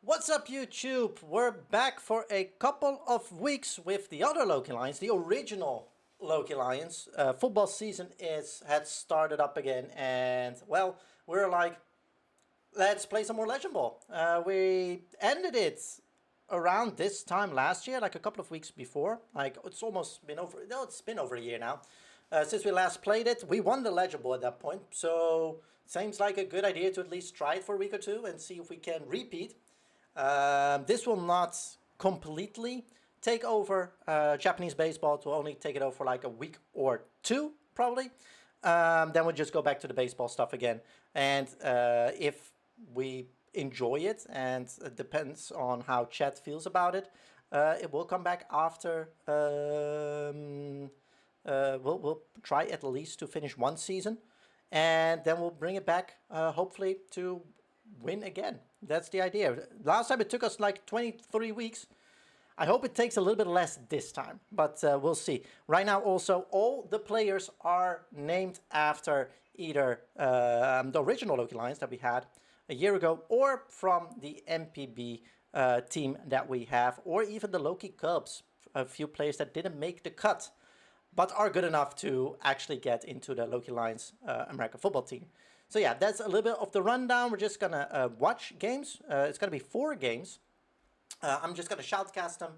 What's up, YouTube? We're back for a couple of weeks with the other Loki Lions, the original Loki Lions. Football season had started up again, and well, we're like, let's play some more Legend Ball. We ended it around this time last year, like a couple of weeks before. Like it's almost been over. No, it's been over a year now since we last played it. We won the Legend Ball at that point, so seems like a good idea to at least try it for a week or two and see if we can repeat. This will not completely take over Japanese baseball. It will only take it over for like a week or two, probably. Then we'll just go back to the baseball stuff again. And if we enjoy it, and it depends on how chat feels about it, it will come back after. We'll try at least to finish one season, and then we'll bring it back, hopefully, to win again. That's the idea. Last time it took us like 23 weeks. I hope it takes a little bit less this time, but we'll see. Right now also, all the players are named after either the original Loki Lions that we had a year ago, or from the MPB team that we have, or even the Loki Cubs. A few players that didn't make the cut, but are good enough to actually get into the Loki Lions American football team. So yeah, that's a little bit of the rundown. We're just gonna watch games. It's gonna be 4 games. I'm just gonna shoutcast them,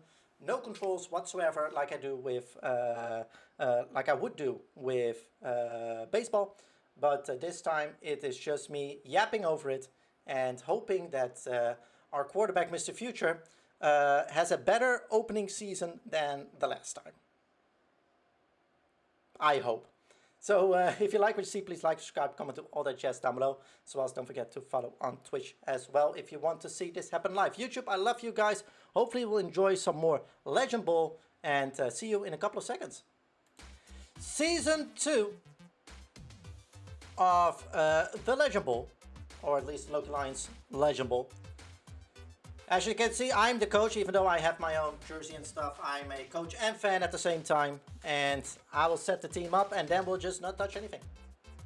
no controls whatsoever, like I do with, like I would do with baseball. But this time it is just me yapping over it and hoping that our quarterback, Mr. Future, has a better opening season than the last time. I hope. So if you like what you see, please like, subscribe, comment, all that jazz down below. As well as don't forget to follow on Twitch as well if you want to see this happen live. YouTube, I love you guys. Hopefully we'll enjoy some more Legend Ball, and see you in a couple of seconds. Season 2 of the Legend Ball, or at least Loki Lions Legend Ball. As you can see, I'm the coach, even though I have my own jersey and stuff. I'm a coach and fan at the same time, and I will set the team up, and then we'll just not touch anything.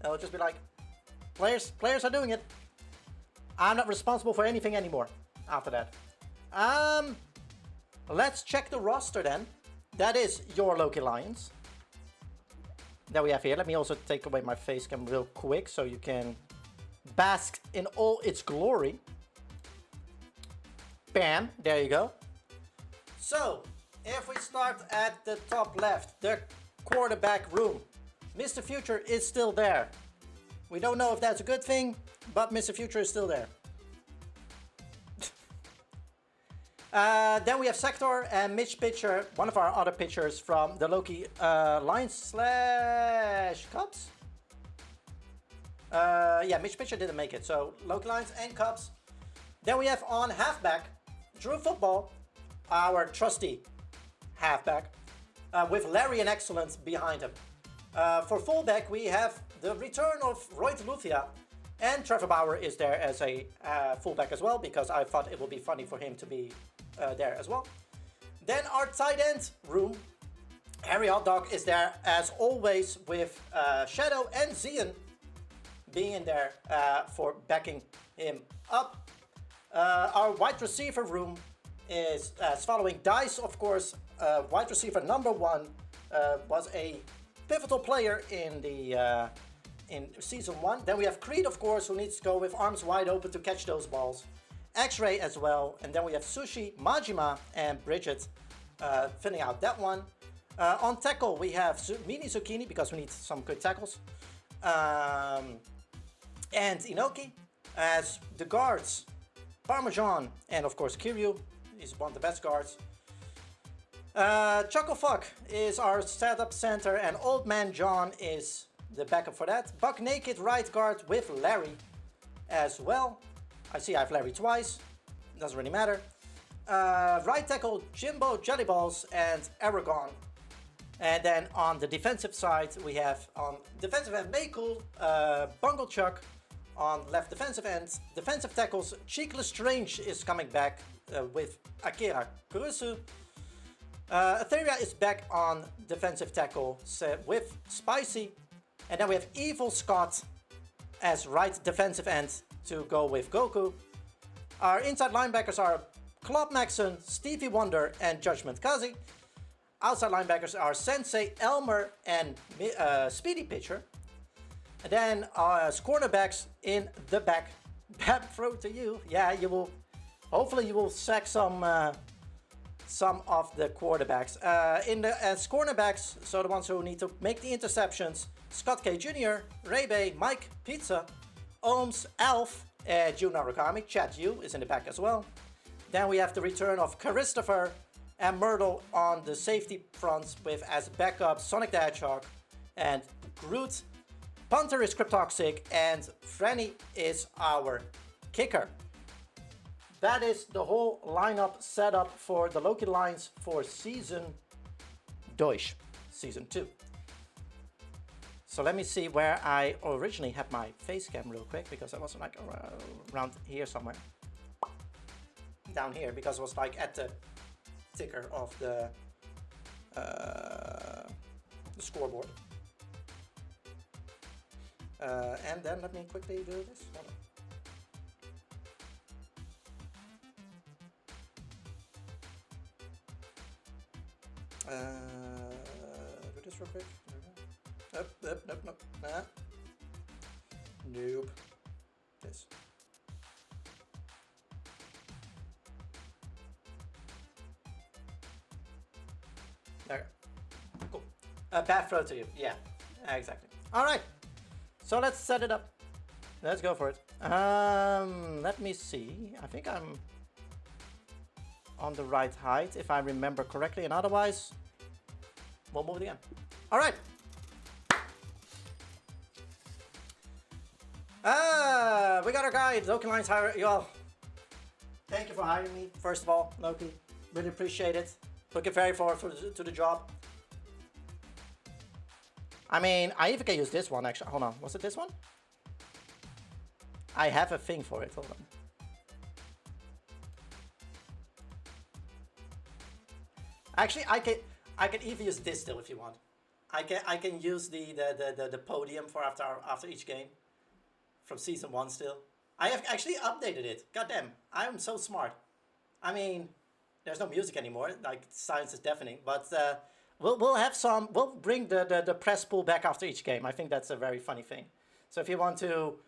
It'll just be like, players are doing it. I'm not responsible for anything anymore after that. Let's check the roster then. That is your Loki Lions that we have here. Let me also take away my face cam real quick so you can bask in all its glory. Bam, there you go. So, if we start at the top left, the quarterback room, Mr. Future is still there. We don't know if that's a good thing, but Mr. Future is still there. Then we have Sector and Mitch Pitcher, one of our other pitchers from the Loki Lions / Cubs. Yeah, Mitch Pitcher didn't make it, so Loki Lions and Cubs. Then we have on halfback, Drew Football, our trusty halfback, with Larry and Excellence behind him. For fullback, we have the return of Roy Luthia, and Trevor Bauer is there as a fullback as well, because I thought it would be funny for him to be there as well. Then our tight end room, Harry Hotdog is there as always, with Shadow and Zion being in there for backing him up. Our wide receiver room is following Dice, of course. Wide receiver number 1 was a pivotal player in the in season 1. Then we have Creed, of course, who needs to go with arms wide open to catch those balls. X-Ray as well, and then we have Sushi, Majima, and Bridget filling out that one. On tackle, we have Mini Zucchini, because we need some good tackles, and Inoki. As the guards, Parmesan, and of course Kiryu is one of the best guards. Chucklefuck is our setup center, and Old Man John is the backup for that. Buck Naked right guard with Larry as well. I see I have Larry twice, doesn't really matter. Right tackle, Jimbo Jellyballs and Aragon. And then on the defensive side, we have on defensive end Maycool, Bungle Chuck. On left defensive end, defensive tackles, Cheek Lestrange is coming back with Akira Kurusu. Etheria is back on defensive tackle with Spicy. And then we have Evil Scott as right defensive end to go with Goku. Our inside linebackers are Claude Maxson, Stevie Wonder, and Judgment Kazi. Outside linebackers are Sensei, Elmer, and Speedy Pitcher. And then cornerbacks in the back. Bad throw to you. Yeah, you will. Hopefully, you will sack some of the quarterbacks. In the cornerbacks, so the ones who need to make the interceptions: Scott K. Jr., Ray Bay, Mike Pizza, Ohms, Alf, Jun Narukami. Chad Yu is in the back as well. Then we have the return of Christopher and Myrtle on the safety fronts with as backup Sonic the Hedgehog and Groot. Punter is Cryptoxic and Franny is our kicker. That is the whole lineup setup for the Loki Lions for Season 2. So let me see where I originally had my face cam real quick, because I was like around here somewhere. Down here, because it was like at the ticker of the scoreboard. And then let me quickly do this. Hold on. Do this real quick. Nope. Nah. Nope. This. There. Cool. Bad throw to you. Yeah, exactly. All right. So let's set it up. Let's go for it. Let me see. I think I'm on the right height, if I remember correctly, and otherwise, we'll move it again. All right. We got our guide, Loki Lions hire. Y'all, thank you for hiring me. First of all, Loki, really appreciate it. Looking very forward to the job. I mean, I even can use this one actually. Hold on, was it this one? I have a thing for it. Hold on. Actually, I can even use this still if you want. I can use the podium for after each game from season 1 still. I have actually updated it. Goddamn, I'm so smart. I mean, there's no music anymore. Like, silence is deafening. But we'll have some. We'll bring the press pool back after each game. I think that's a very funny thing. So if you want to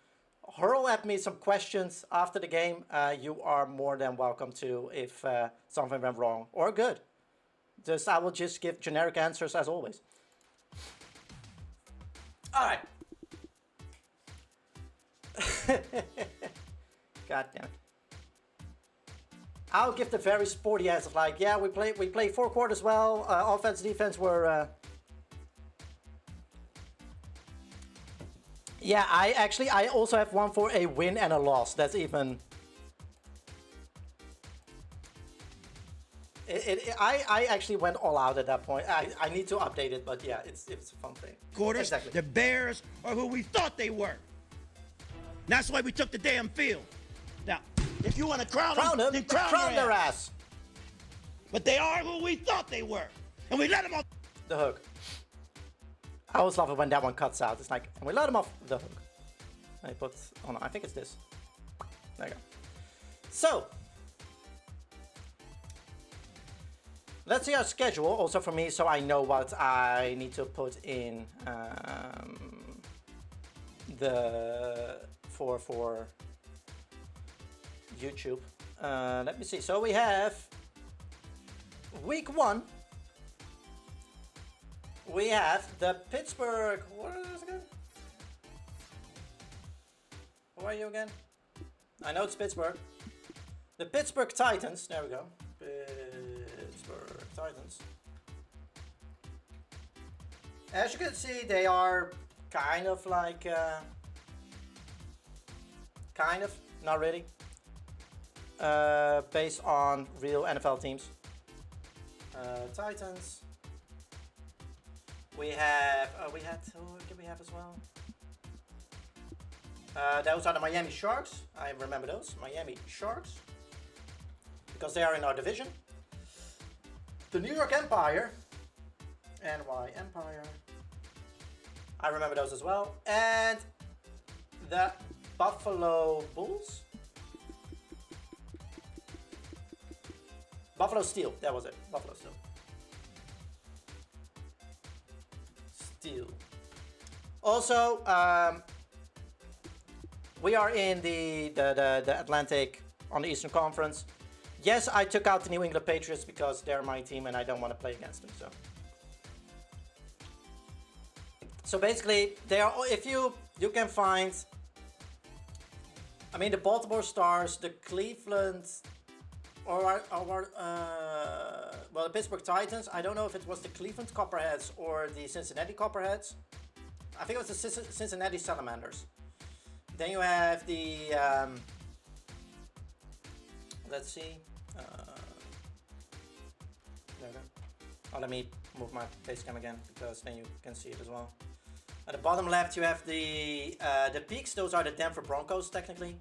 hurl at me some questions after the game, you are more than welcome to. If something went wrong or good, I will just give generic answers as always. All right. God damn it. I'll give the very sporty answer of like, yeah, we play 4 quarters well. Offense, defense were. Yeah, I also have one for a win and a loss. That's even. I actually went all out at that point. I need to update it, but yeah, it's a fun thing. Quarters. Exactly. The Bears are who we thought they were. That's why we took the damn field. Now, if you want to crown them, then crown their ass. But they are who we thought they were, and we let them off the hook. I always love it when that one cuts out. It's like, and we let them off the hook. I put, oh no, I think it's this. There you go. So, let's see our schedule also for me, so I know what I need to put in for YouTube. Let me see. So we have week 1. We have the Pittsburgh. What is this again? Who are you again? I know it's Pittsburgh. The Pittsburgh Titans. There we go. Pittsburgh Titans. As you can see, they are kind of like, kind of, not really, based on real NFL teams. Titans. We have, who did we have as well? Those are the Miami Sharks. I remember those, Miami Sharks, because they are in our division. The New York Empire, NY Empire. I remember those as well. And the Buffalo Bulls. Buffalo Steel, that was it. Buffalo Steel. Steel. Also, we are in the Atlantic on the Eastern Conference. Yes, I took out the New England Patriots because they're my team and I don't want to play against them. So basically, they are. If you can find, I mean, the Baltimore Stars, the Cleveland, well, the Pittsburgh Titans. I don't know if it was the Cleveland Copperheads or the Cincinnati Copperheads. I think it was the Cincinnati Salamanders. Then you have the, let's see. Oh, let me move my face cam again because then you can see it as well. At the bottom left, you have the Peaks. Those are the Denver Broncos, technically.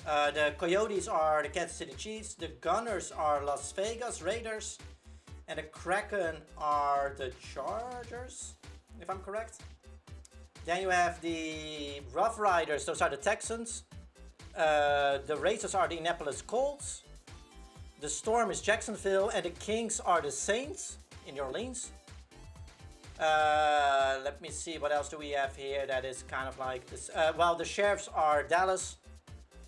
The Coyotes are the Kansas City Chiefs. The Gunners are Las Vegas Raiders. And the Kraken are the Chargers, if I'm correct. Then you have the Rough Riders. Those are the Texans. The Racers are the Indianapolis Colts. The Storm is Jacksonville. And the Kings are the Saints in New Orleans. Let me see, what else do we have here that is kind of like this. Well, the Sheriffs are Dallas.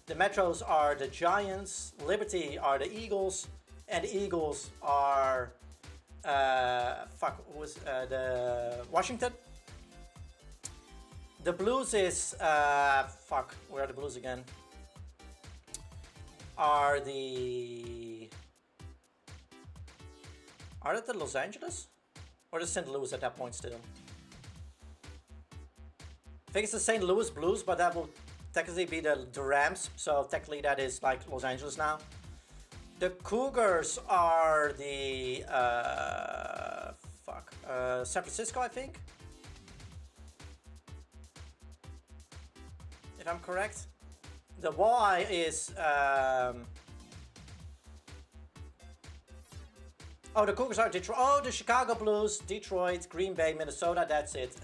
The Metros are the Giants. Liberty are the Eagles. And the Eagles are the Washington. The Blues is where are the Blues again? Are they the Los Angeles? Or the St. Louis at that point still? I think it's the St. Louis Blues, but that will technically be the Rams. So technically that is like Los Angeles now. The Cougars are the San Francisco, I think. If I'm correct. The Y is oh, the Cougars are Detroit. Oh, the Chicago Blues, Detroit, Green Bay, Minnesota. That's it.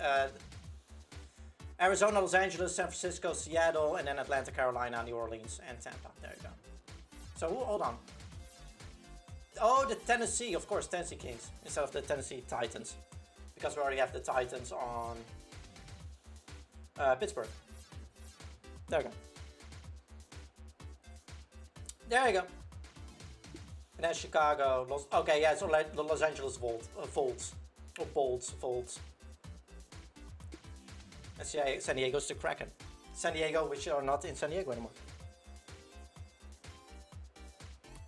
Arizona, Los Angeles, San Francisco, Seattle, and then Atlanta, Carolina, New Orleans, and Tampa. There you go. So hold on. Oh, the Tennessee, of course, Tennessee Kings instead of the Tennessee Titans, because we already have the Titans on Pittsburgh. There you go. There you go. And then Chicago. Okay, yeah, so like the Los Angeles Volts. Or Bolts. And San Diego's the Kraken. San Diego, which are not in San Diego anymore.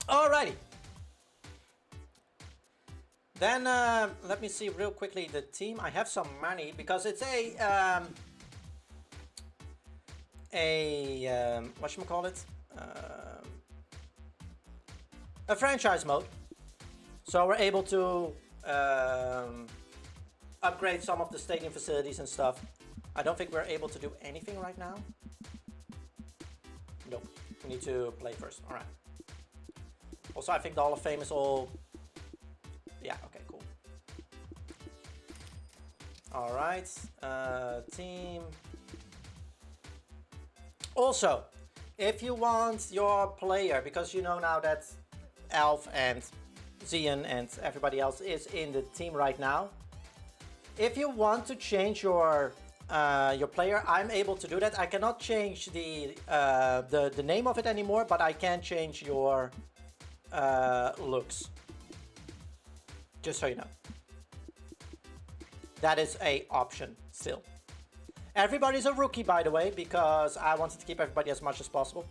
Alrighty. Then let me see real quickly the team. I have some money because it's whatchamacallit? A franchise mode. So we're able to upgrade some of the stadium facilities and stuff. I don't think we're able to do anything right now. Nope. We need to play first. Alright. Also, I think the Hall of Fame is all... Yeah, okay, cool. Alright. Team. Also, if you want your player, because you know now that Alf and Zian and everybody else is in the team right now. If you want to change your player, I'm able to do that. I cannot change the name of it anymore, but I can change your looks. Just so you know. That is an option still. Everybody's a rookie, by the way, because I wanted to keep everybody as much as possible.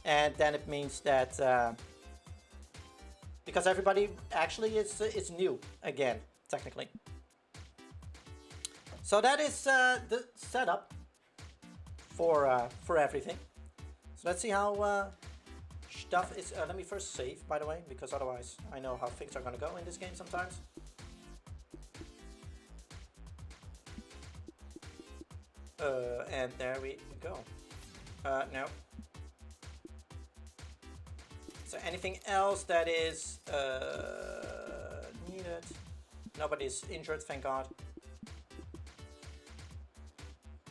And then it means that because everybody actually is new again, technically. So that is the setup for everything. So let's see how stuff is. Let me first save, by the way, because otherwise I know how things are gonna go in this game sometimes. And there we go. No. So anything else that is needed? Nobody's injured, thank God.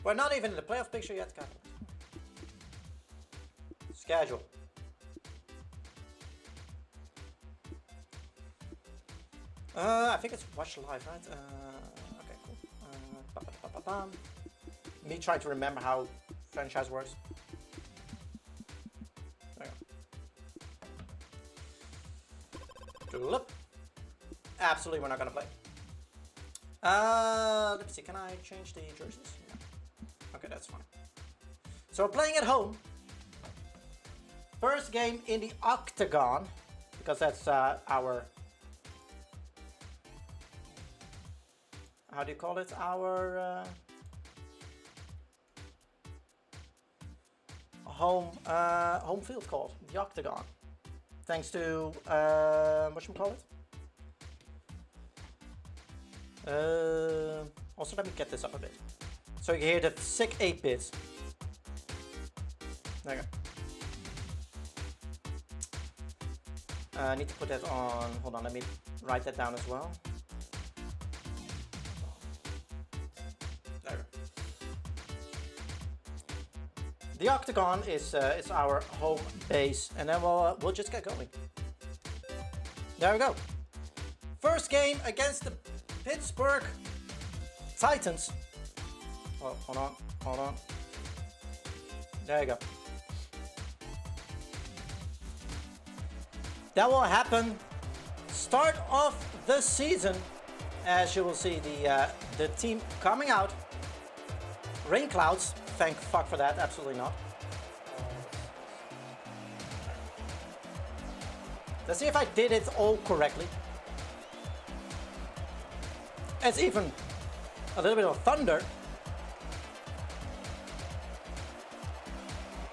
We're not even in the playoff picture yet, God. Schedule. I think it's watch live, right? Okay, cool. Ba-ba-ba-ba-bam. Me trying to remember how franchise works. There you go. Look. Absolutely, we're not gonna play. Let me see. Can I change the jerseys? Yeah. Okay, that's fine. So we're playing at home. First game in the Octagon, because that's our. How do you call it? Our home field called the Octagon. Thanks to whatchamacallit? Also, let me get this up a bit. So you hear the sick 8-bits. There you go. I need to put that on. Hold on, let me write that down as well. There. The Octagon is our home base, and then we'll just get going. There we go. First game against the Pittsburgh Titans. Oh, hold on. There you go. That will happen start of the season, as you will see the team coming out. Rain clouds, thank fuck for that, absolutely not. Let's see if I did it all correctly. It's even a little bit of thunder.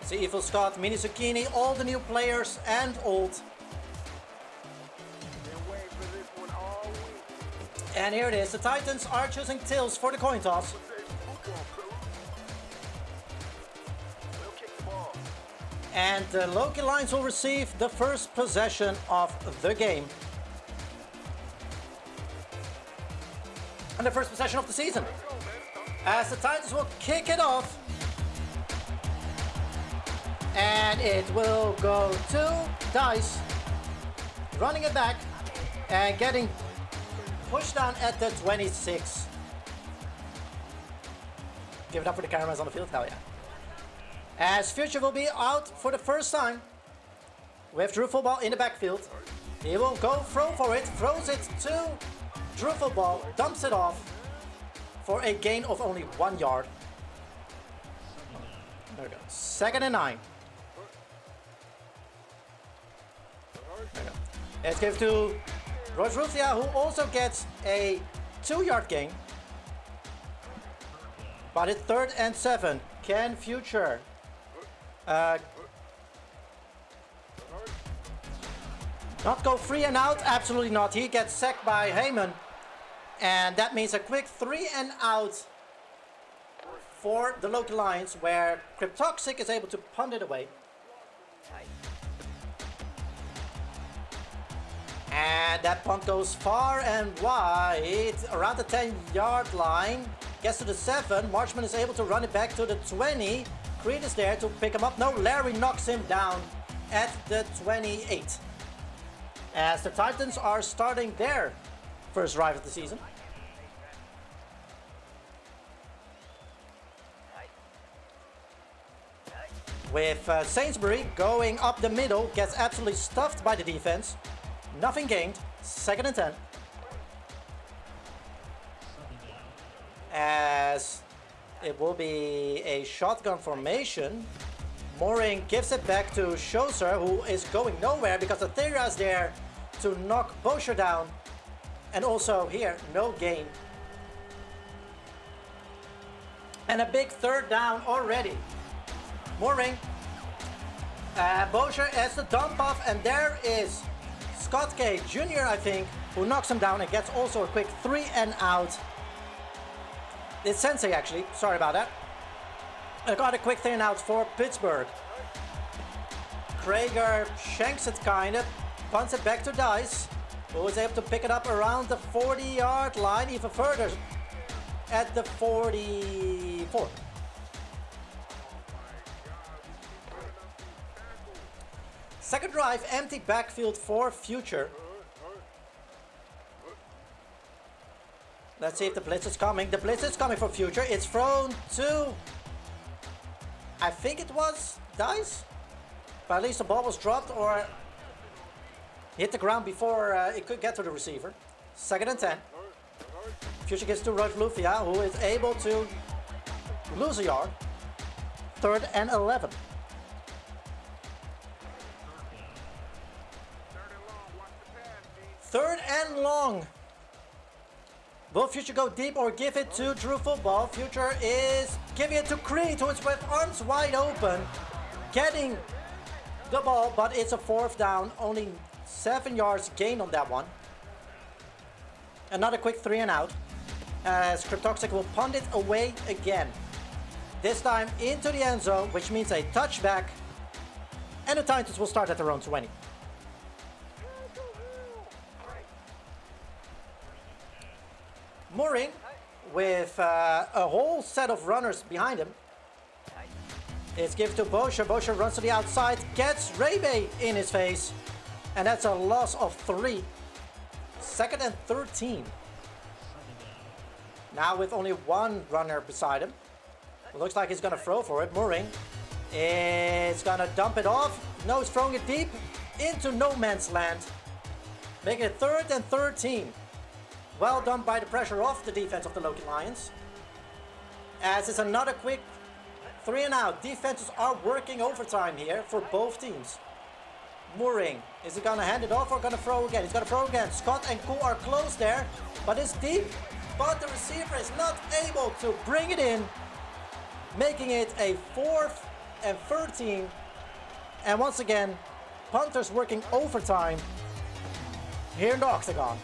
See Evil Scott, Mini Zucchini, all the new players and old. And here it is, the Titans are choosing tails for the coin toss. And the Loki Lions will receive the first possession of the game. And the first possession of the season. As the Titans will kick it off. And it will go to Dice. Running it back and getting pushed down at the 26. Give it up for the cameras on the field, hell yeah. As Future will be out for the first time. With Drew Football in the backfield. He will go throw for it, throws it to Drew Football, dumps it off for a gain of only 1 yard. There we go. 2nd and 9. There we go. Let's give to Royce Rufia, who also gets a 2-yard gain. But it's 3rd and 7. Can Future not go 3 and out? Absolutely not. He gets sacked by Heyman. And that means a quick 3 and out for the Loki Lions, where Cryptoxic is able to punt it away. And that punt goes far and wide, around the 10-yard line. Gets to the 7. Marchman is able to run it back to the 20. Creed is there to pick him up. No, Larry knocks him down at the 28. As the Titans are starting their first drive of the season. With Sainsbury going up the middle, gets absolutely stuffed by the defense. Nothing gained. 2nd and 10. As it will be a shotgun formation. Mooring gives it back to Schoser, who is going nowhere because Etheria is there to knock Bosher down. And also here, no gain. And a big 3rd down already. Mooring. Bosher has the dump off, and there is Scott K. Jr., I think, who knocks him down and gets also a quick 3 and out. It's Sensei, actually. Sorry about that. I got a quick 3 and out for Pittsburgh. Krager shanks it, kind of. Punts it back to Dice, who was able to pick it up around the 40-yard line, even further at the 44. Second drive, empty backfield for Future. Let's see if the blitz is coming. The blitz is coming for Future. It's thrown to, I think it was Dice, but at least the ball was dropped or hit the ground before it could get to the receiver. 2nd and 10. Future gets to Roger Lufia, who is able to lose a yard. 3rd and 11. 3rd and long. Will Future go deep or give it to Drew Football? Future is giving it to Creed, who is with arms wide open, getting the ball, but it's a 4th down. Only 7 yards gained on that one. Another quick 3 and out, as Cryptoxic will punt it away again. This time into the end zone, which means a touchback, and the Titans will start at their own 20. Mooring with a whole set of runners behind him. It's given to Bosher. Bosher runs to the outside, gets Rebe in his face, and that's a loss of 3. 2nd and 13. Now with only 1 runner beside him. It looks like he's going to throw for it. Mooring is going to dump it off. No, he's throwing it deep into no man's land. Making it 3rd and 13. Well done by the pressure off the defense of the Loki Lions. As it's another quick 3 and out. Defenses are working overtime here for both teams. Mooring, is he going to hand it off or going to throw again? He's going to throw again. Scott and Koo are close there, but it's deep. But the receiver is not able to bring it in, making it a 4th and 13. And once again, punters working overtime here in the Octagon.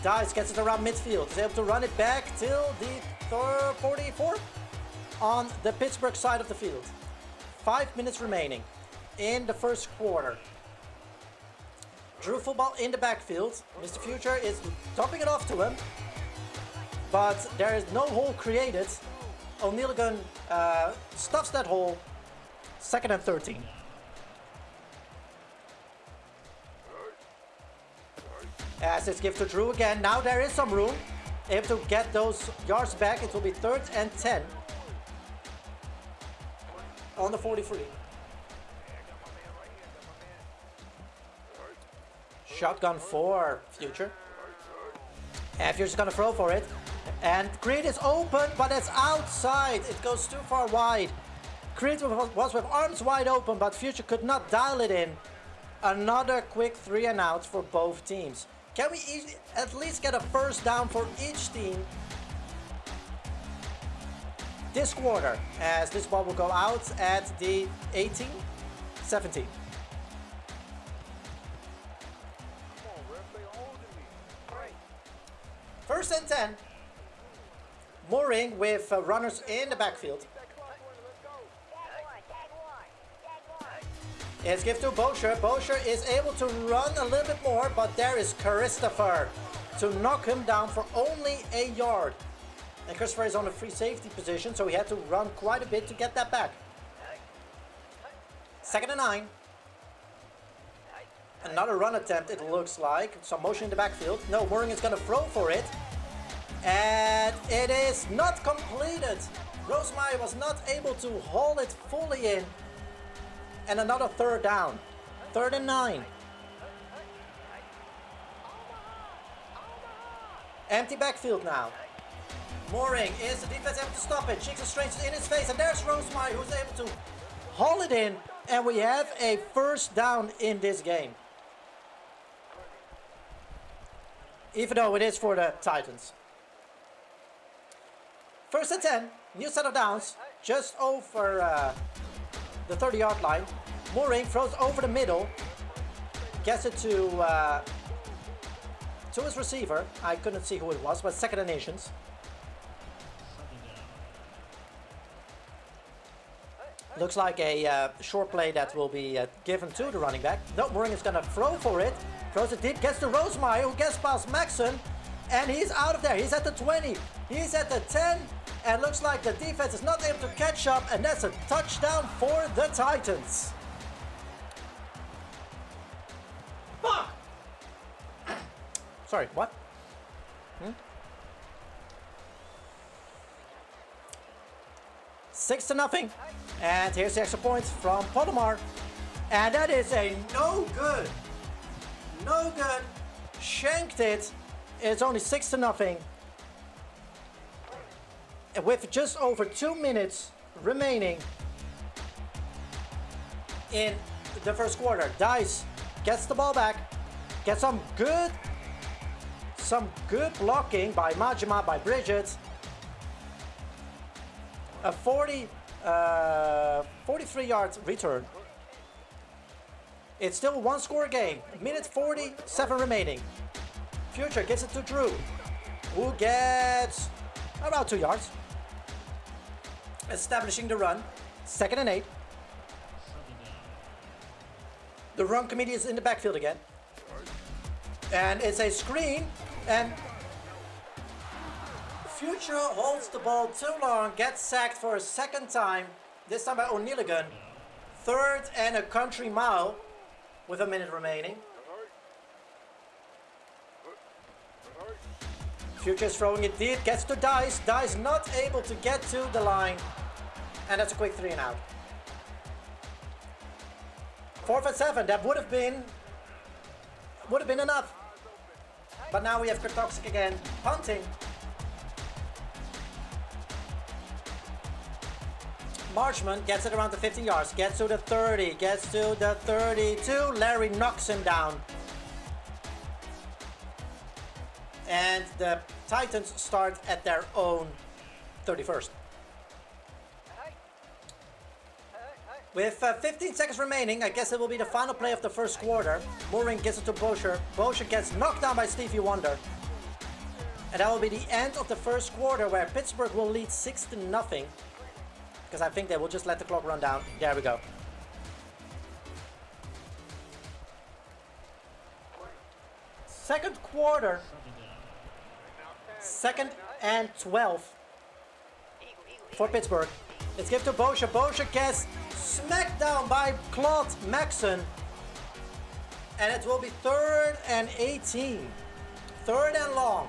Dice gets it around midfield. Is able to run it back till the 44 on the Pittsburgh side of the field. 5 minutes remaining in the first quarter. Drew Football in the backfield. Mr. Future is dumping it off to him, but there is no hole created. O'Neilligan stuffs that hole. 2nd and 13. As it's given to Drew again. Now there is some room. Able to get those yards back. It will be 3rd and 10. On the 43. Shotgun for Future. And Future's gonna throw for it. And Creed is open, but it's outside. It goes too far wide. Creed was with arms wide open, but Future could not dial it in. Another quick 3 and out for both teams. Can we at least get a 1st down for each team this quarter, as this ball will go out at the 18, 17. First and 10. Mooring with runners in the backfield. It's given to Bosher. Bosher is able to run a little bit more, but there is Christopher to knock him down for only a yard. And Christopher is on a free safety position, so he had to run quite a bit to get that back. 2nd and 9. Another run attempt, it looks like. Some motion in the backfield. No, Mooring is going to throw for it. And it is not completed. Rosemeyer was not able to haul it fully in. And another 3rd down. 3rd and 9. Empty backfield now. Mooring is the defense able to stop it. Cheeks is strange in his face, and there's Rosemeyer who's able to haul it in, and we have a 1st down in this game. Even though it is for the Titans. 1st and 10, new set of downs, just over the 30-yard line. Mooring throws over the middle, gets it to his receiver. I couldn't see who it was, but 2nd and Nations. Looks like a short play that will be given to the running back. No, Mooring is going to throw for it. Throws it deep, gets to Rosemeyer, who gets past Maxson. And he's out of there. He's at the 20. He's at the 10. And looks like the defense is not able to catch up. And that's a touchdown for the Titans. Fuck! Sorry, what? 6-0. And here's the extra point from Polymar. And that is a no good. No good. Shanked it. It's only 6-0. With just over 2 minutes remaining in the first quarter. Dice gets the ball back. Gets some good blocking by Majima, by Bridget. A 43-yard return. It's still a one-score game. Minute 47 remaining. Future gives it to Drew, who gets about 2 yards. Establishing the run. 2nd and 8. The run committee is in the backfield again. And it's a screen. And Future holds the ball too long. Gets sacked for a second time. This time by O'Neilligan. 3rd and a country mile. With a minute remaining. Future is throwing it deep, gets to Dice. Dice not able to get to the line. And that's a quick 3 and out. 4th and 7, that would have been enough. But now we have Kratoxic again, punting. Marchman gets it around the 15 yards, gets to the 30, gets to the 32. Larry knocks him down. And the Titans start at their own 31st. With 15 seconds remaining, I guess it will be the final play of the first quarter. Mooring gets it to Bosher. Bosher gets knocked down by Stevie Wonder. And that will be the end of the first quarter, where Pittsburgh will lead 6-0. Because I think they will just let the clock run down. There we go. Second quarter. 2nd and 12 for Pittsburgh. Let's give to Bosher. Bosher gets smacked down by Claude Maxson. And it will be 3rd and 18. 3rd and long.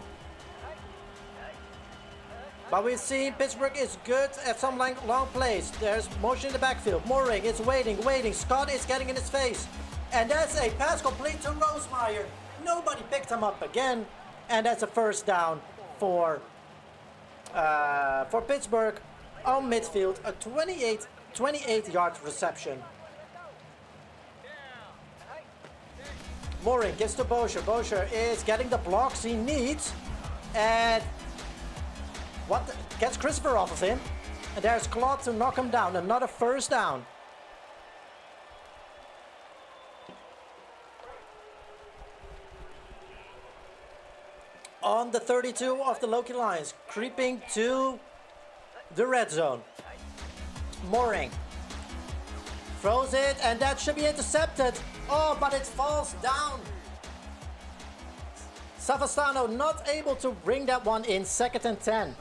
But we've seen Pittsburgh is good at some long plays. There's motion in the backfield. Mooring is waiting. Scott is getting in his face. And that's a pass complete to Rosemeyer. Nobody picked him up again. And that's a first down for Pittsburgh on midfield. A 28-yard reception. Mooring gives to Bosher. Bosher is getting the blocks he needs. And gets Christopher off of him. And there's Claude to knock him down. Another first down. On the 32 of the Loki Lions, creeping to the red zone. Mooring throws it, and that should be intercepted. Oh, but it falls down. Savastano not able to bring that one in. 2nd and 10.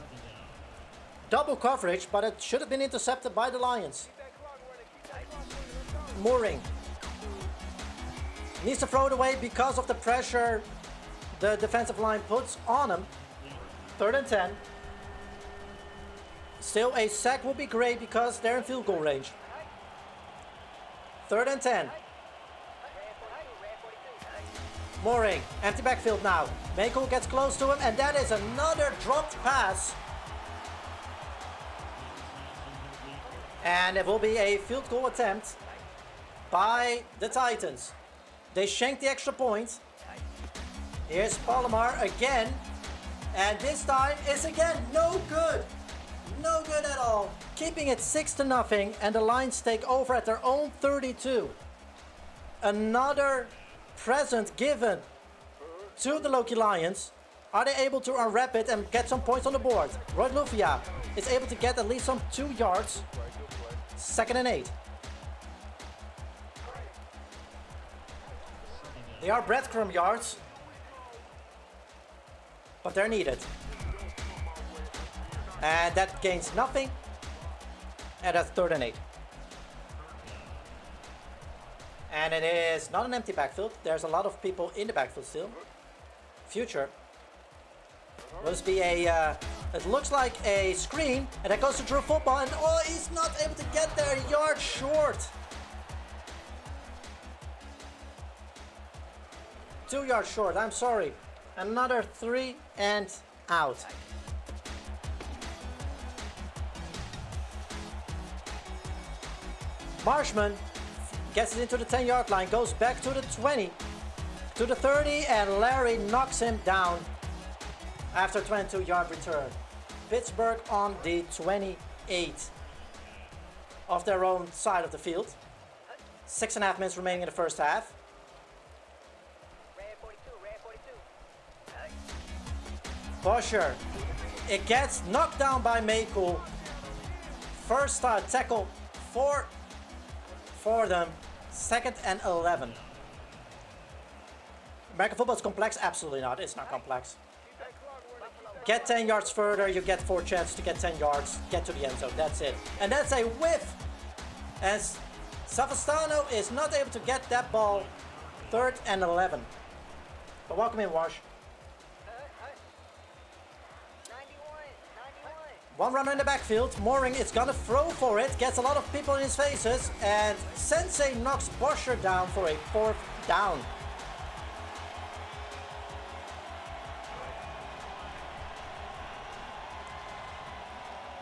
Double coverage, but it should have been intercepted by the Lions. Mooring needs to throw it away because of the pressure the defensive line puts on him. 3rd and 10. Still, a sack will be great because they're in field goal range. 3rd and 10. Mooring, empty backfield now. Mako gets close to him, and that is another dropped pass. And it will be a field goal attempt by the Titans. They shank the extra point. Here's Palomar again. And this time is again no good. No good at all. Keeping it 6-0, and the Lions take over at their own 32. Another present given to the Loki Lions. Are they able to unwrap it and get some points on the board? Roy Lufia is able to get at least some 2 yards. 2nd and 8. They are breadcrumb yards, but they're needed. And that gains nothing. And that's 3rd and 8. And it is not an empty backfield. There's a lot of people in the backfield still. Future Will this be a, it looks like a screen, and that goes to Drew Football, and oh, he's not able to get there, a yard short. 2 yards short, I'm sorry. Another 3 and out. Marshman gets it into the 10-yard line, goes back to the 20, to the 30, and Larry knocks him down after a 22-yard return. Pittsburgh on the 28 of their own side of the field. 6.5 minutes remaining in the first half. Bosher, it gets knocked down by Maycool. First tackle for them. 2nd and 11. American football is complex? Absolutely not. It's not complex. Get 10 yards further, you get 4 chances to get 10 yards, get to the end zone. That's it. And that's a whiff. As Savastano is not able to get that ball. 3rd and 11. But welcome in, Wash. 1 runner in the backfield. Mooring is gonna throw for it. Gets a lot of people in his faces. And Sensei knocks Bosher down for a 4th down.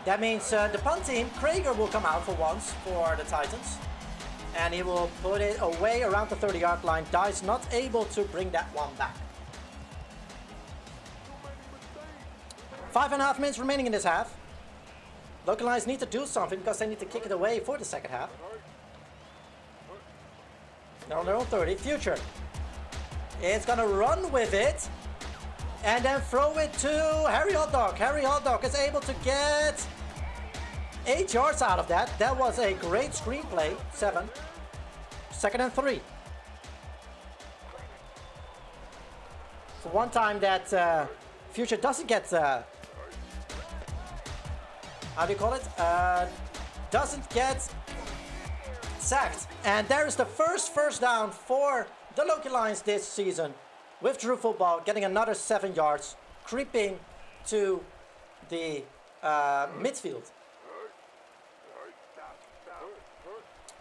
That means the punt team, Krager, will come out for once for the Titans. And he will put it away around the 30-yard line. Dice not able to bring that one back. 5.5 minutes remaining in this half. Local Lions need to do something because they need to kick it away for the second half. They're on their own 30. Future. It's going to run with it. And then throw it to Harry Hotdog. Harry Hotdog is able to get 8 yards out of that. That was a great screenplay. 7. 2nd and 3. For one time that Future doesn't get... how do you call it? Doesn't get sacked. And there is the first down for the Loki Lions this season. With Drew Football getting another 7 yards, creeping to the midfield.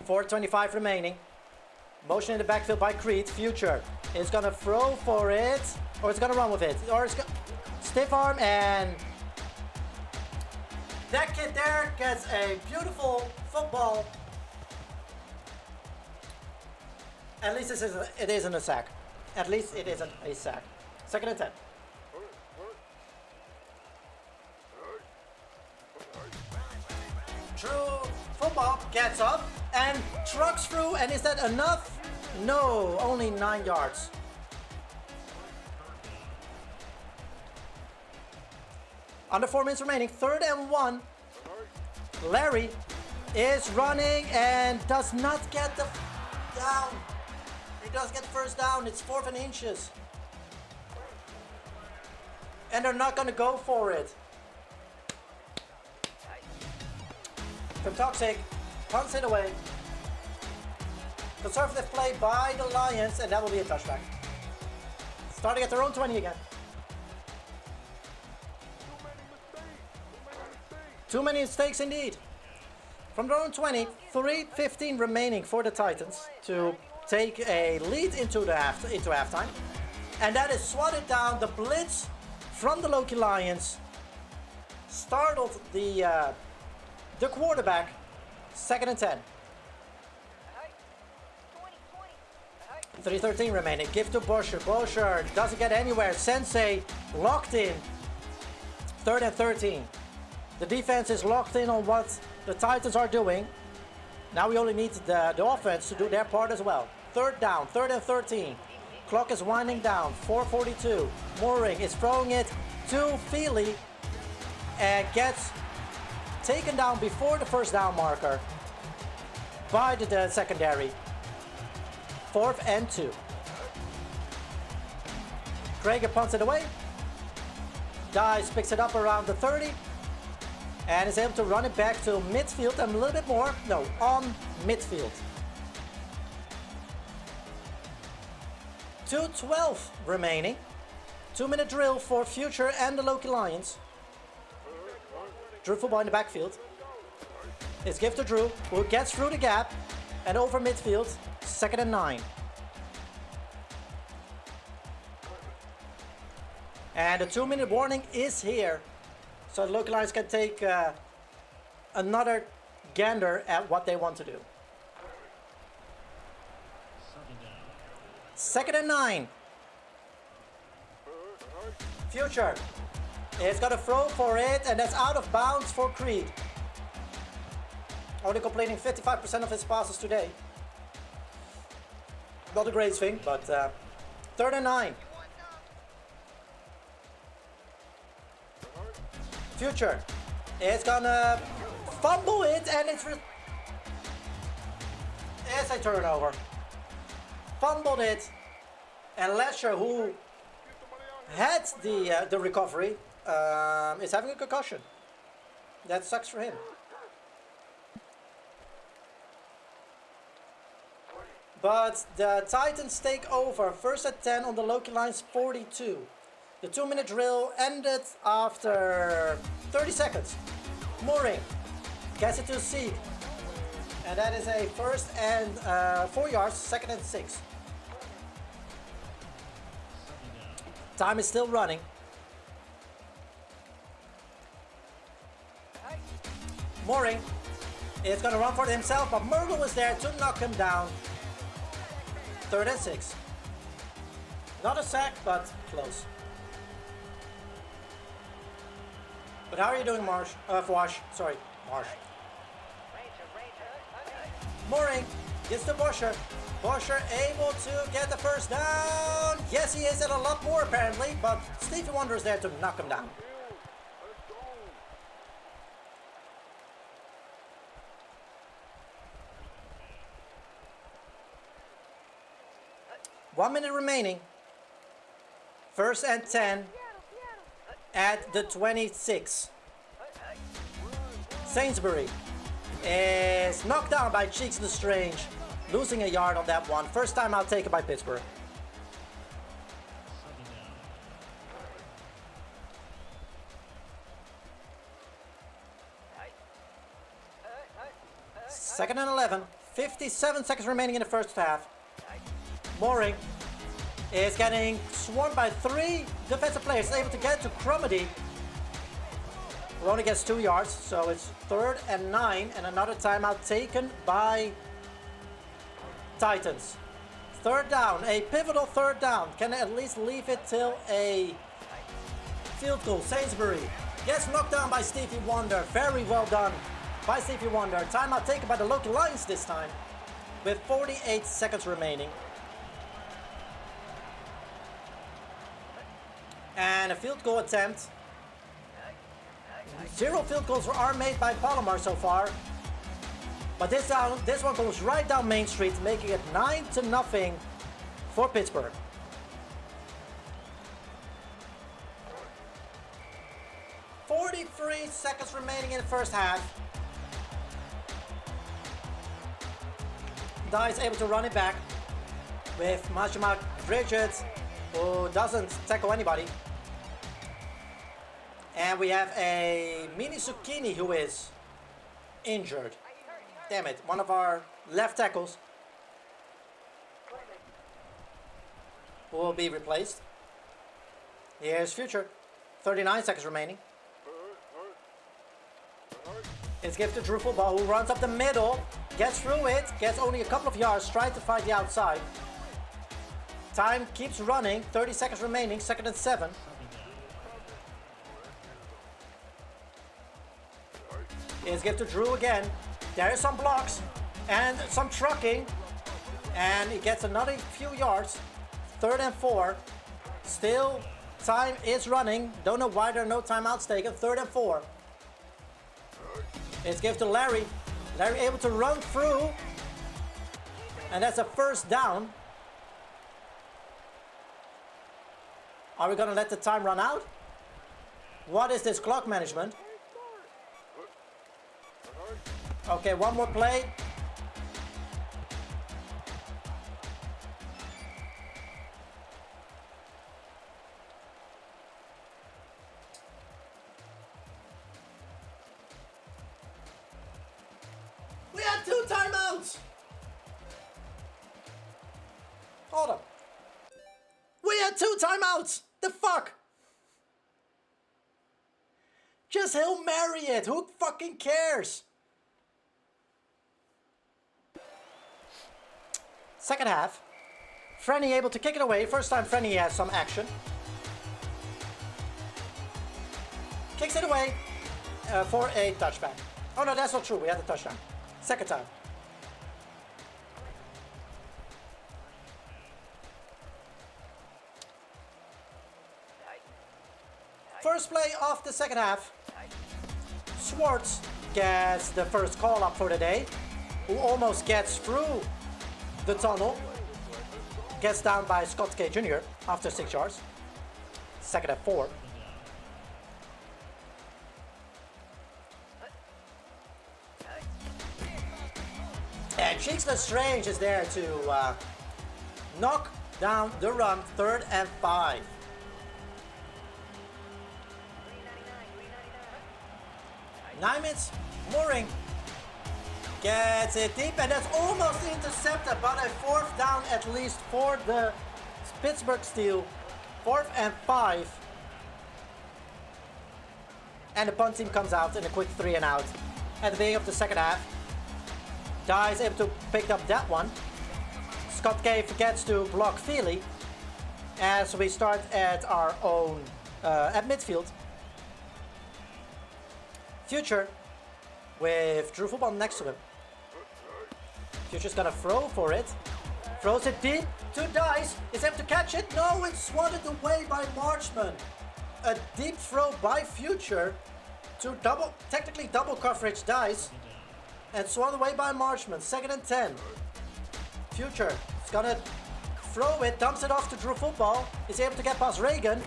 4:25 remaining. Motion in the backfield by Creed. Future is going to throw for it, or it's going to run with it, or it's stiff arm, and that kid there gets a beautiful football. At least it isn't a sack. At least it isn't a sack. 2nd and 10. Drew Football gets up and trucks through, and is that enough? No, only 9 yards. Under 4 minutes remaining, 3rd and 1. Larry is running and does not get the down. He does get first down. It's 4th and inches. And they're not going to go for it. From Toxic, punts it away. Conservative play by the Lions, and that will be a touchback. Starting at their own 20 again. Too many mistakes indeed. From their own 20, 3:15 remaining for the Titans to take a lead into halftime. And that is swatted down. The blitz from the Loki Lions startled the quarterback. 2nd and 10. 3:13 remaining. Give to Bosher. Bosher doesn't get anywhere. Sensei locked in. 3rd and 13. The defense is locked in on what the Titans are doing. Now we only need the offense to do their part as well. 3rd down. 3rd and 13. Clock is winding down. 4:42. Mooring is throwing it to Feely and gets taken down before the first down marker by the secondary. 4th and 2. Krager punts it away. Dice picks it up around the 30 and is able to run it back to midfield and a little bit more. No, on midfield. 2:12 remaining. 2-minute drill for Future and the Loki Lions. Drew football in the backfield. It's given to Drew, who gets through the gap and over midfield. 2nd and 9. And the 2-minute warning is here. So the Loki Lions can take another gander at what they want to do. 2nd and 9. Future is going to throw for it, and that's out of bounds for Creed. Only completing 55% of his passes today. Not a great thing, but 3rd and 9. Future is going to fumble it, and it's a turnover. Fumbled it, and Lesher, who had the recovery, is having a concussion. That sucks for him. But the Titans take over. 1st and 10 on the Loki Lions 42. The 2-minute drill ended after 30 seconds. Mooring gets it to Seed. And that is a 1st and 4 yards, 2nd and 6. Time is still running. Mooring is going to run for it himself, but Myrtle is there to knock him down. 3rd and 6. Not a sack, but close. But how are you doing, Marsh? Wash. Sorry, Marsh. Mooring gets to Bosher. Bosher able to get the 1st down. Yes, he is, and a lot more apparently, but Stevie Wonder is there to knock him down. One minute remaining. 1st and 10 at the 26. Sainsbury is knocked down by Cheeks Lestrange, losing a yard on that one. 1st time out taken by Pittsburgh. Second and 11. 57 seconds remaining in the 1st half. Mooring is getting swarmed by 3 defensive players, able to get to Crumedy, who only gets 2 yards, so it's 3rd and 9, and another timeout taken by Titans. 3rd down, a pivotal 3rd down. Can they at least leave it till a field goal? Sainsbury gets knocked down by Stevie Wonder. Very well done by Stevie Wonder. Timeout taken by the Loki Lions this time, with 48 seconds remaining. And a field goal attempt. 0 field goals are made by Palomar so far. But this one goes right down Main Street, making it 9-0 for Pittsburgh. "43 seconds remaining in the 1st half. Dye is able to run it back with Mashima Bridget, who doesn't tackle anybody. And we have a Mini Zucchini who is injured. Damn it, one of our left tackles will be replaced. Here's Future. 39 seconds remaining. It's given to Drew Football, who runs up the middle, gets through it, gets only a couple of yards, trying to find the outside. Time keeps running, 30 seconds remaining, 2nd and 7. It's given to Drew again. There is some blocks and some trucking, and he gets another few yards. 3rd and 4. Still, time is running. Don't know why there are no timeouts taken. 3rd and 4. It's given to Larry. Larry able to run through, and that's a 1st down. Are we going to let the time run out? What is this clock management? Okay, one more play. timeouts. Hold on. We had 2 timeouts. The fuck? Just Hail Mary it. Who fucking cares? Second half. Frenny able to kick it away. First time Frenny has some action. Kicks it away for a touchback. Oh no, that's not true. We had the touchdown. Second time. First play of the second half. Swartz gets the first call up for the day, who almost gets through the tunnel. Gets down by Scott K. Jr. after 6 yards. Second and 4. And Cheeks Lestrange is there to knock down the run. 3rd and 5. Nijmets, Mooring gets it deep, and that's almost intercepted, but a 4th down at least for the Pittsburgh Steel. 4th and 5. And the punt team comes out in a quick 3 and out at the beginning of the second half. Dye is able to pick up that one. Scott K forgets to block Feely as we start at our own at midfield. Future with Drew Football next to him. Future's gonna throw for it. Throws it deep to Dice. Is able to catch it? No, it's swatted away by Marchman. A deep throw by Future to technically double coverage Dice. And swatted away by Marchman. 2nd and 10. Future is gonna throw it, dumps it off to Drew Football. Is able to get past Reagan.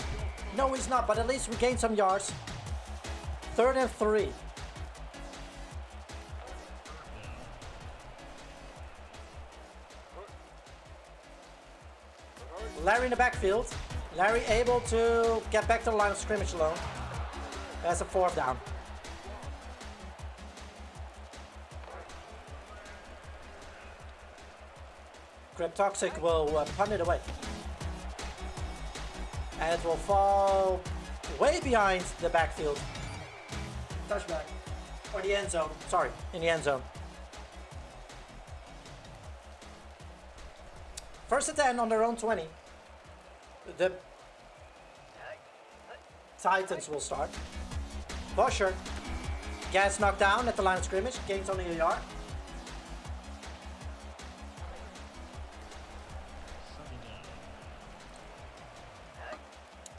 No, he's not, but at least we gained some yards. 3rd and 3. Larry in the backfield. Larry able to get back to the line of scrimmage alone. That's a 4th down. Grip Toxic will punt it away. And it will fall way behind the backfield. Touchback. Or the end zone. Sorry, in the end zone. 1st and 10 on their own 20. The Titans will start. Bosher gets knocked down at the line of scrimmage. Gains only a yard.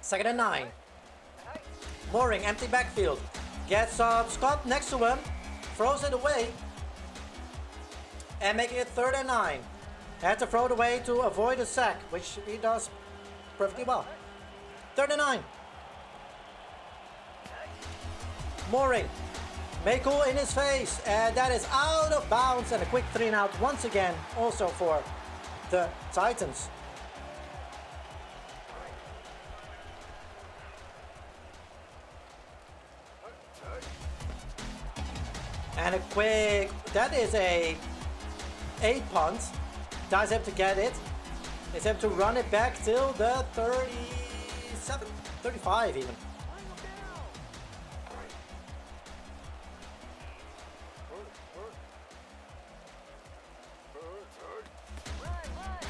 Second and 9. Mooring, empty backfield. Gets Scott next to him. Throws it away. And making it 3rd and 9. Had to throw it away to avoid a sack, which he does perfectly well. 3rd and 9. Mooring. Mako in his face. And that is out of bounds. And a quick 3 and out once again. Also for the Titans. And a quick, that is a punt. Dies able to get it. Is able to run it back till the 37, 35 even.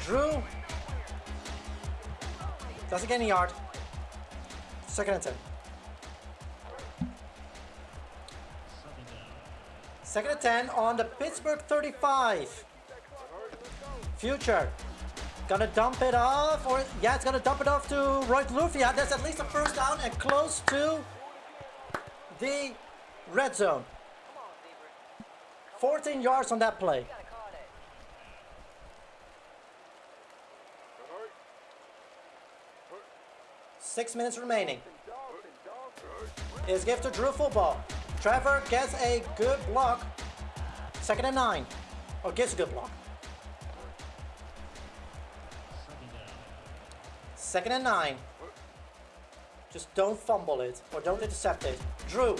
Drew doesn't get any yard. 2nd and 10. 2nd and 10 on the Pittsburgh 35. Future gonna dump it off, or yeah, it's gonna dump it off to Roy Lufia. That's at least a 1st down and close to the red zone. 14 yards on that play. Six minutes remaining. Is gift to Drew Football. Trevor gets a good block. 2nd and 9. Or gets a good block. 2nd and 9. Just don't fumble it or don't intercept it. Drew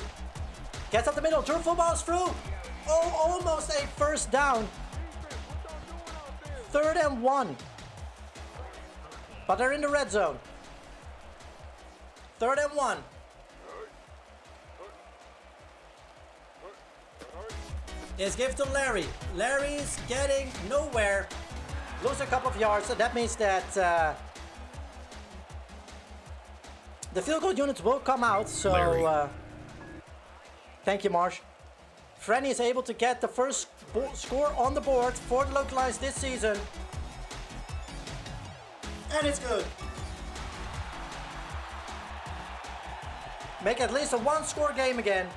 gets up the middle. Drew Football is through. Oh, almost a 1st down. 3rd and 1. But they're in the red zone. 3rd and 1. Is give to Larry. Larry's getting nowhere. Lose a couple of yards. So that means that the field goal units will come out. So thank you, Marsh. Frenny is able to get the first score on the board for the Loki Lions this season. And it's good. Make at least a one-score game again.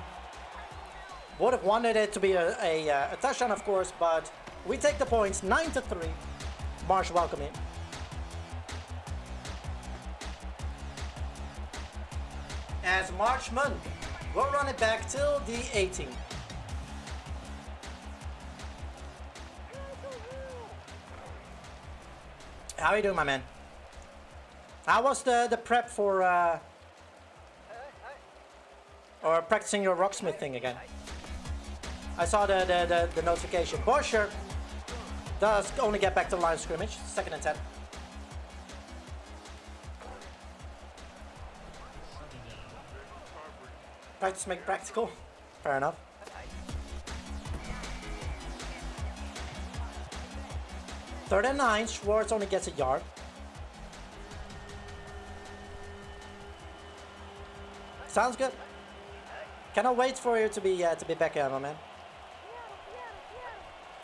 Would have wanted it to be a touchdown, of course, but we take the points, 9-3. Marsh, welcome in. As Marchman will run it back till the 18. How are you doing, my man? How was the prep for or practicing your rocksmith thing again? I saw the notification. Bosher does only get back to the line of scrimmage. 2nd and 10. Practice make practical. Fair enough. Third and 9. Schwartz only gets a yard. Sounds good. Cannot wait for you to be back here, my man.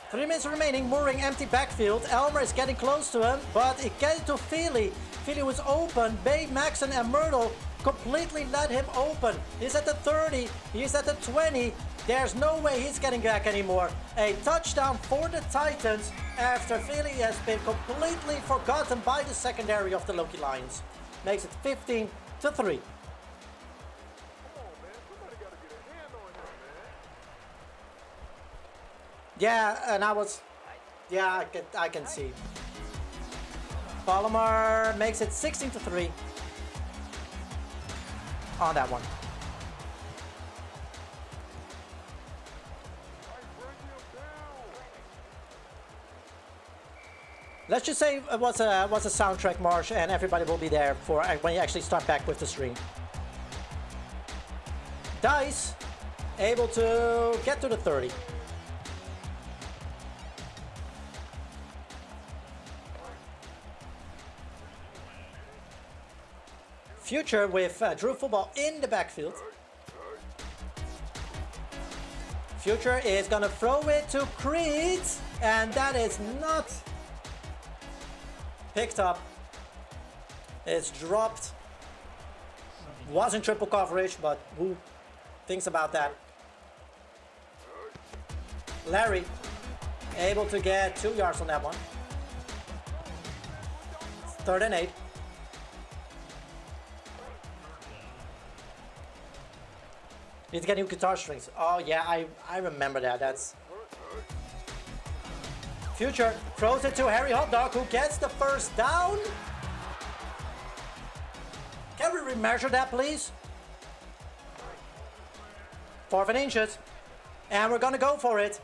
3 minutes remaining. Mooring empty backfield. Elmer is getting close to him, but it gets to Feely. Feely was open. Bay, Maxon, and Myrtle completely let him open. He's at the 30. He's at the 20. There's no way he's getting back anymore. A touchdown for the Titans after Feely has been completely forgotten by the secondary of the Loki Lions. Makes it 15-3. Yeah, and I can see. Palmer makes it 16-3 on that one. Let's just say it was a soundtrack, Marsh, and everybody will be there for when you actually start back with the stream. Dice able to get to the 30. Future with Drew Football in the backfield. Future is going to throw it to Creed, and that is not picked up. It's dropped. Was in triple coverage, but who thinks about that? Larry able to get 2 yards on that one. 3rd and 8. Need to get new guitar strings. Oh yeah, I remember that. That's Future throws it to Harry Hotdog, who gets the first down. Can we remeasure that, please? 4th and inches, and we're gonna go for it.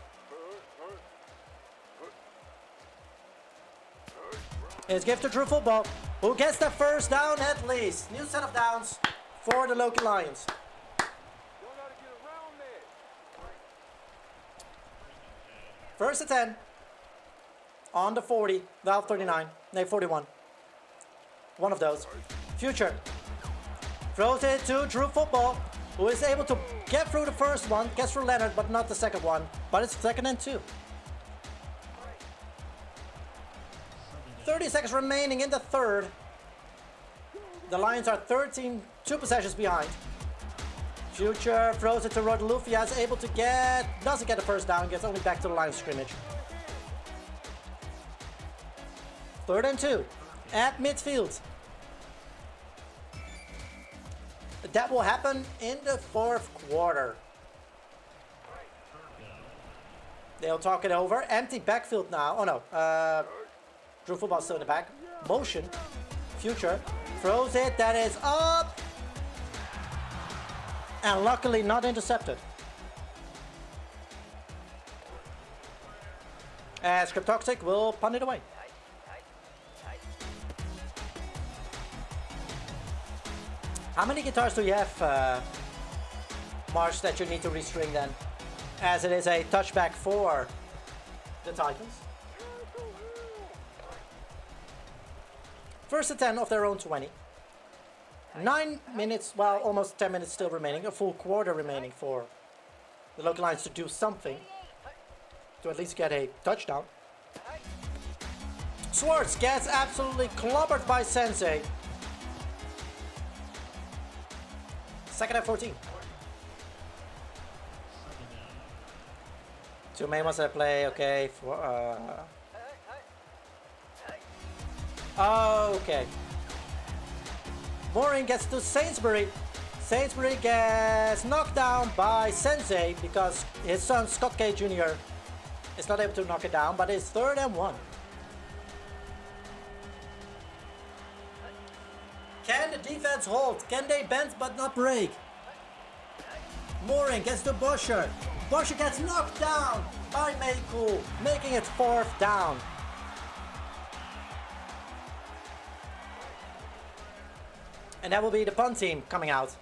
It's gift to Drew Football, who gets the first down at least. New set of downs for the Loki Lions. First and 10 on the 40, Valve 39, no 41. One of those. Future throws it to Drew Football, who is able to get through the first one, gets through Leonard, but not the second one. But it's 2nd and 2. 30 seconds remaining in the 3rd. The Lions are 2 possessions behind. Future throws it to Rodolufia, is able to doesn't get the first down, gets only back to the line of scrimmage. 3rd and 2 at midfield. That will happen in the 4th quarter. They'll talk it over. Empty backfield now. Oh no. Drew Football still in the back. Motion. Future throws it. That is up. And luckily not intercepted. As Cryptoxic will punt it away. How many guitars do you have, Marsh, that you need to restring then? As it is a touchback for the Titans. First and 10 of their own 20. 9 minutes, well, almost 10 minutes still remaining. A full quarter remaining for the Loki Lions to do something. To at least get a touchdown. Swartz gets absolutely clobbered by Sensei. Second and 14. Two main ones that play, okay. Okay. Mooring gets to Sainsbury. Sainsbury gets knocked down by Sensei because his son Scott K Jr. is not able to knock it down, but it's 3rd and 1. Can the defense hold? Can they bend but not break? Mooring gets to Bosher. Bosher gets knocked down by Maycool, making it 4th down. And that will be the punt team coming out.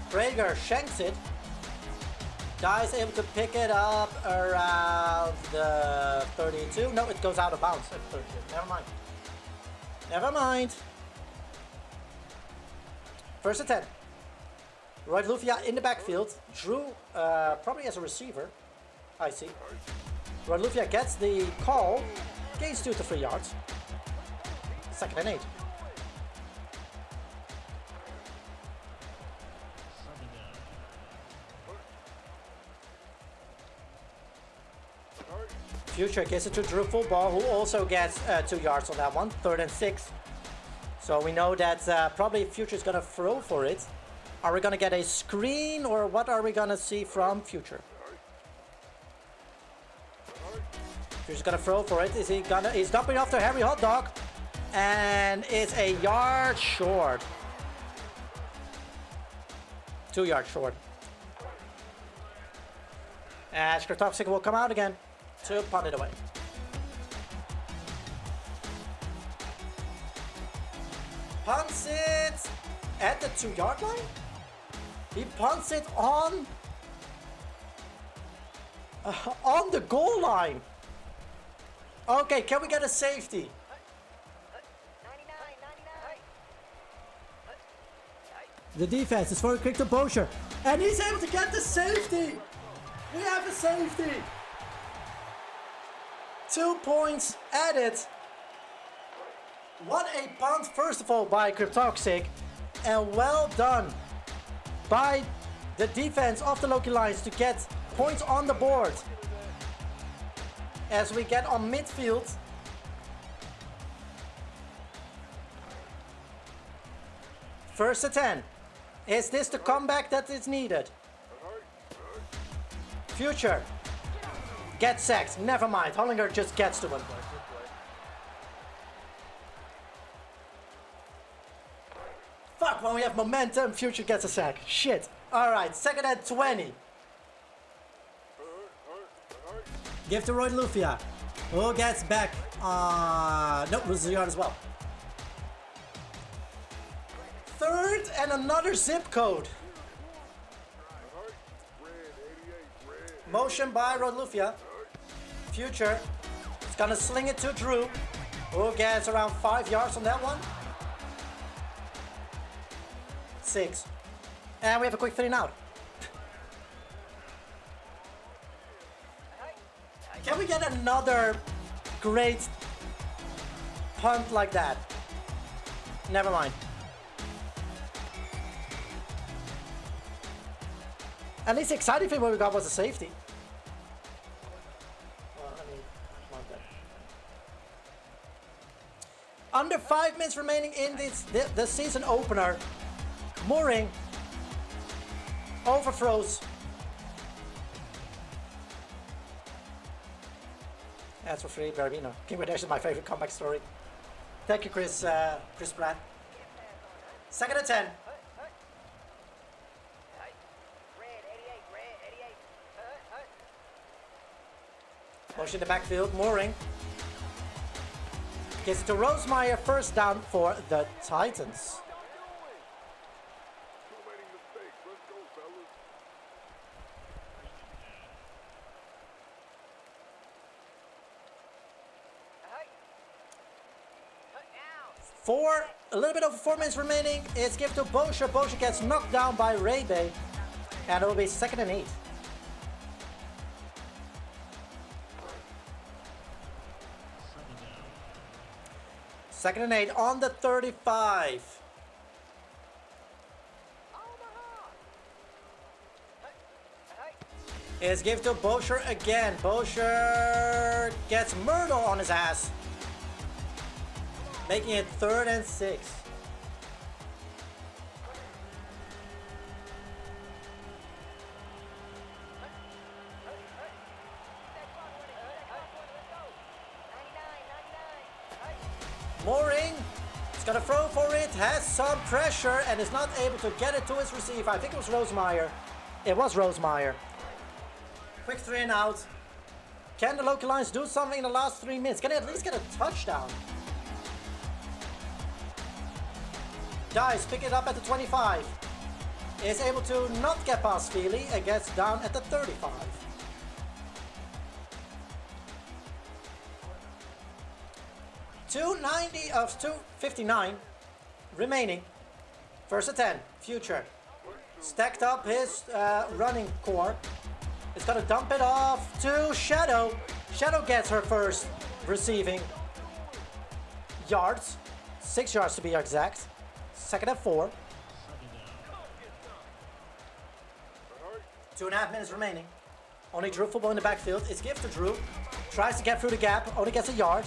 Prager shanks it. Guy is able to pick it up around the 32. No, it goes out of bounds at 32. Never mind. Never mind. First and 10. Roy Lufia in the backfield. Drew probably as a receiver. I see. Roy Lufia gets the call. Gains 2 to 3 yards. 2nd and 8. Future gets it to Drew Football, who also gets 2 yards on that one. 3rd and 6. So we know that probably Future is going to throw for it. Are we going to get a screen, or what are we going to see from Future? Future's going to throw for it. Is he gonna? He's dumping off to Harry Hot Dog, and it's a yard short. 2 yards short. And Toxic will come out again to punt it away. Punts it at the 2-yard line. He punts it on the goal line. Okay, can we get a safety? The defense is very quick to Bosher, and he's able to get the safety. We have a safety. 2 points added. What a punt, first of all, by Cryptoxic, and well done by the defense of the Loki Lions to get points on the board. As we get on midfield. First and 10. Is this the comeback that is needed? Future gets sacked. Never mind. Hollinger just gets to him. Fuck, when we have momentum, Future gets a sack. Shit. Alright, 2nd and 20. Give to Roy Lufia. Who gets back? Nope, loses a yard as well. 3rd and another zip code. Motion by Roy Lufia. Future is gonna sling it to Drew, who gets around 5 yards on that one. 6. And we have a quick 3 and out. Can we get another great punt like that? Never mind. At least the exciting thing what we got was a safety. Well, I mean, not that. Under 5 minutes remaining in the season opener. Mooring overthrows. That's for free, Barbino. King Redemption is my favorite comeback story. Thank you, Chris Pratt. 2nd and 10. Motion in the backfield, Mooring. Gets it to Rosemeyer, first down for the Titans. A little bit over 4 minutes remaining. It's given to Bosher. Bosher gets knocked down by Rebe. And it will be 2nd and 8. Second and 8 on the 35. It's given to Bosher again. Bosher gets Myrtle on his ass, making it 3rd and 6. Mooring is gonna throw for it, has some pressure, and is not able to get it to his receiver. I think it was Rosemeyer. It was Rosemeyer. Quick 3 and out. Can the Loki Lions do something in the last 3 minutes? Can they at least get a touchdown? Dice, pick it up at the 25. Is able to not get past Feely and gets down at the 35. .290 of 259 remaining. 1st and 10. Future. Stacked up his running core. It's gonna dump it off to Shadow. Shadow gets her first receiving yards. 6 yards to be exact. 2nd and 4. 2.5 minutes remaining. Only Drew football in the backfield. It's given to Drew. Tries to get through the gap. Only gets a yard.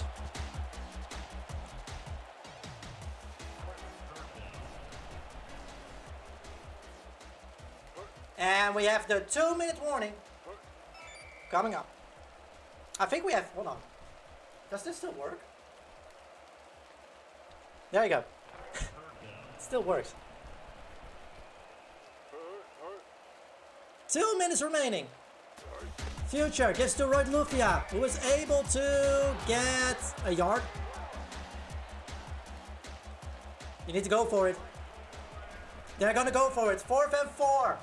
And we have the 2-minute warning coming up. I think we have, hold on. Does this still work? There you go. It still works. 2 minutes remaining. Future gives to Roy Lufia, who is able to get a yard. You need to go for it. They're gonna go for it. 4th and 4.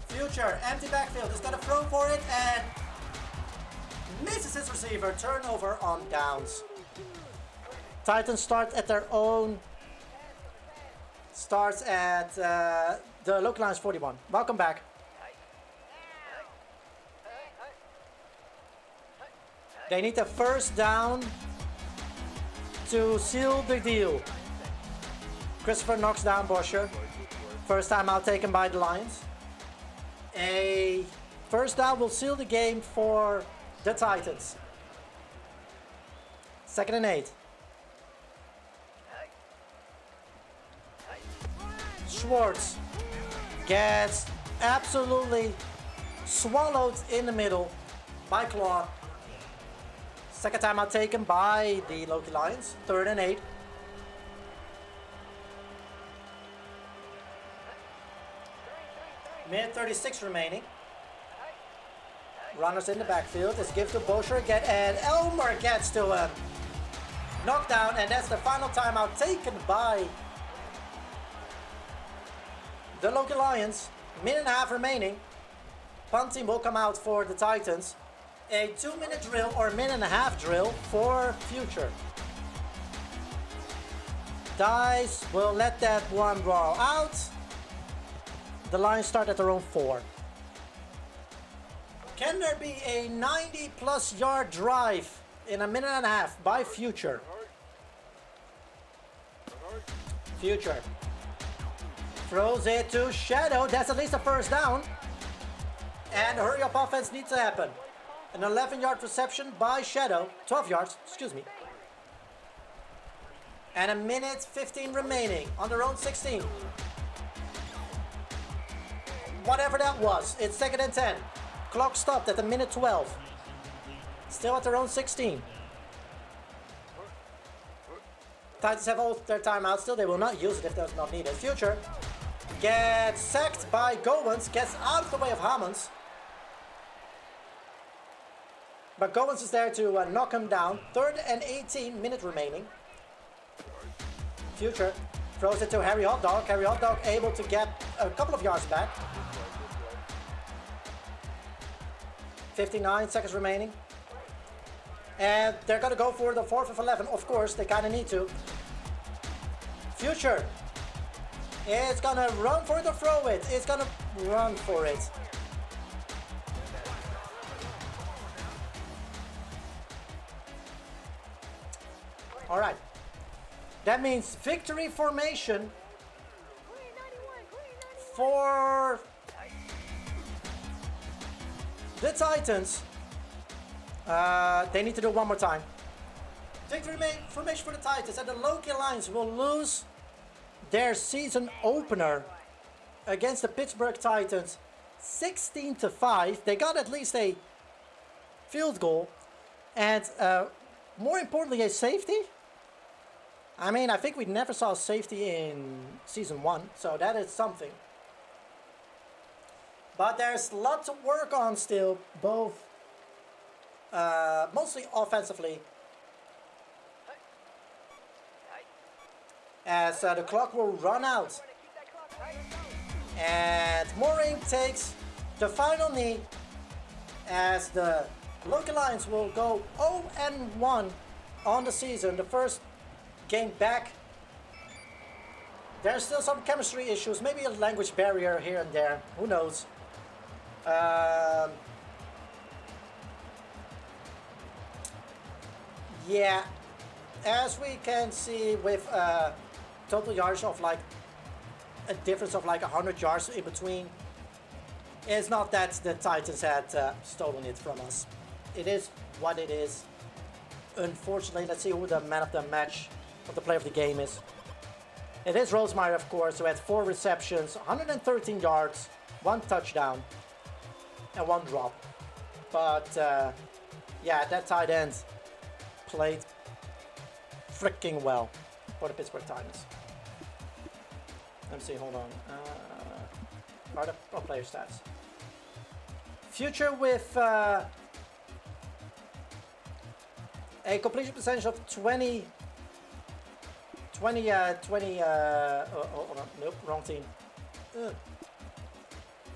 Future, empty backfield, is gonna throw for it and misses his receiver. Turnover on downs. Titans start at their own. Starts at the Loki Lions 41. Welcome back. They need a first down to seal the deal. Christopher knocks down Bosher. First time out taken by the Lions. A first down will seal the game for the Titans. 2nd and 8. Schwartz gets absolutely swallowed in the middle by Claw. 2nd time out taken by the Loki Lions. 3rd and 8. Minute 36 remaining. Runners in the backfield. It's given to Bosher again, and Elmer gets to him. Knockdown, and that's the final timeout taken by the Loki Lions. Minute and a half remaining. Punting will come out for the Titans. A 2-minute drill or minute and a half drill for Future. Dice will let that one roll out. The Lions start at their own 4. Can there be a 90-plus yard drive in a minute and a half by Future? Future throws it to Shadow. That's at least a first down. And hurry up offense needs to happen. An 11-yard reception by Shadow. 12 yards, excuse me. And a minute 15 remaining on their own 16. Whatever that was, it's 2nd and 10. Clock stopped at the minute 12. Still at their own 16. Titans have all their timeouts. Still, they will not use it if that's not needed. Future gets sacked by Goins. Gets out of the way of Hammonds. But Goins is there to knock him down. 3rd and 18, minute remaining. Future throws it to Harry Hotdog. Harry Hotdog able to get a couple of yards back. 59 seconds remaining. And they're going to go for the 4th of 11. Of course, they kind of need to. Future is going to run for it or throw it. It's going to run for it. All right. That means victory formation for the Titans. They need to do it one more time. Victory formation for the Titans, and the Loki Lions will lose their season opener against the Pittsburgh Titans 16-5. They got at least a field goal and more importantly a safety. I mean, I think we never saw safety in season 1, so that is something. But there's lots of work on still, both mostly offensively, as the clock will run out. And Mooring takes the final knee as the Loki Lions will go 0-1 on the season, the first game back. There's still some chemistry issues, maybe a language barrier here and there, who knows. Yeah, as we can see with total yards of like a difference of like 100 yards in between, it's not that the Titans had stolen it from us. It is what it is. Unfortunately, let's see who the man of the match, of the player of the game is. It is Rosemeyer, of course, who had 4 receptions, 113 yards, 1 touchdown, and 1 drop. But yeah, that tight end played freaking well for the Pittsburgh Titans. Let me see, hold on. Are the player stats? Future with a completion percentage of 20. Hold on, nope, wrong team.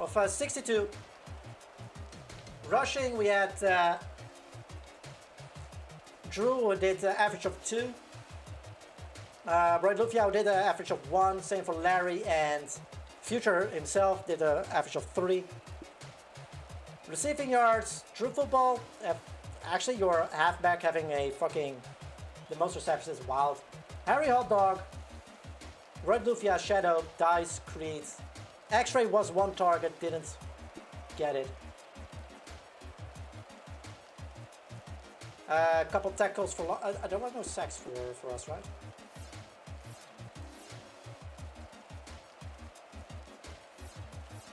Of 62. Rushing, we had Drew, who did an average of 2. Roy Lufia did an average of 1. Same for Larry, and Future himself did an average of 3. Receiving yards, Drew Football. Actually, your halfback having a fucking the most receptions is wild. Harry Hotdog, Roy Lufia, Shadow, Dice, Creed. X-Ray was 1 target, didn't get it. A couple tackles for... there was no sacks for us, right?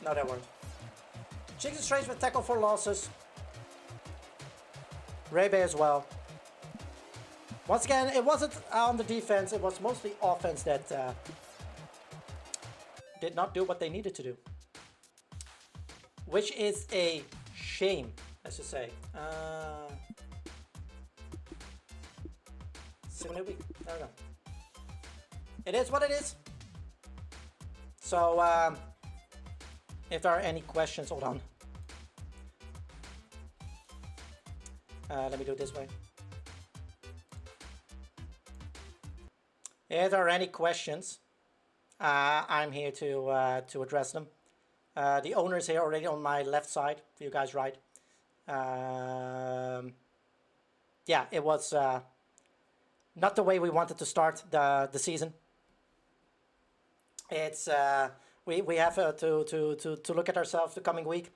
No, there weren't. Chicken Strange with tackle for losses. Ray Bay as well. Once again, it wasn't on the defense, it was mostly offense that did not do what they needed to do. Which is a shame, let's just say. Simulate week. There we go. It is what it is. So, if there are any questions, hold on. Let me do it this way. If there are any questions, I'm here to address them. The owner is here already on my left side, for you guys right. Yeah, it was not the way we wanted to start the season. It's we have to look at ourselves the coming week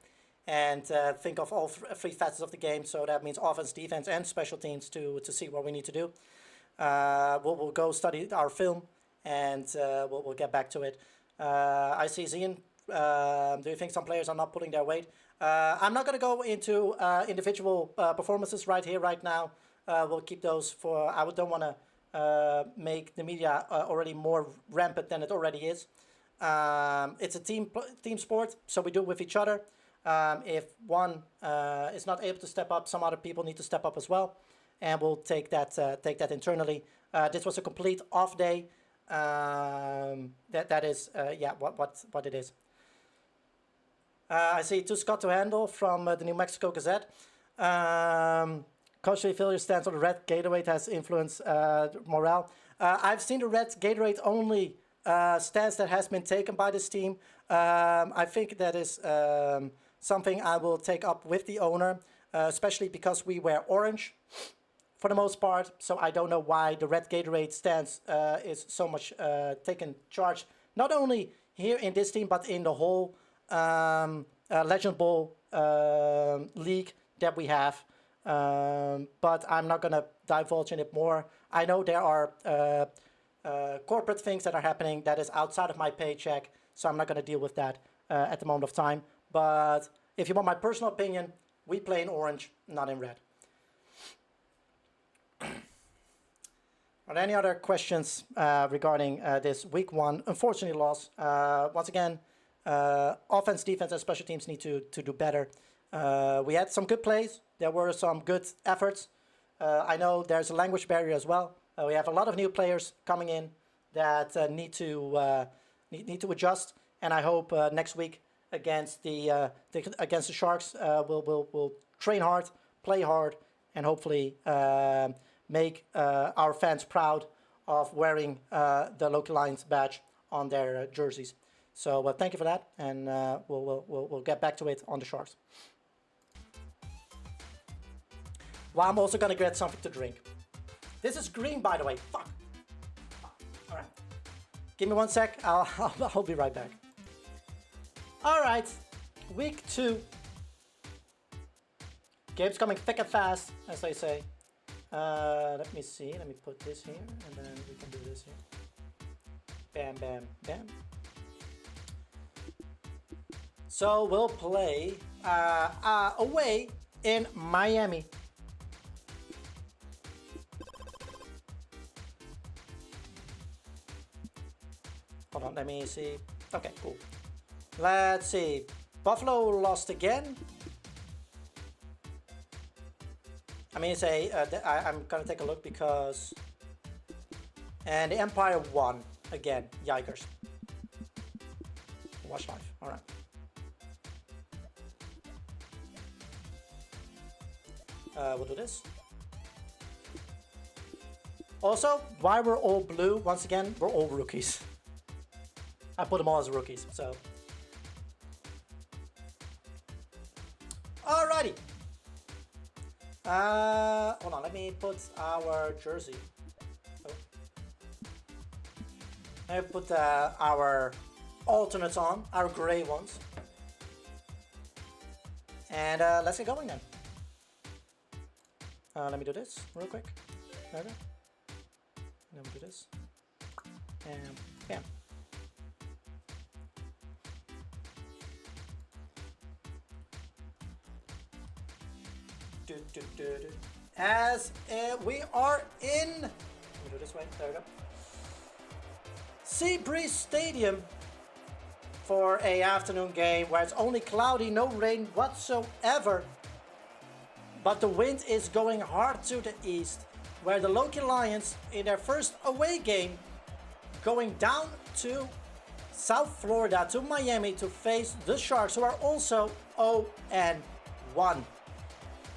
and think of all 3 facets of the game. So that means offense, defense, and special teams to see what we need to do. We'll go study our film and we'll get back to it. I see Zian. Do you think some players are not pulling their weight? I'm not going to go into individual performances right here, right now. We'll keep those for... I don't want to make the media already more rampant than it already is. It's a team sport, so we do it with each other. If one is not able to step up, some other people need to step up as well, and we'll take that internally. This was a complete off day. That is what it is. I see to Scott to handle from the New Mexico Gazette. Coach failure stance on the red Gatorade has influenced morale. I've seen the red Gatorade only stance that has been taken by this team. I think that is something I will take up with the owner, especially because we wear orange for the most part. So I don't know why the red Gatorade stance is so much taken charge, not only here in this team, but in the whole Legend Bowl league that we have. But I'm not going to divulge in it more. I know there are corporate things that are happening that is outside of my paycheck, so I'm not going to deal with that at the moment of time. But if you want my personal opinion, we play in orange, not in red. Are there any other questions regarding this week one? Unfortunately loss. Once again, offense, defense, and special teams need to do better. We had some good plays. There were some good efforts. I know there's a language barrier as well. We have a lot of new players coming in that need to adjust. And I hope next week against the Sharks, we'll train hard, play hard, and hopefully make our fans proud of wearing the Loki Lions badge on their jerseys. So thank you for that, and we'll get back to it on the Sharks. Well, I'm also gonna get something to drink. This is green, by the way. Fuck. All right. Give me 1 sec. I'll be right back. All right. Week 2. Games coming thick and fast, as they say. Let me see. Let me put this here, and then we can do this here. Bam, bam, bam. So we'll play away in Miami. Hold on, let me see. Okay, cool. Let's see. Buffalo lost again. I mean, I'm gonna take a look because, and the Empire won again. Yikers. Watch live. All right. We'll do this. Also, why we're all blue? Once again, we're all rookies. I put them all as rookies. So, alrighty. Hold on, let me put our jersey. Oh. Let me put our alternates on, our gray ones. And let's get going then. Let me do this real quick. There we go. Then we do this. And bam. As we are in, let me do this way, there we go. Seabreeze Stadium for a afternoon game where it's only cloudy, no rain whatsoever. But the wind is going hard to the east, where the Loki Lions in their first away game going down to South Florida, to Miami to face the Sharks, who are also 0-1.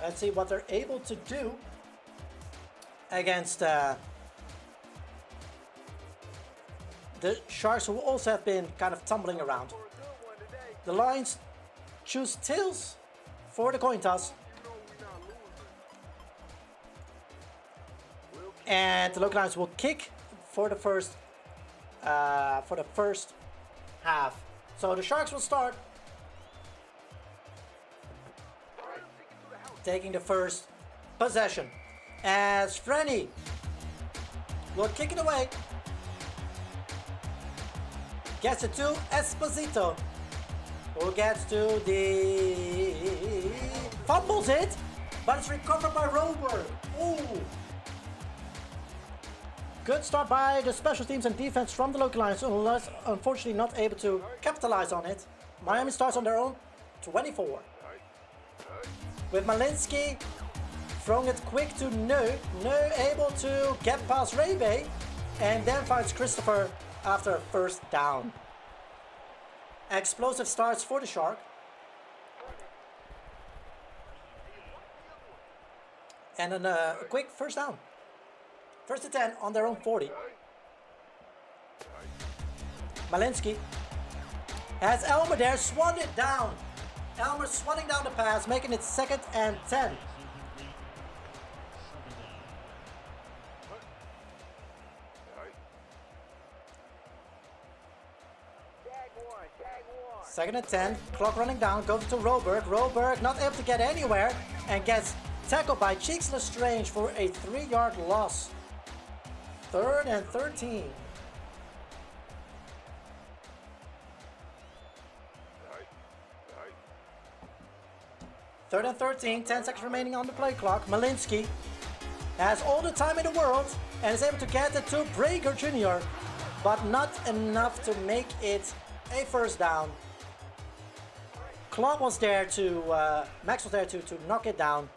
Let's see what they're able to do against the Sharks, who also have been kind of tumbling around. The Lions choose tails for the coin toss. And the Loki Lions will kick for the first half. So the Sharks will start taking the first possession as Frenny will kick it away. Gets it to Esposito, who gets to the fumbles it, but it's recovered by Rober. Ooh. Good start by the special teams and defense from the Loki Lions, unless unfortunately not able to capitalize on it. Miami starts on their own. 24. With Malinsky throwing it quick to No. No able to get past Rebe and then finds Christopher after a first down. Explosive starts for the Shark. And then a quick first down. First and 10 on their own 40. Malinsky has Elmer there, swung it down. Elmer swatting down the pass, making it 2nd and 10. Second and 10, clock running down, goes to Roberg. Roberg not able to get anywhere and gets tackled by Cheeks Lestrange for a 3-yard loss. 3rd and 13. Third and 13, 10 seconds remaining on the play clock. Malinsky has all the time in the world and is able to get it to Brager Jr., but not enough to make it a first down. Clock was there to, Max was there to knock it down,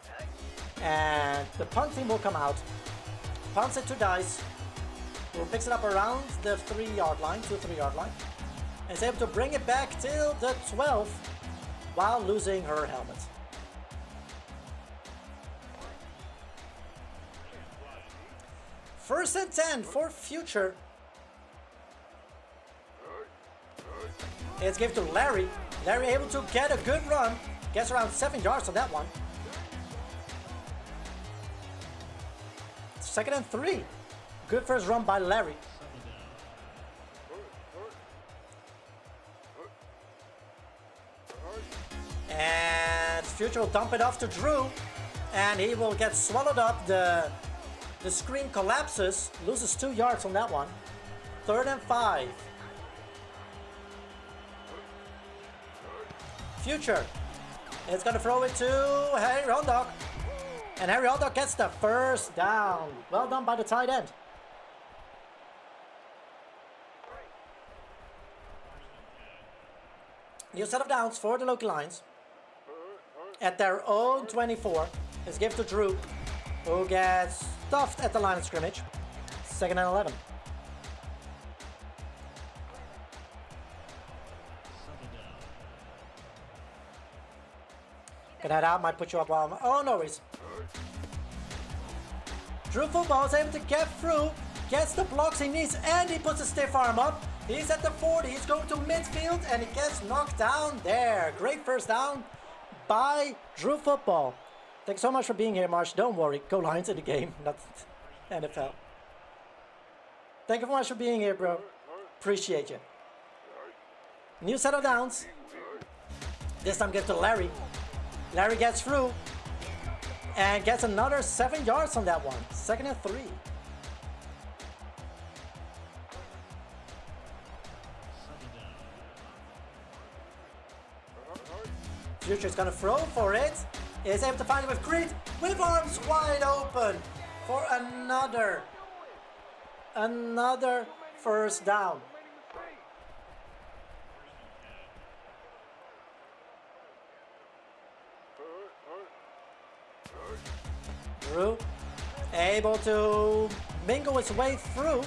and the punt team will come out. Punts it to Dice, who picks it up around the 3-yard line, 2-3-yard line, and is able to bring it back till the 12 while losing her helmet. First and 10 for Future. It's given to Larry. Larry able to get a good run. Gets around 7 yards on that one. 2nd and 3. Good first run by Larry. And Future will dump it off to Drew. And he will get swallowed up. The screen collapses. Loses 2 yards on that one. 3rd and 5. Future. It's going to throw it to Harry Hondok. And Harry Hondok gets the first down. Well done by the tight end. New set of downs for the Loki Lions. At their own 24. It's given to Drew, who gets stuffed at the line of scrimmage. 2nd and 11. Get that out, might put you up while oh, no worries. Drew Football is able to get through, gets the blocks he needs, and he puts a stiff arm up. He's at the 40, he's going to midfield, and he gets knocked down there. Great first down by Drew Football. Thanks so much for being here, Marsh. Don't worry, go Lions in the game, not NFL. Thank you so much for being here, bro. Appreciate you. New set of downs. This time gives to Larry. Larry gets through and gets another 7 yards on that one. 2nd and 3. Future is going to throw for it. Is able to find it with Creed with arms wide open for another first down. Drew able to mingle his way through,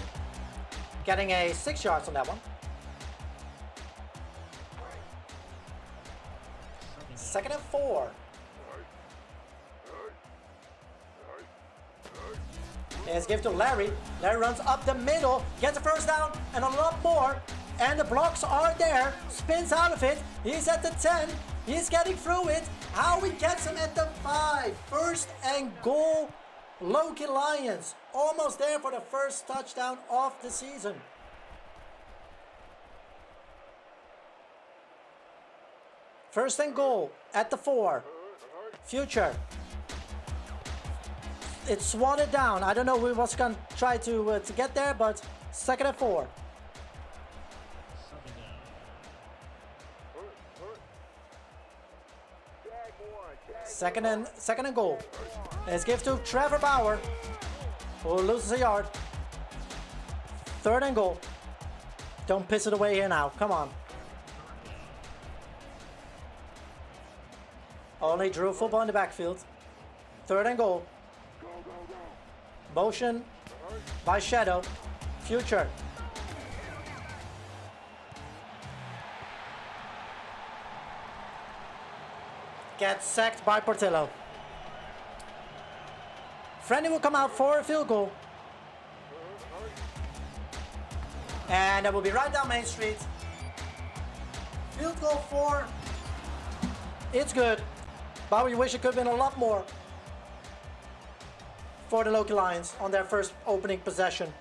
getting a 6 yards on that one. 2nd and 4. It's given to Larry. Larry runs up the middle, gets a first down, and a lot more. And the blocks are there. Spins out of it. He's at the 10. He's getting through it. Howie gets him at the 5. 1st and goal. Loki Lions. Almost there for the first touchdown of the season. First and goal at the 4. Future. It's swatted down. I don't know who was going to try to get there, but 2nd and 4. Second and goal. Let's give to Trevor Bauer, who loses a yard. 3rd and goal. Don't piss it away here now. Come on. Only Drew football in the backfield. 3rd and goal. Motion by Shadow. Future. Gets sacked by Portillo. Friendly will come out for a field goal. And that will be right down Main Street. Field goal 4. It's good. But we wish it could have been a lot more for the Loki Lions on their first opening possession.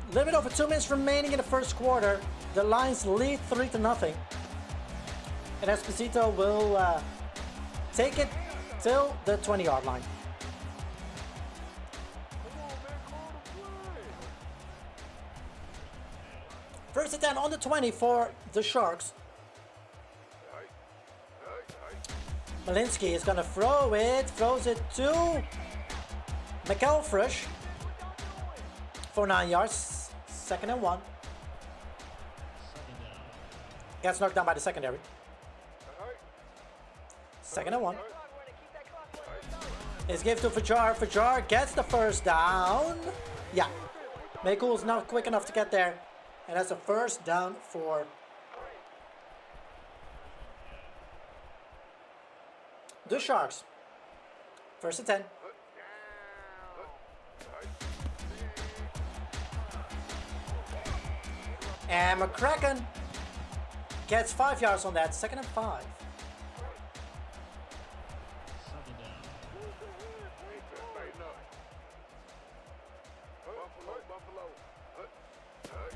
A little bit over 2 minutes remaining in the first quarter. The Lions lead 3-0. And Esposito will take it till the 20-yard line. First and 10 on the 20 for the Sharks. Malinsky is going to throw it. Throws it to McElfresh for 9 yards. 2nd and 1. Gets knocked down by the secondary. 2nd and 1. It's given to Fajar. Fajar gets the first down. Yeah. Maycool's not quick enough to get there. And that's a first down for the Sharks. 1st and 10. And McCracken gets 5 yards on that. 2nd and 5.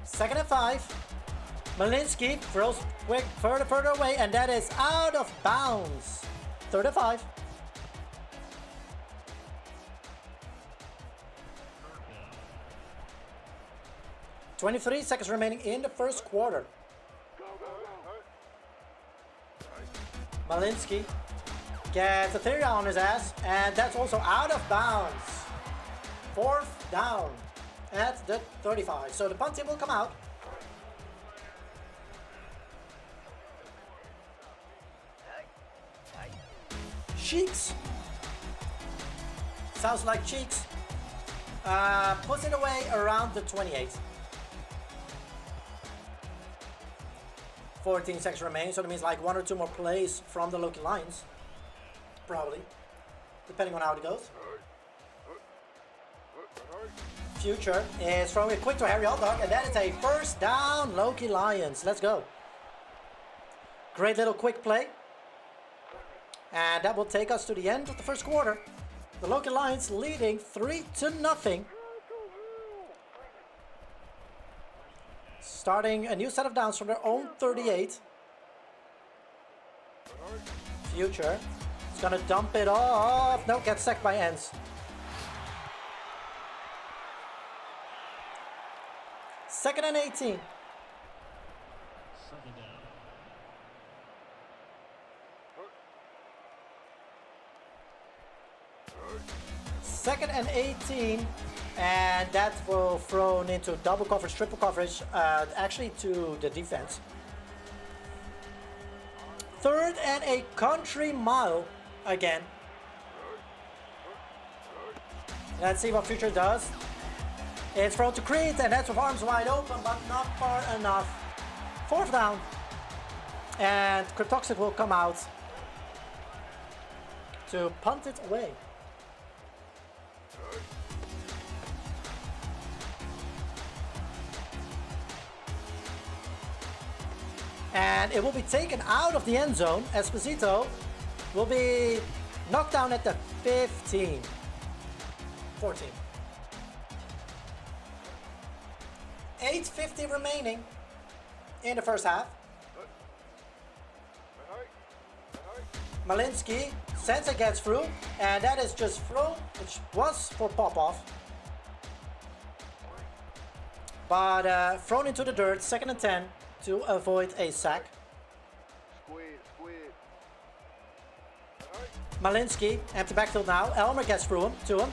Second and 5. Malinsky throws quick further away, and that is out of bounds. 3rd and 5. .23 seconds remaining in the first quarter. Malinsky gets a 3 on his ass, and that's also out of bounds. 4th down at the 35. So the punt team will come out. Cheeks. Sounds like Cheeks. Puts it away around the 28. 14 seconds remain, so that means like 1 or 2 more plays from the Loki Lions. Probably. Depending on how it goes. Future is throwing it quick to Harry Hotdog, and that is a first down, Loki Lions. Let's go. Great little quick play. And that will take us to the end of the first quarter. The Loki Lions leading 3-0. Starting a new set of downs from their own 38. Future is going to dump it off. No, gets sacked by Ends. Second and 18. Second and 18, and that will thrown into double coverage, triple coverage, actually to the defense. 3rd and a country mile again. Let's see what Future does. It's thrown to Creed, and that's with arms wide open, but not far enough. 4th down, and Krytoxic will come out to punt it away. And it will be taken out of the end zone. Esposito will be knocked down at the 15. 14. 8:50 remaining in the first half. Malinsky sends it, gets through, and that is just thrown, which was for pop-off. But thrown into the dirt, 2nd and 10 to avoid a sack. Malinsky, empty backfield now. Elmer gets through to him.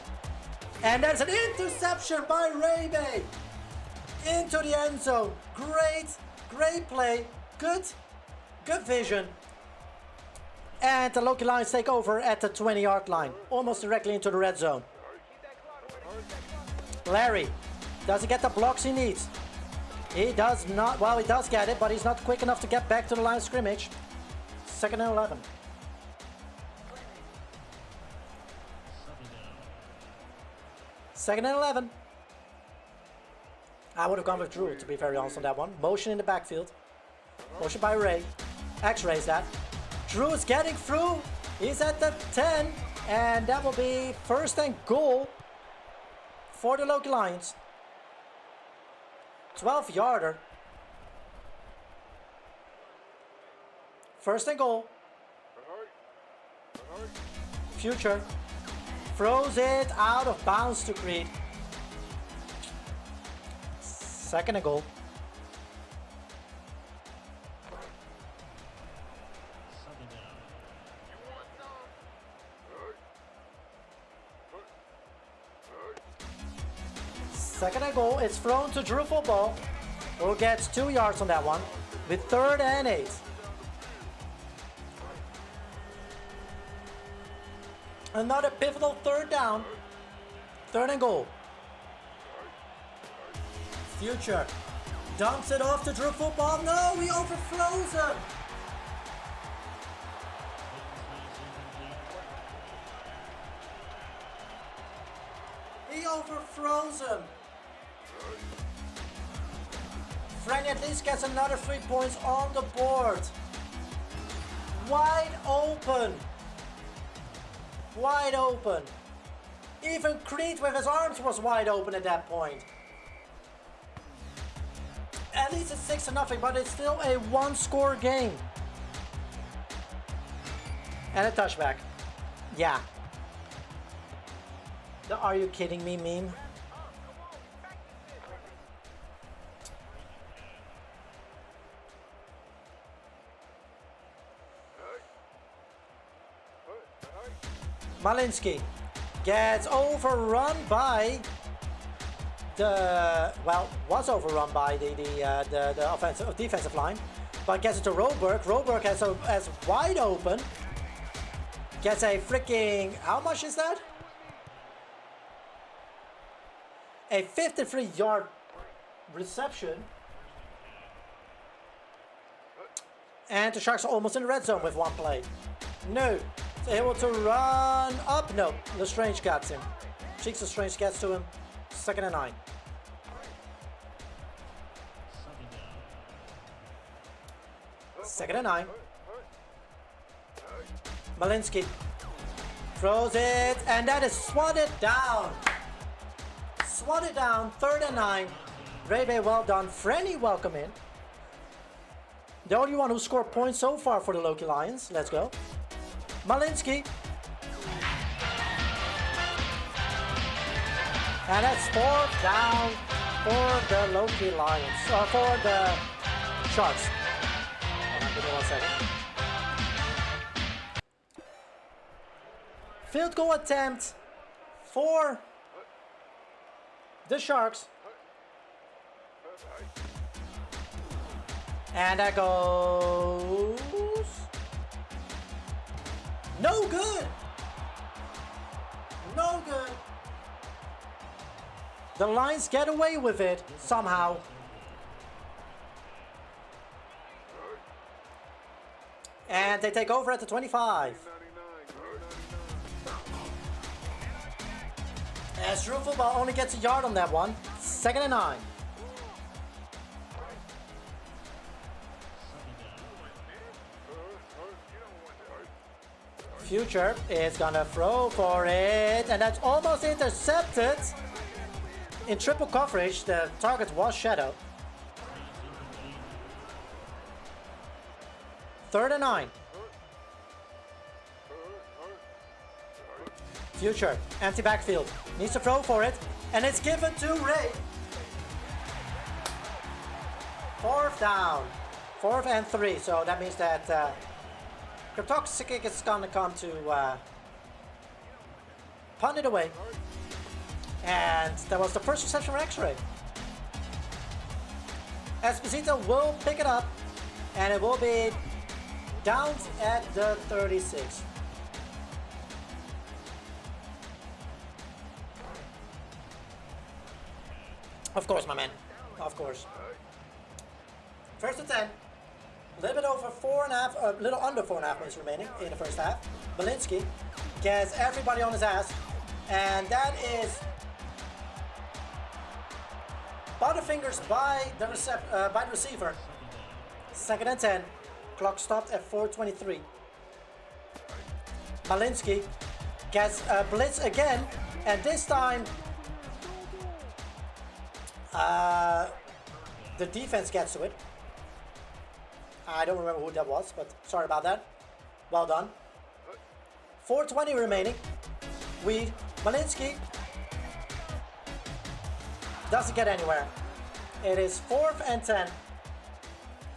And there's an interception by Raybay into the end zone. Great play. Good vision And the Loki Lions take over at the 20-yard line, almost directly into the red zone. Larry, does he get the blocks he needs? He does not. Well, he does get it, but he's not quick enough to get back to the line of scrimmage. 2nd and 11. Second and 11. I would have gone with Drew, to be very honest on that one. Motion in the backfield. Motion by Ray. X-rays that. Drew is getting through. He's at the 10. And that will be 1st and goal for the Loki Lions. 12-yarder. 1st and goal. Future. Throws it out of bounds to Creed. 2nd and goal. Second and goal. It's thrown to Drew Football, who gets 2 yards on that one with 3rd and 8. Another pivotal 3rd down. 3rd and goal. Future dumps it off to Drew Football. No, he overthrows him. He overthrows him. Franny at least gets another 3 points on the board. Wide open. Wide open. Even Creed with his arms was wide open at that point. At least it's 6-0, but it's still a 1-score game. And a touchback. Yeah. The "Are you kidding me" meme. Malinsky gets overrun by was overrun by the defensive line, but gets it to Roberg. Roberg has wide open. Gets a freaking, how much is that? A 53-yard reception. And the Sharks are almost in the red zone with 1 play. No. They're able to run up. No. Lestrange gets him. Cheeks Lestrange gets to him. 2nd and 9. Second and 9. Malinsky throws it, and that is swatted down. Swatted down. 3rd and 9. Ray, well done. Franny, welcome in. The only one who scored points so far for the Loki Lions. Let's go. Malinsky. And that's 4th down for the Loki Lions. For the Sharks. Hold on, give me 1 second. Field goal attempt for the Sharks. And that goes no good. No good. The Lions get away with it somehow. And they take over at the 25. As Drew Football only gets a yard on that one. 2nd and 9. Future is gonna throw for it, and that's almost intercepted. In triple coverage, the target was Shadow. 3rd and 9. Future, empty backfield, needs to throw for it, and it's given to Ray. 4th down, 4th and 3, so that means that Kratoxic is gonna come to punt it away. And that was the first reception for X-Ray. Esposito will pick it up, and it will be Downs at the 36. Of course, my man. Of course. First and 10. A little bit over 4.5, a little under 4.5 minutes remaining in the first half. Belinsky gets everybody on his ass. And that is Butterfingers by the receiver. Second and 10. Clock stopped at 4:23. Malinsky gets a blitz again, and this time the defense gets to it. I don't remember who that was, but sorry about that. Well done. 4:20 remaining. Malinsky doesn't get anywhere. It is 4th and 10.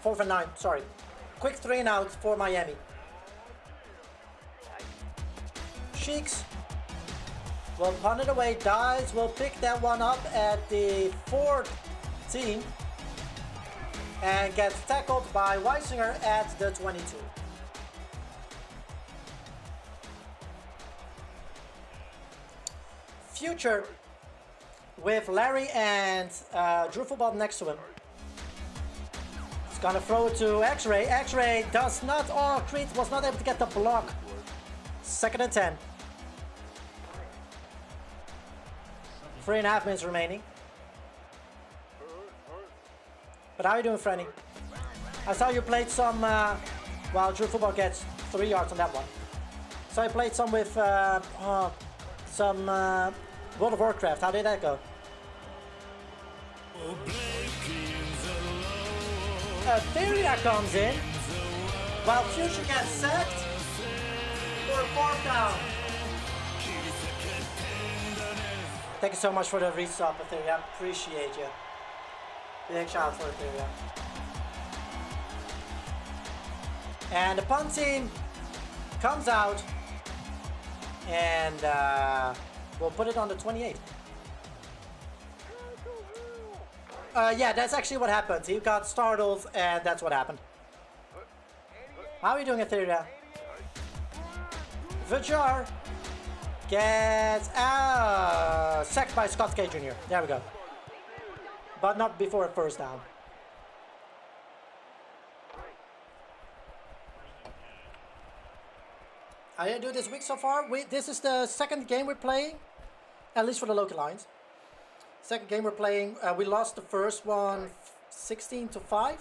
4th and 9, sorry. Quick 3 and out for Miami. Cheeks will punt it away. Dies will pick that one up at the 14 and gets tackled by Weisinger at the 22. Future with Larry and Drew Football next to him. He's gonna throw it to X-Ray. X-Ray does not. Oh, Creed was not able to get the block. Second and 10. 3.5 minutes remaining. But how are you doing, Frenny? I saw you played some. Well, Drew Football gets 3 yards on that one. So I played some with some World of Warcraft. How did that go? Theria comes in while Future gets sacked for a 4th down. Thank you so much for the resub, Theria. Appreciate you. Big shout out for Theria. And the punt team comes out and we'll put it on the 28. Yeah, that's actually what happened. He got startled, and that's what happened. How are you doing, Etheria? Vajar gets sacked by Scott K. Jr. There we go. But not before a 1st down. How did I do this week so far? This is the 2nd game we're playing, at least for the local lines. 2nd game we're playing, we lost the first one 16-5,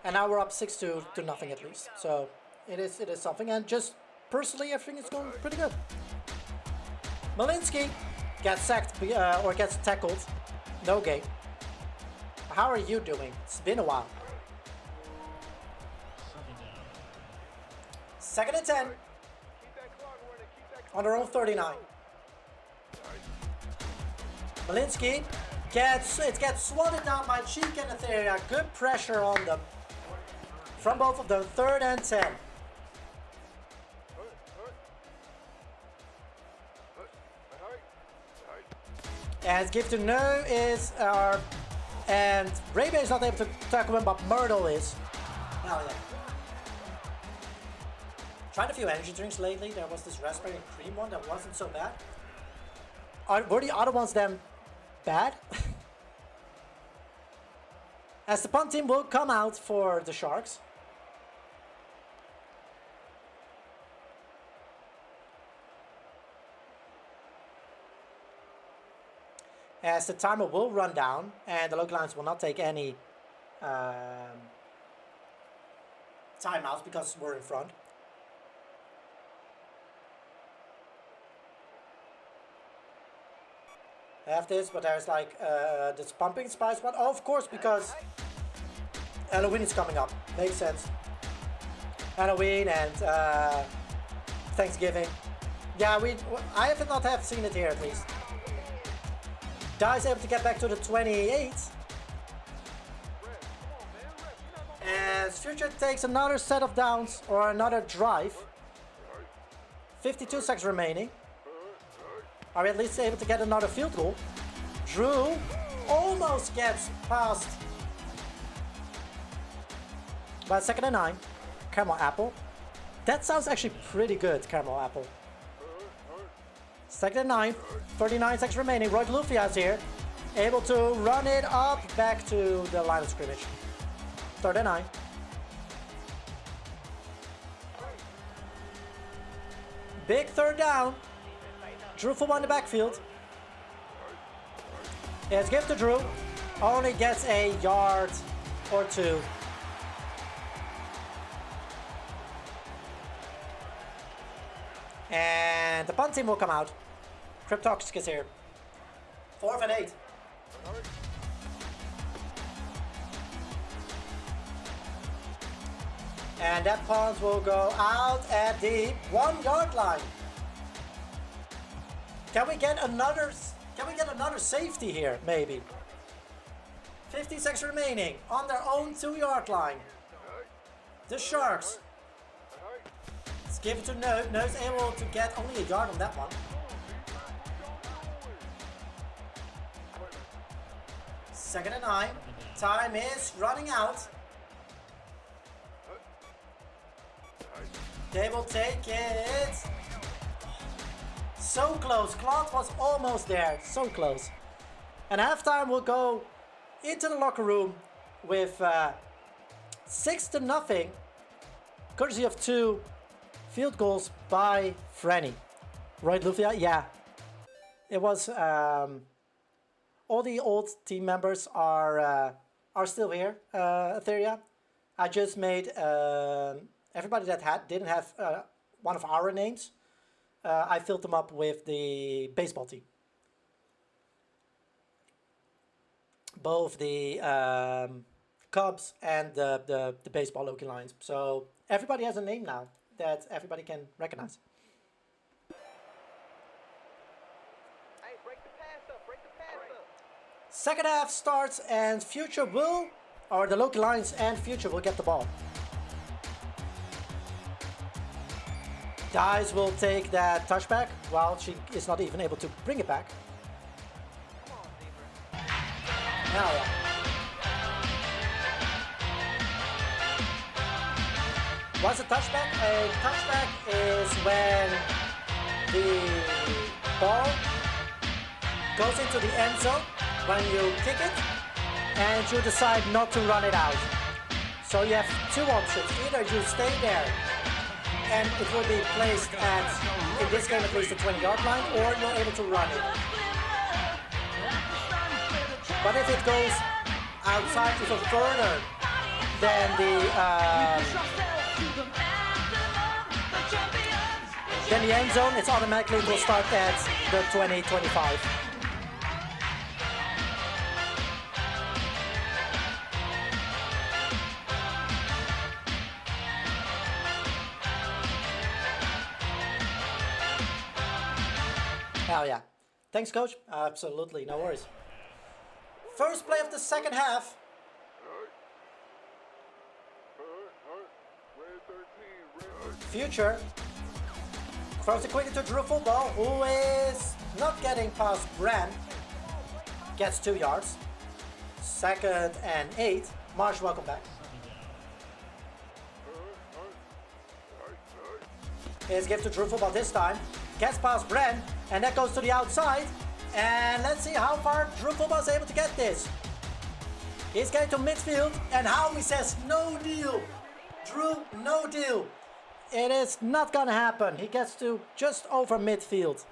and now we're up 6-2 to nothing at least. So it is something, and just personally everything is going pretty good. Malinsky gets sacked or gets tackled, no game. How are you doing? It's been a while. 2nd and 10 on their own 39. Malinsky gets swatted down by Cheek and Etheria. Good pressure on them from both of them. 3rd and 10. And give to No is and Raybay is not able to tackle him, but Myrtle is. Oh yeah. Tried a few energy drinks lately. There was this raspberry and cream one that wasn't so bad. Were the other ones then bad? As the punt team will come out for the Sharks. As the timer will run down and the local lines will not take any timeouts because we're in front. I have this, but there's like this pumping spice one. Oh, of course, because Halloween is coming up. Makes sense. Halloween and Thanksgiving. Yeah, I have not have seen it here at least. Dice able to get back to the 28. As Future takes another set of downs or another drive. 52 seconds remaining. Are we at least able to get another field goal? Drew almost gets past by 2nd and 9. Caramel apple. That sounds actually pretty good, caramel apple. Second and 9, 39 seconds remaining. Roy Lufia is here, able to run it up back to the line of scrimmage. Third and 9. Big third down. Drew for one in the backfield. It's given to Drew. Only gets a yard or two. And the punt team will come out. Cryptoxic is here. 4th and 8. And that punt will go out at the 1 yard line. Can we get another safety here, maybe? 50 seconds remaining on their own 2 yard line. The Sharks. It's given to Nose. Nose able to get only a yard on that one. Second and 9. Time is running out. They will take it. So close. Claude was almost there. So close. And halftime will go into the locker room with 6-0, courtesy of 2 field goals by Franny. Right, Lufia? Yeah. It was. All the old team members are still here. Etheria. I just made everybody that didn't have one of our names. I filled them up with the baseball team. Both the Cubs and the baseball Loki Lions. So everybody has a name now that everybody can recognize. Hey, break the pass up. Second half starts and Future will, or the Loki Lions and Future will get the ball. Dice will take that touchback while she is not even able to bring it back. Now, yeah. What's a touchback? A touchback is when the ball goes into the end zone when you kick it and you decide not to run it out. So you have 2 options. Either you stay there and it will be placed at, in this game at least, the 20-yard line, or you're able to run it. But if it goes outside even further than the end zone, it's automatically will start at the 20-25. Hell yeah. Thanks, coach. Absolutely, no worries. First play of the second half. Future throws it quickly to Drew Football, who is not getting past Bran. Gets 2 yards. Second and 8. Marsh, welcome back. Here's gift to Drew Football this time. Gets past Bran, and that goes to the outside. And let's see how far Drew Football is able to get this. He's getting to midfield, and Howie says no deal. Drew, no deal. It is not gonna happen. He gets to just over midfield.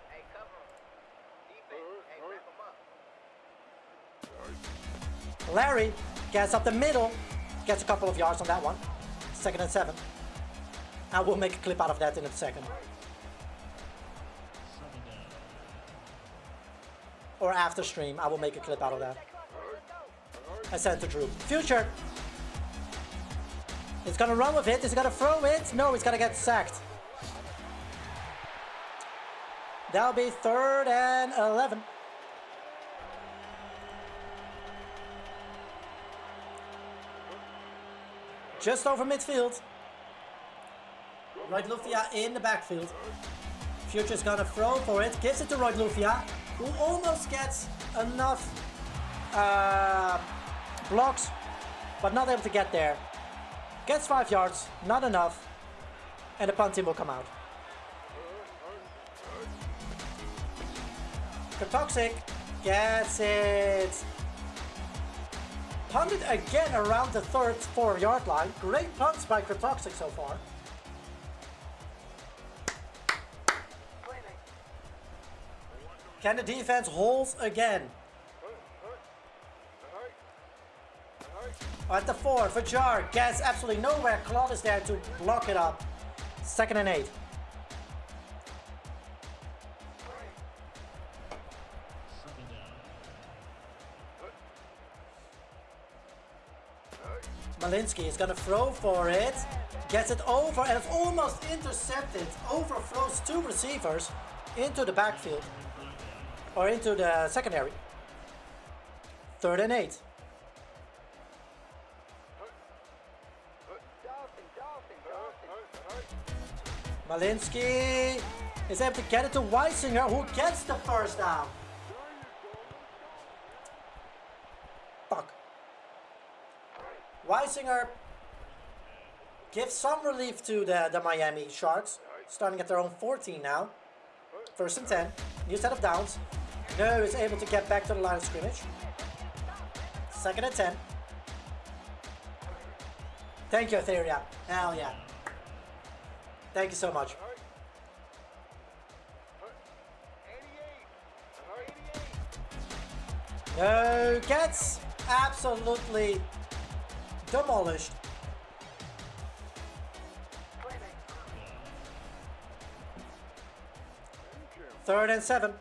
Hey, cover him. Defense. Hey, wrap him up. Larry gets up the middle. Gets a couple of yards on that one. Second and 7. I will make a clip out of that in a second. Or after stream, I will make a clip out of that. I sent it to Drew. Future. He's gonna run with it. Is he gonna throw it? No, he's gonna get sacked. That'll be 3rd and 11. Just over midfield. Roy Lufia in the backfield. Future's gonna throw for it. Gives it to Roy Lufia, who almost gets enough blocks, but not able to get there. Gets 5 yards, not enough, and the punt team will come out. Toxic gets it. Punted again around the 4-yard line. Great punts by Cryptoxic so far. Can the defense hold again? At the 4, Fajar gets absolutely nowhere. Claude is there to block it up. 2nd and 8. Malinsky is gonna throw for it. Gets it over and it's almost intercepted. Overthrows 2 receivers into the backfield. Or into the secondary. 3rd and 8. Malinsky is able to get it to Weisinger, who gets the first down. Fuck. Weisinger gives some relief to the Miami Sharks, starting at their own 14 now. 1st and 10, new set of downs. No is able to get back to the line of scrimmage. 2nd and 10. Thank you, Etheria. Hell yeah. Thank you so much. No, gets absolutely demolished. Third and 7.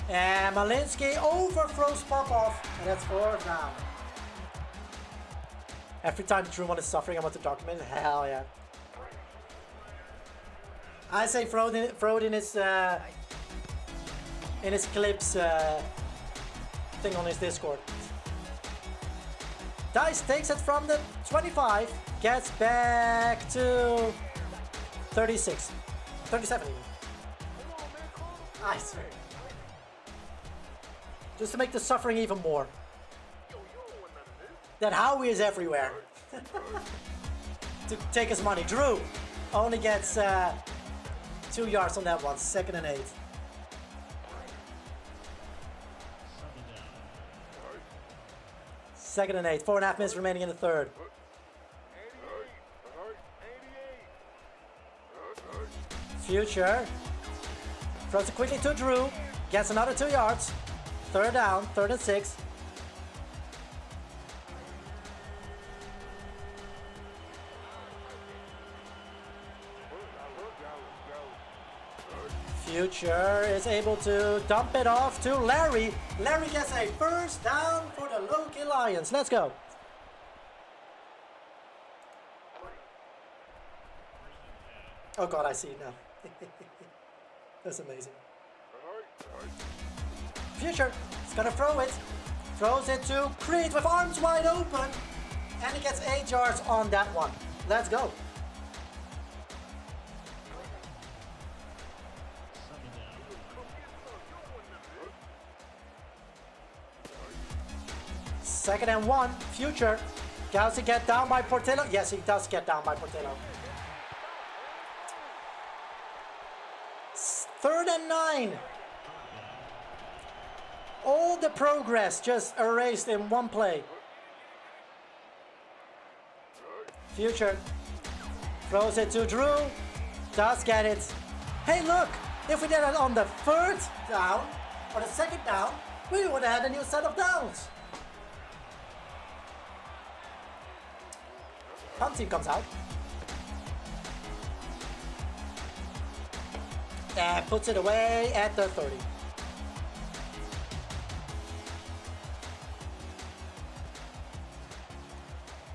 And Malinsky overthrows Popov, and that's 4th down. Every time Truman is suffering, I want to document it. Hell yeah. I say throw it in his clips thing on his Discord. Dice takes it from the 25, gets back to 36, 37 even. I swear. Just to make the suffering even more. That Howie is everywhere. To take his money. Drew only gets 2 yards on that one. 2nd and 8. Second and 8. 4.5 minutes remaining in the 3rd. Future. Throws it quickly to Drew. Gets another 2 yards. 3rd down. 3rd and 6. Future is able to dump it off to Larry. Larry gets a 1st down for the Loki Lions. Let's go. Oh God, I see it now. That's amazing. Future is gonna throw it. Throws it to Creed with arms wide open. And he gets 8 yards on that one. Let's go. Second and 1, Future. Does he get down by Portillo? Yes, he does get down by Portillo. 3rd and 9. All the progress just erased in one play. Future throws it to Drew. Does get it. Hey, look! If we did it on the 3rd down, or the 2nd down, we would have had a new set of downs. Punt team comes out. And puts it away at the 30.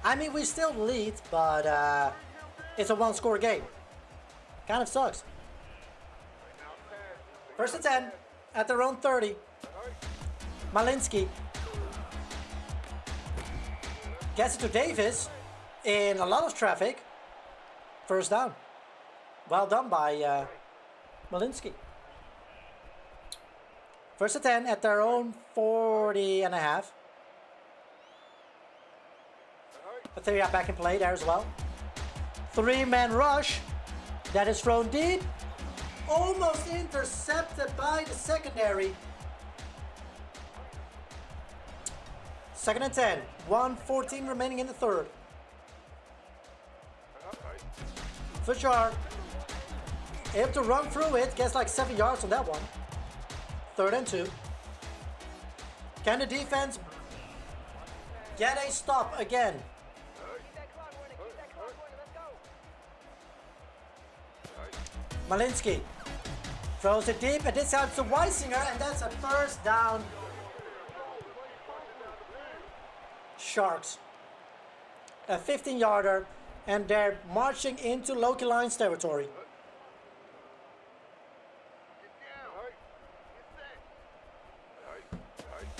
I mean, we still lead, but it's a 1-score game. Kind of sucks. 1st and 10 at their own 30. Malinsky gets it to Davis in a lot of traffic. 1st down. Well done by Malinsky. First and 10 at their own 40 and a half. But they are back in play there as well. 3-man rush. That is thrown deep. Almost intercepted by the secondary. Second and 10. 1:14 remaining in the third. Fitchard. Able to run through it. Gets like 7 yards on that one. Third and 2. Can the defense get a stop again? Keep that clock running. Keep that clock running. Let's go. Malinsky throws it deep, and this time to Weisinger, and that's a first down. Sharks. A 15-yarder, and they're marching into Loki Lions territory.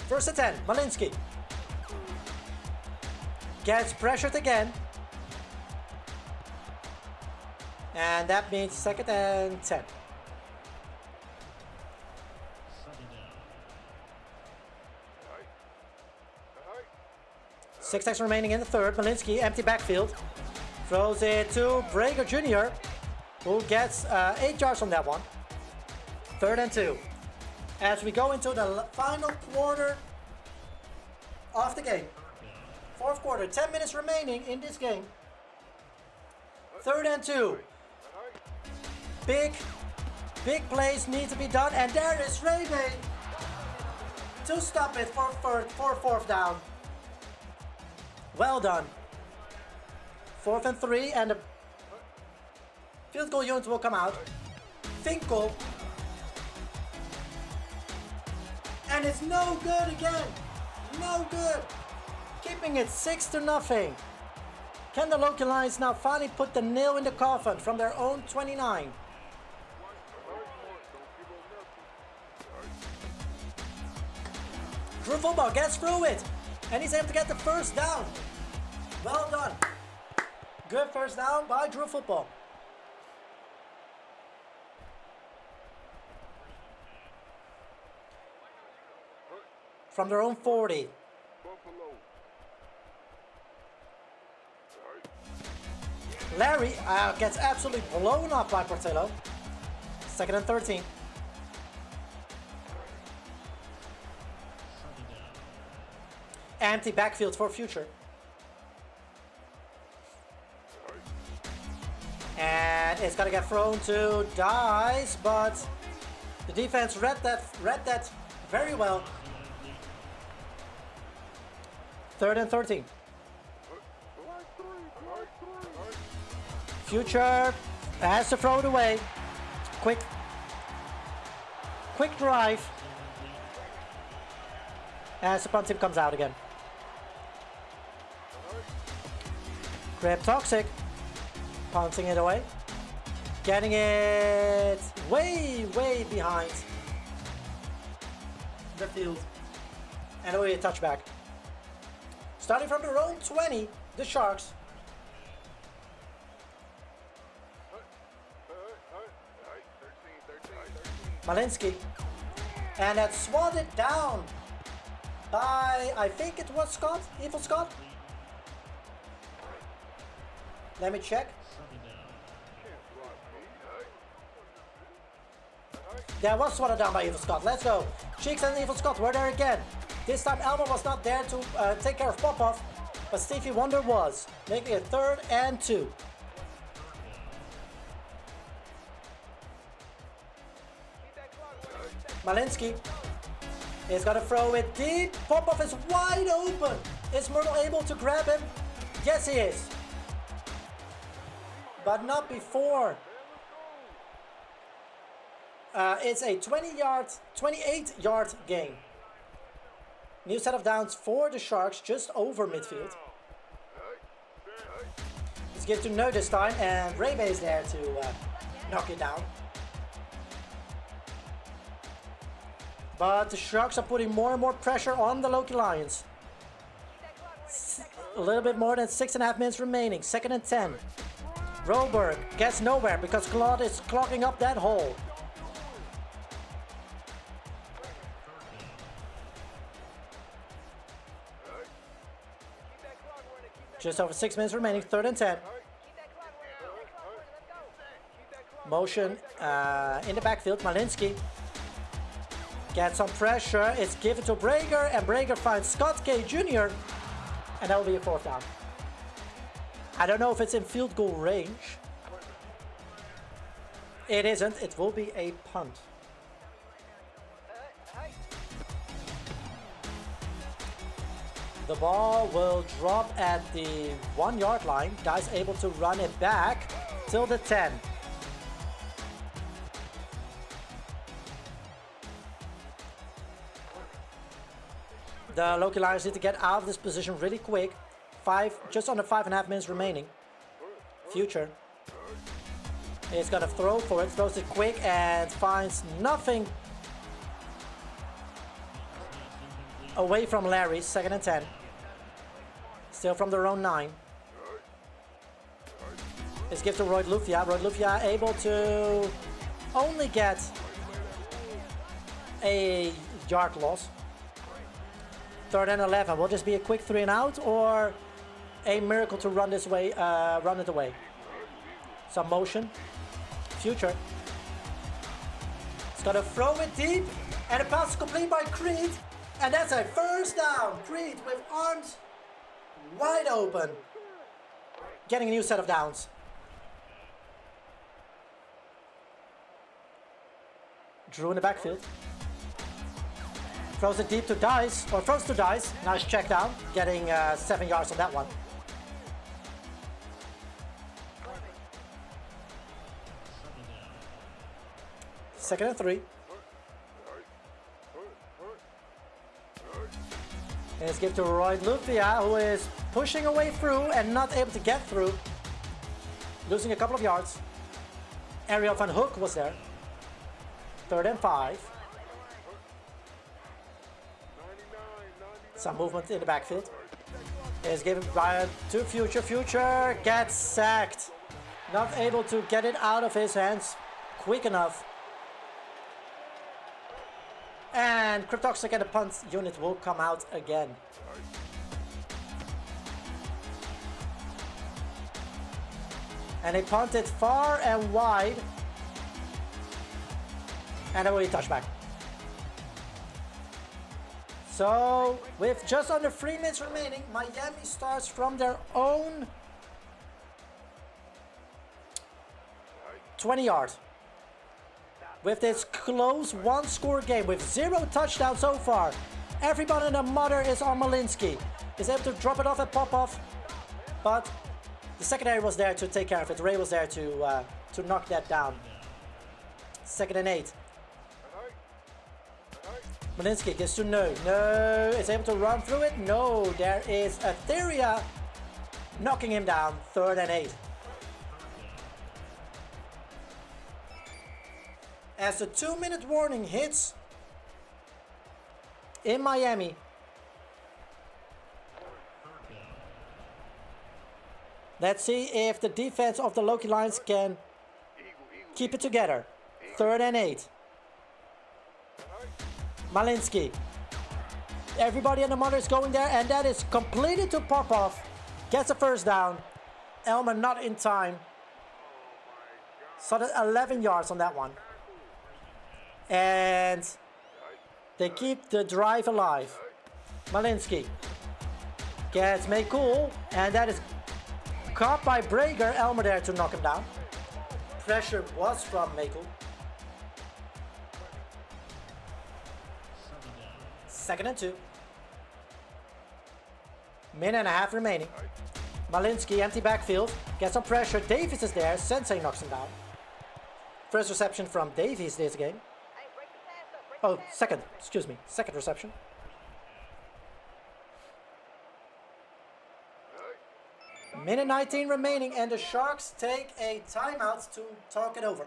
First and 10, Malinsky. Gets pressured again. And that means second and 10. Six seconds remaining in the third. Malinsky, empty backfield. Throws it to Brager Jr., who gets 8 yards on that one. Third and 2. As we go into the final quarter of the game. Fourth quarter, 10 minutes remaining in this game. Third and 2. Big plays need to be done, and there is Rebe to stop it for fourth down. Well done. 4th and 3, and the field goal unit will come out. Finkel. And it's no good again. No good. Keeping it 6-0. Can the Loki Lions now finally put the nail in the coffin from their own 29? Drew Football gets through it, and he's able to get the first down. Well done. Good first down by Drew Football. From their own 40. Larry gets absolutely blown up by Portillo. Second and 13. Empty backfield for future. And it's gonna get thrown to Dice, but the defense read that very well. Third and 13. Future has to throw it away. Quick drive. As the punt team comes out again. Grab Toxic. Punting it away. Getting it way behind the field. And away a touchback. Starting from their own 20, the Sharks. Malinsky. And that's swatted down by, I think it was Scott, Evil Scott. Let me check. That was swatted down by Evil Scott. Let's go. Cheeks and Evil Scott were there again. This time Elmo was not there to take care of Popoff, but Stevie Wonder was, making it 3rd and 2. Malinsky is gonna throw it deep. Popoff is wide open. Is Myrtle able to grab him? Yes, he is. But not before. It's a 28-yard gain. New set of downs for the Sharks, just over midfield. Let's give to No this time, and Rebe is there to knock it down. But the Sharks are putting more and more pressure on the Loki Lions. A little bit more than 6.5 minutes remaining. 2nd and 10. Roberg gets nowhere because Claude is clogging up that hole. Just over 6 minutes remaining, 3rd and 10. Keep that clock running. Keep that clock running. Let's go. Keep that clock. Motion in the backfield. Malinsky gets some pressure. It's given to Brager, and Brager finds Scott K Jr. And that will be a 4th down. I don't know if it's in field goal range. It isn't. It will be a punt. The ball will drop at the 1 yard line. Guys able to run it back till the 10. The Loki Lions need to get out of this position really quick. Just under 5.5 minutes remaining. Future is gonna throw for it, throws it quick and finds nothing away from Larry. 2nd and 10. Still from their own 9. It's given to Roy Lufia. Roy Lufia able to only get a yard loss. 3rd and 11. Will this be a quick 3 and out or a miracle to run this way? Run it away. Some motion. Future. It's gonna throw it deep, and the pass is complete by Creed, and that's a 1st down. Creed with arms wide open, getting a new set of downs. Drew in the backfield. Throws it deep to Dice, or throws to Dice. Nice check down, getting 7 yards on that one. Second and 3. And it's given to Roy Lufia, who is pushing away through and not able to get through. Losing a couple of yards. Ariel van Hook was there. 3rd and 5. Some movement in the backfield. Is given by to Future. Future gets sacked. Not able to get it out of his hands quick enough. And Cryptoxic and the punt unit will come out again. And they punt it far and wide. And it will be a touchback. So, with just under 3 minutes remaining, Miami starts from their own 20 yards. With this close 1-score game with 0 touchdowns so far. Everybody and their mother is on Malinsky. Is able to drop it off at Popoff, but the secondary was there to take care of it. Ray was there to knock that down. 2nd and 8. Malinsky gets to No. No, is able to run through it. No, there is Etheria knocking him down. 3rd and 8. As the 2-minute warning hits in Miami, let's see if the defense of the Loki Lions can keep it together. 3rd and 8. Malinsky. Everybody and the mother is going there, and that is completed to Popoff. Gets a 1st down. Elmer not in time. So that's 11 yards on that one. And they keep the drive alive. Malinsky gets made cool, and that is caught by Brager. Elmer there to knock him down. Pressure was from Makel. 2nd and 2. Minute and a half remaining. Malinsky, empty backfield. Gets some pressure. Davies is there. Sensei knocks him down. First reception from Davies this game. Oh, second reception. Minute 19 remaining, and the Sharks take a timeout to talk it over.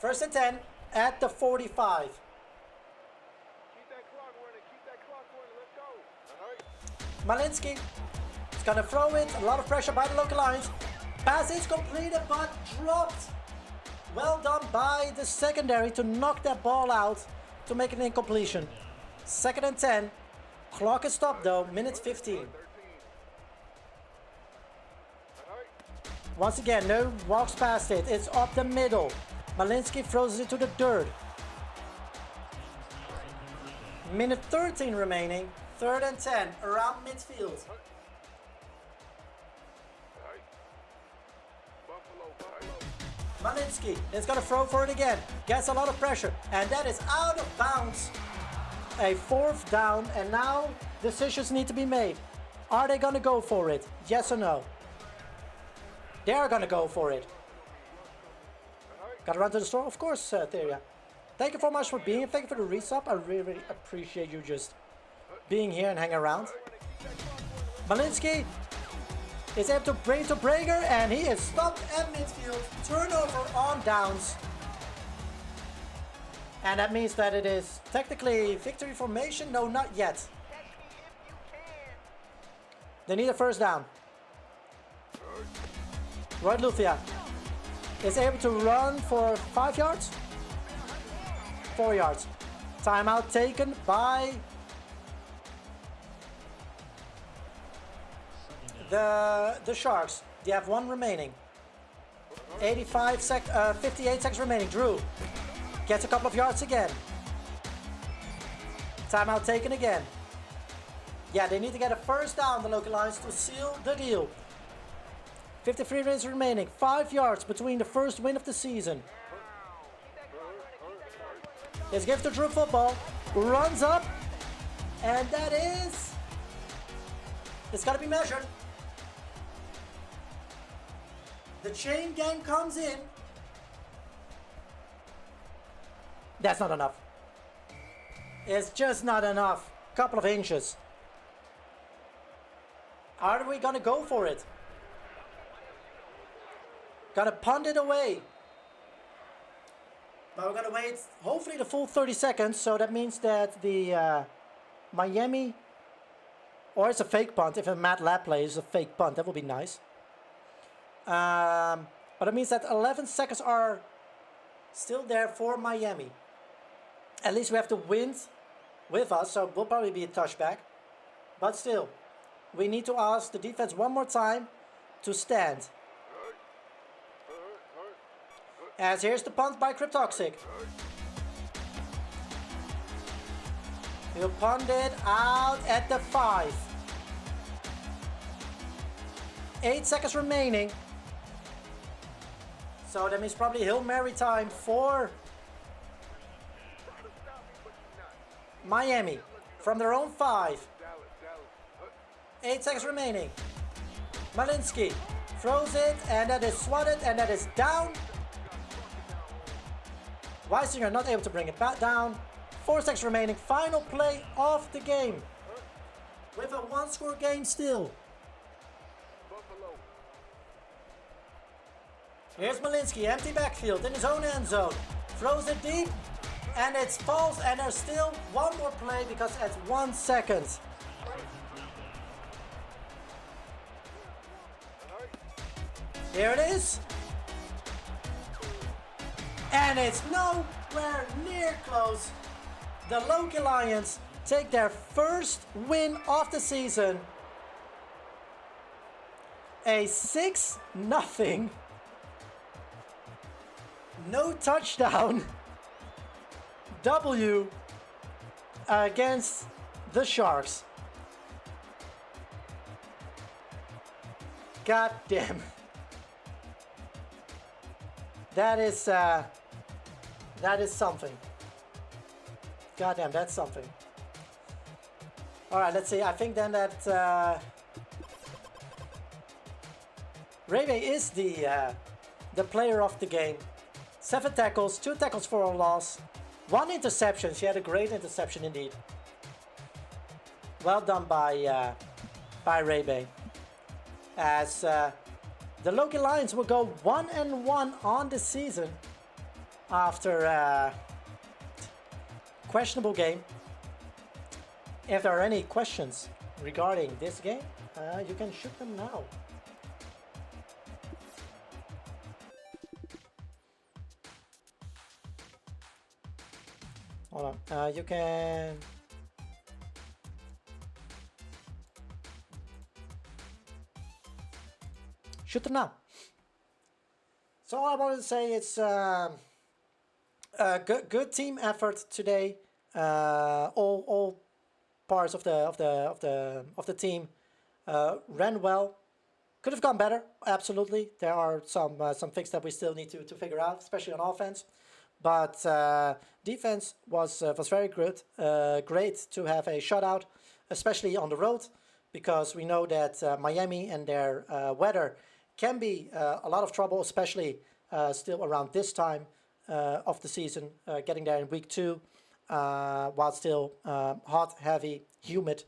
1st and 10 at the 45. Keep that clock running. Let's go. Malinsky is gonna throw it. A lot of pressure by the Loki Lions. Pass is completed but dropped. Well done by the secondary to knock that ball out to make it an incompletion. 2nd and 10. Clock is stopped though, minute 15. Once again, no walks past it. It's up the middle. Malinsky throws it to the dirt. Minute 13 remaining. 3rd and 10 around midfield. Malinsky is going to throw for it again. Gets a lot of pressure. And that is out of bounds. A 4th down. And now decisions need to be made. Are they going to go for it? Yes or no? They're going to go for it. Got to run to the store? Of course, Theria. Thank you so much for being here. Thank you for the resub. I really, really appreciate you just being here and hanging around. Malinsky is able to bring to Brager, and he is stopped at midfield. Turnover on downs. And that means that it is technically victory formation. No, not yet. They need a 1st down. Roy Luthia is able to run for 5 yards? 4 yards. Timeout taken by the Sharks. They have 1 remaining. 58 seconds remaining. Drew gets a couple of yards again. Timeout taken again. Yeah, they need to get a 1st down, the Loki Lions, to seal the deal. 53 minutes remaining. 5 yards between the first win of the season. Let's give to Drew football. Runs up. And that is... It's got to be measured. The chain gang comes in. That's not enough. It's just not enough. Couple of inches. Are we going to go for it? Gotta punt it away. But we're gonna wait hopefully the full 30 seconds. So that means that the Miami, or it's a fake punt. If a Matt Lab plays a fake punt, that would be nice. But it means that 11 seconds are still there for Miami. At least we have the wind with us, so it will probably be a touchback. But still, we need to ask the defense one more time to stand. As here's the punt by Cryptoxic. He'll punt it out at the 5. 8 seconds remaining. So that means probably Hail Mary time for Miami from their own 5. 8 seconds remaining. Malinsky throws it, and that is swatted, and that is down. Weisinger not able to bring it back down. 4 seconds remaining. Final play of the game. With a 1-score game still. Here's Malinsky, empty backfield in his own end zone. Throws it deep, and it's false, and there's still one more play because it's 1 second. Here it is. And it's nowhere near close. The Loki Lions take their first win of the season. A 6-0. No touchdown. W against the Sharks. God damn. That is something. Goddamn, that's something. All right, let's see. I think then that Rebe is the player of the game. 7 tackles, 2 tackles for a loss, 1 interception. She had a great interception indeed. Well done by Rebe. As the Loki Lions will go 1-1 on the season after questionable game. If there are any questions regarding this game, you can shoot them now. Hold on, you can shoot them now. So all I wanted to say is good team effort today. All parts of the team ran well. Could have gone better, absolutely. There are some things that we still need to figure out, especially on offense. But defense was very good. Great to have a shutout, especially on the road, because we know that Miami and their weather can be a lot of trouble, especially still around this time of the season, getting there in week 2, while still hot, heavy, humid.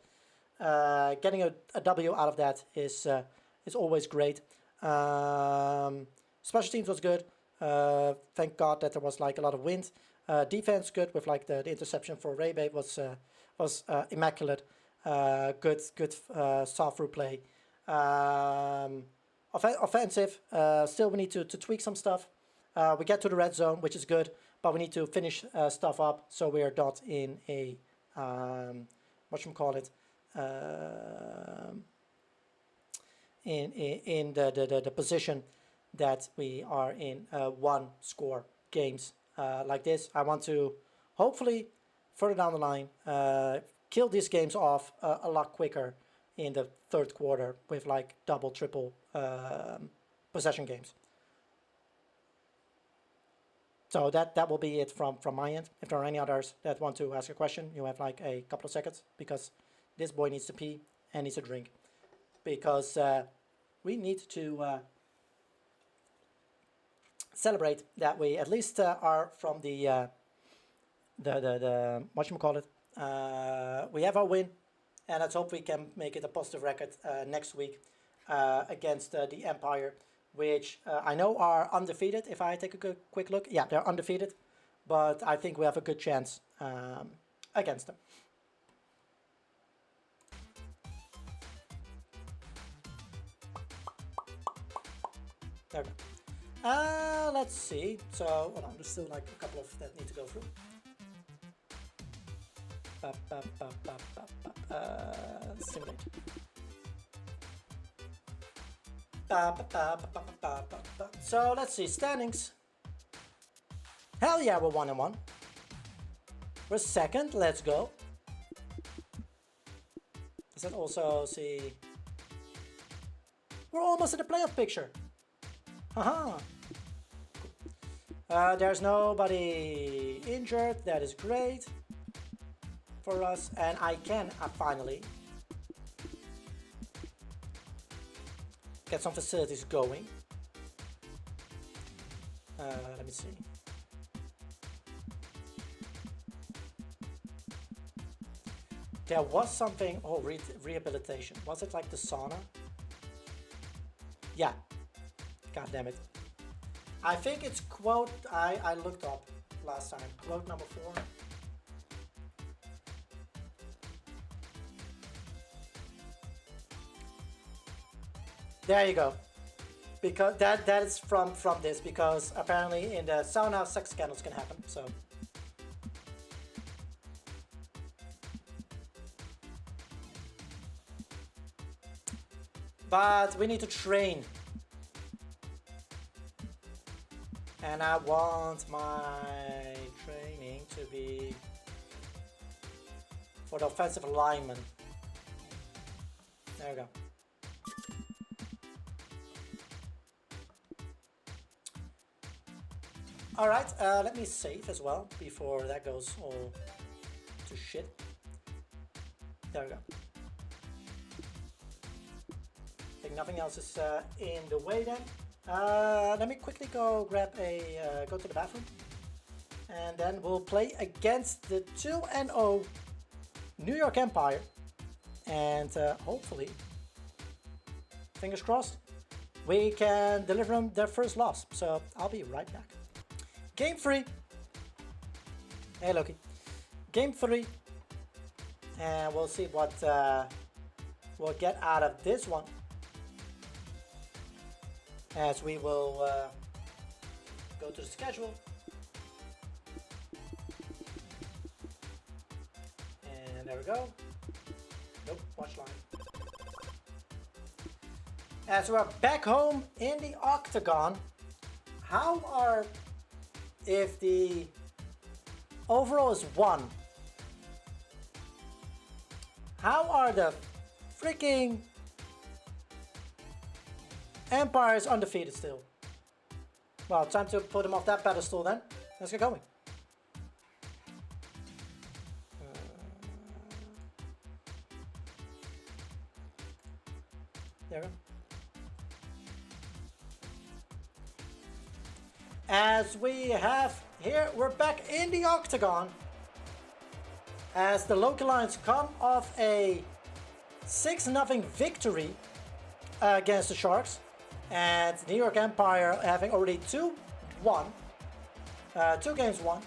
Getting a W out of that is always great. Special teams was good. Thank God that there was like a lot of wind. Defense good with like the interception for Rebe was immaculate. Good soft through play. Offensive, still we need to tweak some stuff. We get to the red zone, which is good, but we need to finish stuff up so we are not in a in the position that we are in 1-score games like this. I want to hopefully further down the line kill these games off a lot quicker in the third quarter with like double, triple possession games. So that will be it from my end. If there are any others that want to ask a question, you have like a couple of seconds, because this boy needs to pee and needs a drink, because we need to celebrate that we at least are from the whatchamacallit, we have our win, and let's hope we can make it a positive record next week against the Empire, which I know are undefeated. If I take a quick look, yeah, they're undefeated, but I think we have a good chance against them. There we go. Let's see. So, hold on, there's still like a couple of that need to go through. Simulate. So let's see, standings. Hell yeah, we're 1-1. We're second, let's go. Does that also see? We're almost in the playoff picture. Haha. There's nobody injured, that is great for us, and I can finally get some facilities going. Let me see. There was something, oh, rehabilitation. Was it like the sauna? Yeah. God damn it. I think it's quote, I looked up last time. Quote number 4. There you go. Because that is from this, because apparently in the sauna sex scandals can happen, so. But we need to train. And I want my training to be for the offensive lineman. There we go. Alright, let me save as well before that goes all to shit. There we go. I think nothing else is in the way then. Let me quickly go grab go to the bathroom, and then we'll play against the 2-0 New York Empire, and hopefully, fingers crossed, we can deliver them their first loss. So I'll be right back. Game 3. Hey Loki. Game 3, and we'll see what we'll get out of this one, as we will go to the schedule, and there we go. Nope, watch line. As we're back home in the octagon, if the overall is 1, how are the freaking Empires undefeated still? Well, time to put them off that pedestal then. Let's get going. There we go. As we have here, we're back in the octagon. As the Loki Lions come off a 6-0 victory against the Sharks. And New York Empire having already 2 games won,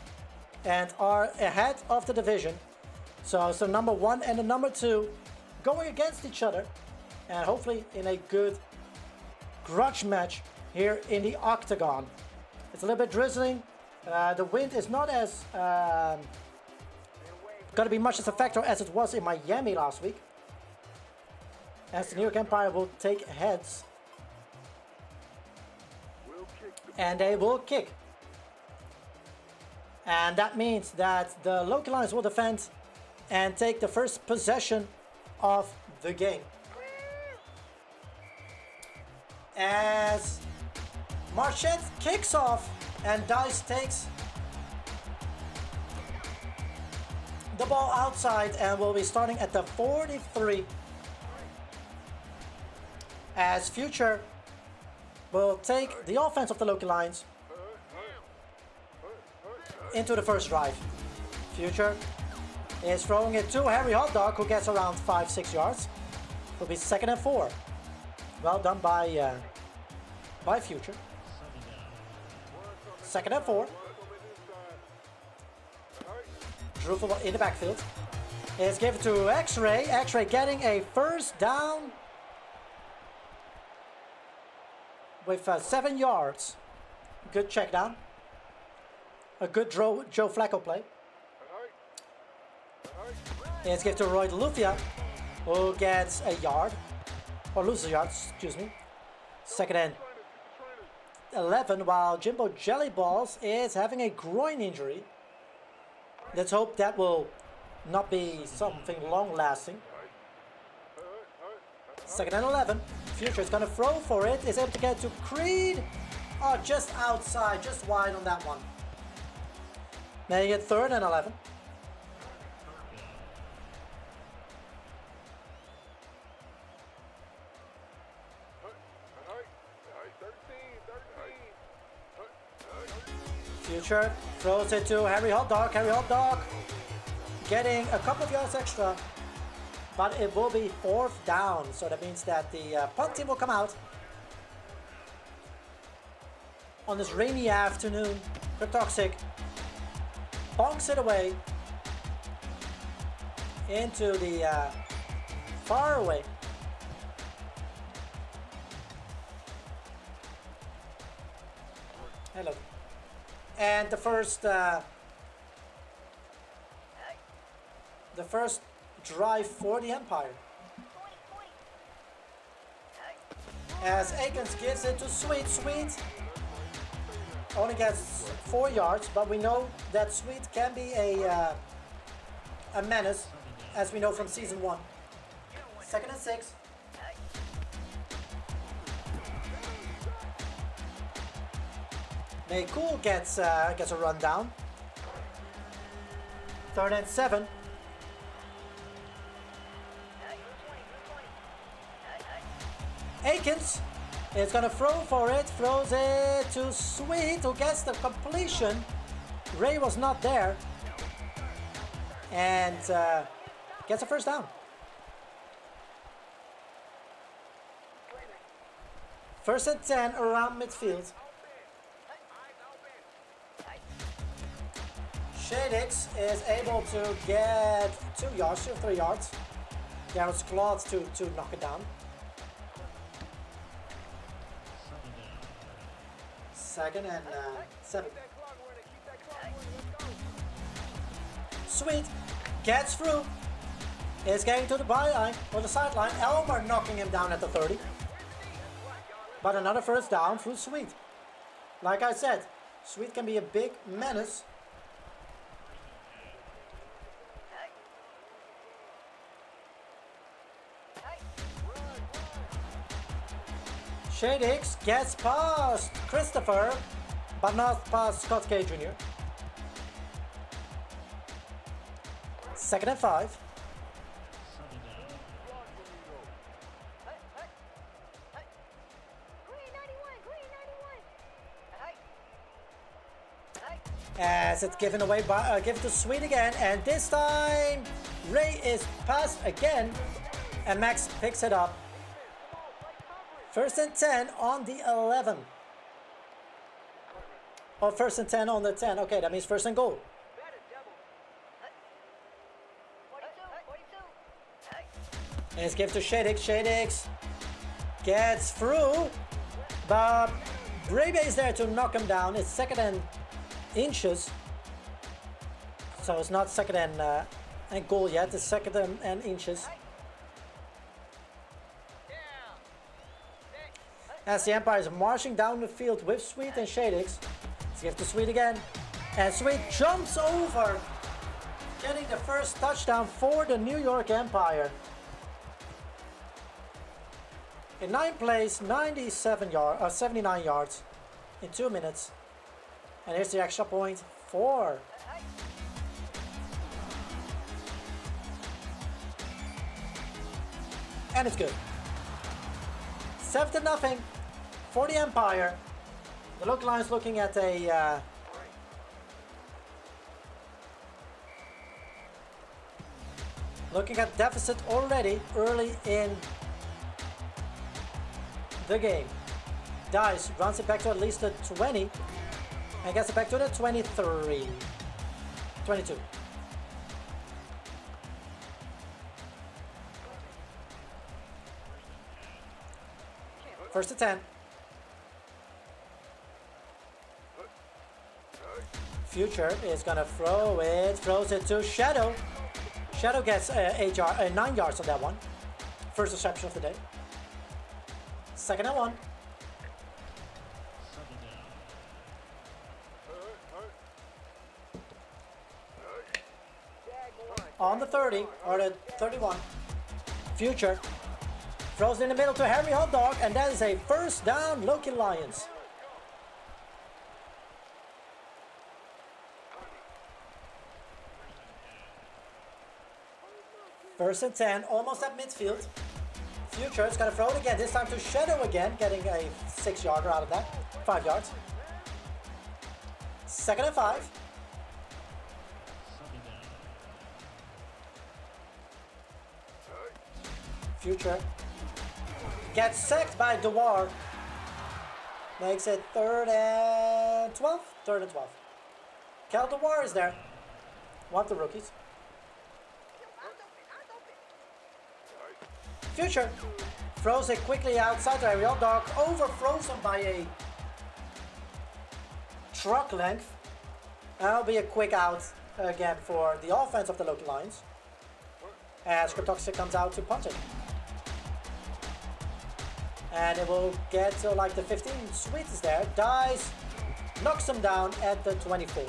and are ahead of the division. So number 1 and the number 2 going against each other, and hopefully in a good grudge match here in the octagon. It's a little bit drizzling. The wind is not as going to be much as a factor as it was in Miami last week. As the New York Empire will take heads. And they will kick. And that means that the Loki Lions will defend and take the first possession of the game. As Marchette kicks off and Dice takes the ball outside and will be starting at the 43. As Future will take the offense of the Loki Lions into the first drive. Future is throwing it to Harry Hotdog, who gets around 5-6 yards. Will be 2nd and 4. Well done by Future. 2nd and 4. Drew football in the backfield. It's given to X-Ray. X-Ray getting a first down with 7 yards. Good check down. A good Joe Flacco play. It's given to Roy Lufia, who gets a yard. Or loses a yard, excuse me. 2nd and 11, while Jimbo Jellyballs is having a groin injury. Let's hope that will not be something long-lasting. 2nd and 11. Future is going to throw for it. Is able to get to Creed. Oh, just outside, just wide on that one. Making it 3rd and 11. Future throws it to Harry Hotdog. Harry Hotdog getting a couple of yards extra. But it will be 4th down, so that means that the punt team will come out on this rainy afternoon. Cryptoxic bonks it away into the far away. Hello. And the first drive for the Empire. As Akins gives it to Sweet. Sweet only gets 4 yards, but we know that Sweet can be a menace, as we know from season 1. 2nd and 6. Maycool gets a run down. 3rd and 7. Akins is going to throw for it. Throws it to Sweet, who gets the completion. Ray was not there. And gets a first down. 1st and 10 around midfield. Shadix is able to get 2 yards, 2 or 3 yards. Garrett's claws to knock it down. 2nd and 7. Sweet gets through. Is getting to the byline or the sideline. Elmer knocking him down at the 30. But another first down through Sweet. Like I said, Sweet can be a big menace. Shade Hicks gets past Christopher, but not past Scott K Jr. 2nd and 5. As it's given away by given to Sweet again, and this time Ray is passed again, and Max picks it up. 1st and 10 on the 11. Oh, 1st and 10 on the 10. Okay, that means 1st and goal. And it's given to Shadix. Shadix gets through, but Brebe is there to knock him down. It's 2nd and inches, so it's not 2nd and goal yet. It's 2nd and inches. As the Empire is marching down the field with Sweet and Shadix. Let's give to Sweet again, and Sweet jumps over, getting the first touchdown for the New York Empire. In 9 plays, 79 yards in 2 minutes. And here's the extra point for and it's good. 7-0 for the Empire. The Loki Lions looking at a deficit already early in the game. Dice runs it back to at least the 20 and gets it back to the 23. 22. First to 10. Future is gonna throw it, throws it to Shadow. Shadow gets 9 yards on that one. First reception of the day. 2nd and 1. On the 30 or the 31. Future throws in the middle to Harry Hot Dog, and that is a first down, Loki Lions. First and 10, almost at midfield. Future is going to throw it again, this time to Shadow again, getting a 6-yarder out of that. 5 yards. 2nd and 5. Future gets sacked by Dewar. Makes it 3rd and 12. 3rd and 12. Cal Dewar is there. One of the rookies. Future throws it quickly outside the area. Dog overthrows him by a truck length. That'll be a quick out again for the offense of the Loki Lions. As Cryptoxic comes out to punt it. And it will get to like the 15. Sweet is there. Dies. Knocks him down at the 24.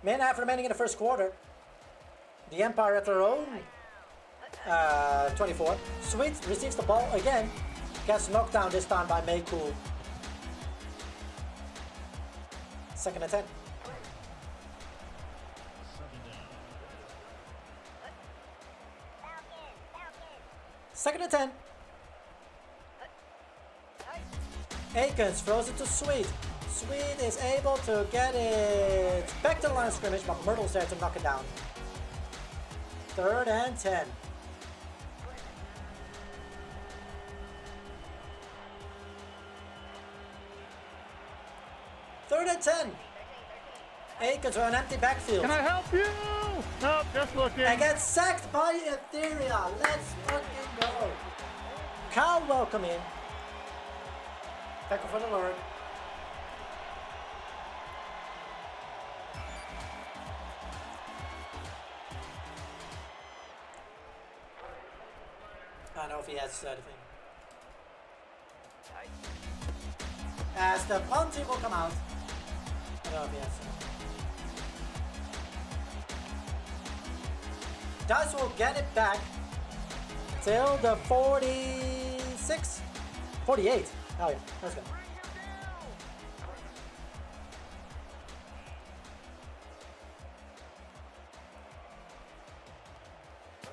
Minute half remaining in the first quarter. The Empire at their own 24. Sweet receives the ball again. Gets knocked down this time by Maycool. 2nd and 10. Second and 10. Akins throws it to Sweet. Sweet is able to get it back to the line of scrimmage, but Myrtle's there to knock it down. 3rd and 10. Third and 10. Akins on an empty backfield. Can I help you? Nope, just looking. And gets sacked by Etheria. Let's fucking go. Kyle, welcome in. Tackle for the Lord. don't know if he has anything. As the punting will come out. I don't know if he has Dice will get it back till the 46, 48. Oh yeah, let's go.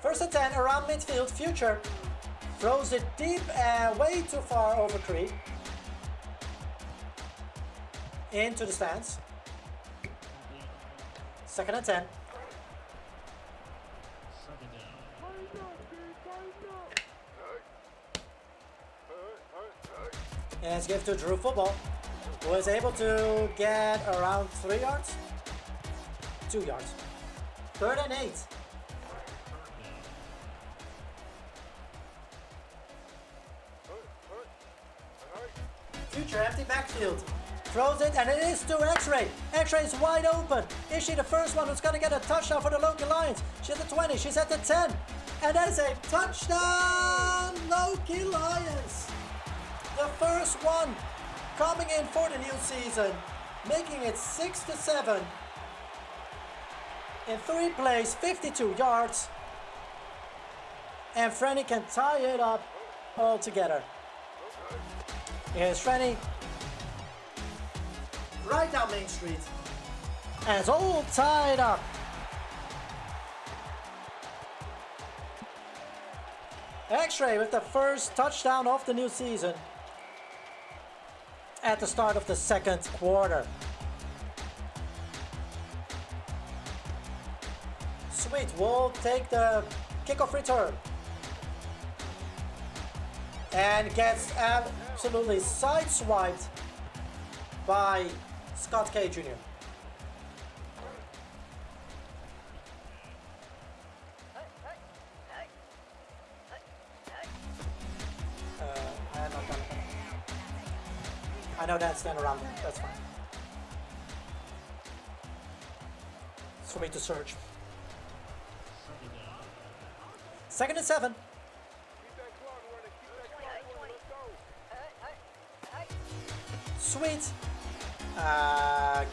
First and 10 around midfield. Future throws it deep and way too far over Creed. Into the stands. Second and 10. And it's given to Drew Football, who is able to get around 3 yards? 2 yards. Third and 8. Future empty backfield. Throws it and it is to X-Ray. X-Ray is wide open. Is she the first one who's going to get a touchdown for the Loki Lions? She's at the 20, she's at the 10. And that is a touchdown, Loki Lions. The first one coming in for the new season, making it 6-7 in 3 plays, 52 yards, and Franny can tie it up all together. Here's Franny right down Main Street, and it's all tied up. X-Ray with the first touchdown of the new season at the start of the second quarter. Sweet will take the kickoff return and gets absolutely sideswiped by Scott K. Jr. I know that's then around there, that's fine. It's for me to search. Second and 7. Sweet.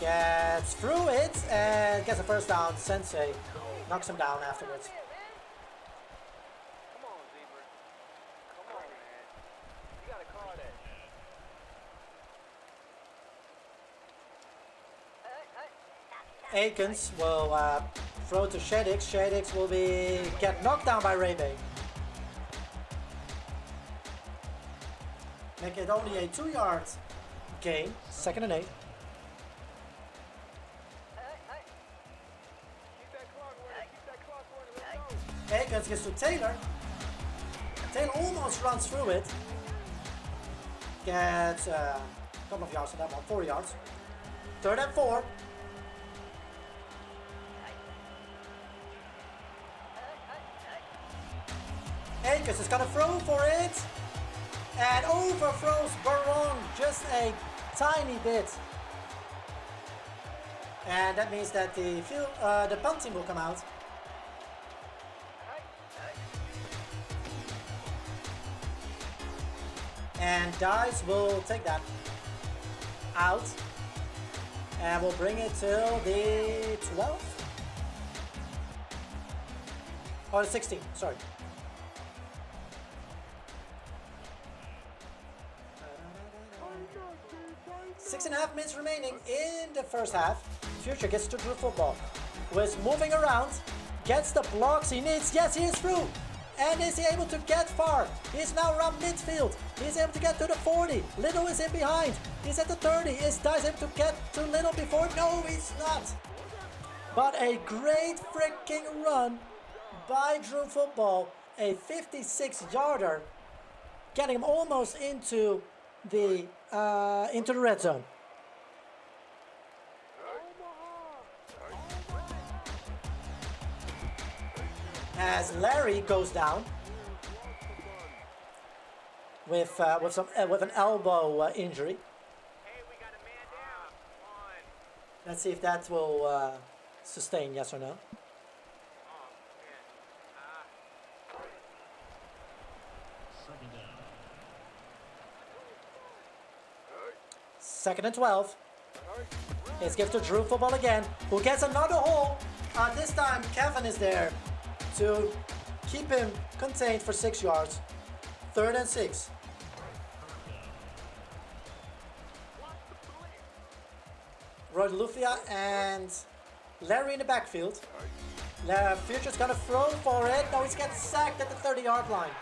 Gets through it and gets a first down. Sensei knocks him down afterwards. Come on, Zebra. Come on, man. You gotta call that. Akins will throw to Shadix. Shadix will get knocked down by Raymay. Make it only a 2-yard gain. Second and 8. Keep that clock running. Let's go. Akins gets to Taylor. Taylor almost runs through it. Gets a couple of yards on that one. 4 yards. Third and 4. Akins is gonna throw for it. And overthrows Barong just a tiny bit. And that means that the punting will come out. And Dice will take that out. And we'll bring it till the 12? Or the 16, sorry. 6.5 minutes remaining in the first half. Future gets to Drew Football. Was moving around, gets the blocks he needs. Yes, he is through. And is he able to get far? He's now around midfield. He's able to get to the 40. Little is in behind. He's at the 30. Is Dice able to get to Little before? No, he's not. But a great freaking run by Drew Football. A 56-yarder. Getting him almost into the red zone. As Larry goes down with an elbow injury. Let's see if that will sustain, yes or no. Second and 12. It's given to Drew football again, who gets another hole. This time Kevin is there to keep him contained for 6 yards. Third and 6. Roy Lufia and Larry in the backfield. Future's gonna throw for it. No, he's getting sacked at the 30-yard line.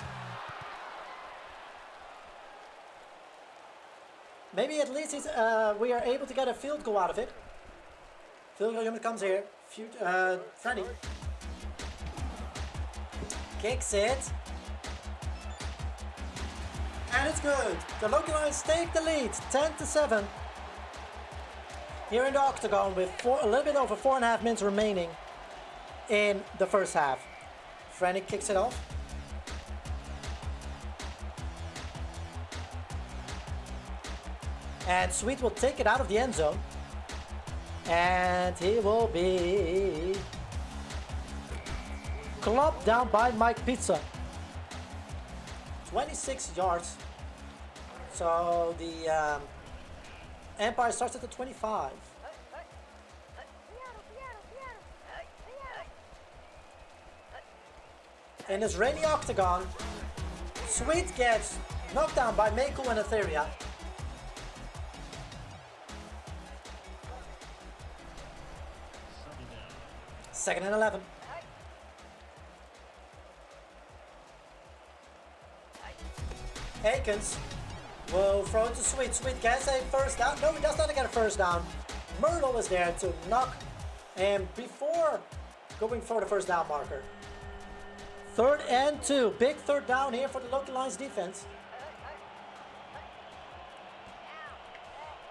Maybe at least we are able to get a field goal out of it. Field goal unit comes here. Freddy kicks it. And it's good. The Loki Lions take the lead, 10-7. Here in the octagon with a little bit over 4.5 minutes remaining in the first half. Freddy kicks it off. And Sweet will take it out of the end zone. And he will be clopped down by Mike Pizza. 26 yards. So the Empire starts at the 25. In this rainy octagon, Sweet gets knocked down by Mako and Etheria. Second and 11. Akins will throw it to Sweet. Sweet gets a first down. No, he does not get a first down. Myrtle is there to knock him before going for the first down marker. Third and 2. Big third down here for the Loki Lions defense.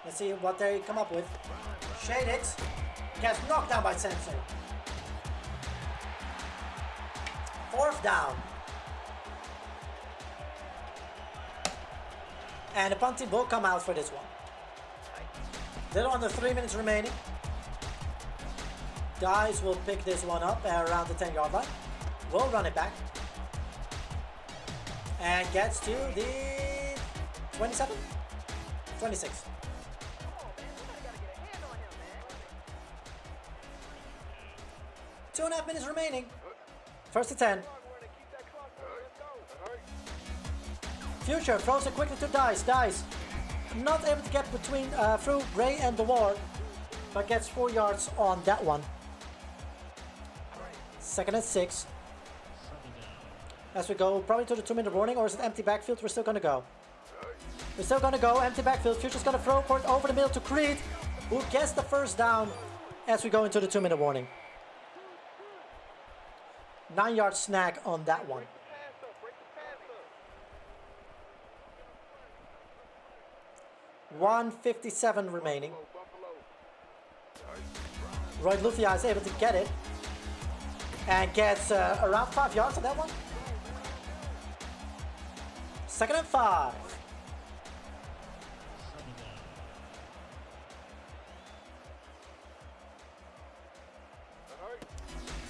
Let's see what they come up with. Shadix gets knocked down by Sensei. Fourth down. And the punting will come out for this one. Little under 3 minutes remaining. Guys will pick this one up around the 10-yard line. Will run it back. And gets to the 27? 26. 2.5 minutes remaining. First and 10. Future throws it quickly to Dice. Dice not able to get between through Ray and the wall, but gets 4 yards on that one. Second and 6. As we go probably to the 2-minute warning, or is it empty backfield? We're still gonna go. We're still gonna go empty backfield. Future's gonna throw for it over the middle to Creed, who gets the first down as we go into the 2-minute warning. 9-yard snag on that one. $1:57 remaining. Roy Lufia is able to get it and gets around 5 yards on that one. Second and 5.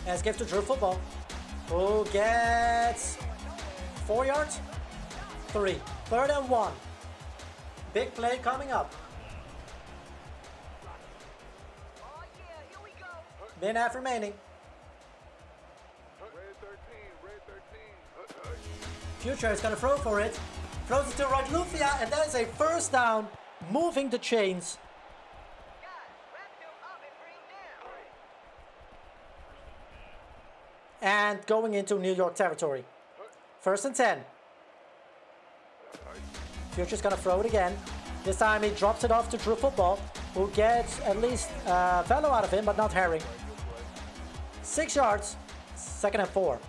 As give to Drew football, who gets 4 yards. 3. Third and 1. Big play coming up. Minute half remaining. Future is gonna throw for it. Throws it to Roy Lufia, and that is a first down, moving the chains. And going into New York territory. First and 10. Future's gonna throw it again. This time he drops it off to Drew Football, who gets at least fellow out of him, but not Herring. 6 yards. Second and 4.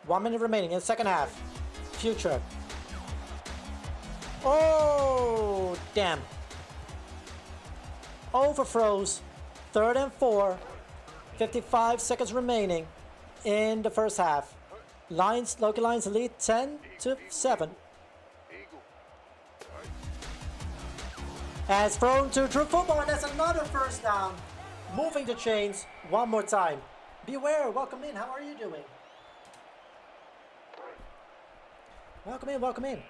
One minute remaining in the second half. Future. Oh, damn. Overthrows. Third and 4. 55 seconds remaining in the first half. Loki Lions lead 10-7. As thrown to Drew Football, and that's another first down. Moving the chains one more time. Beware, welcome in. How are you doing? Welcome in, welcome in.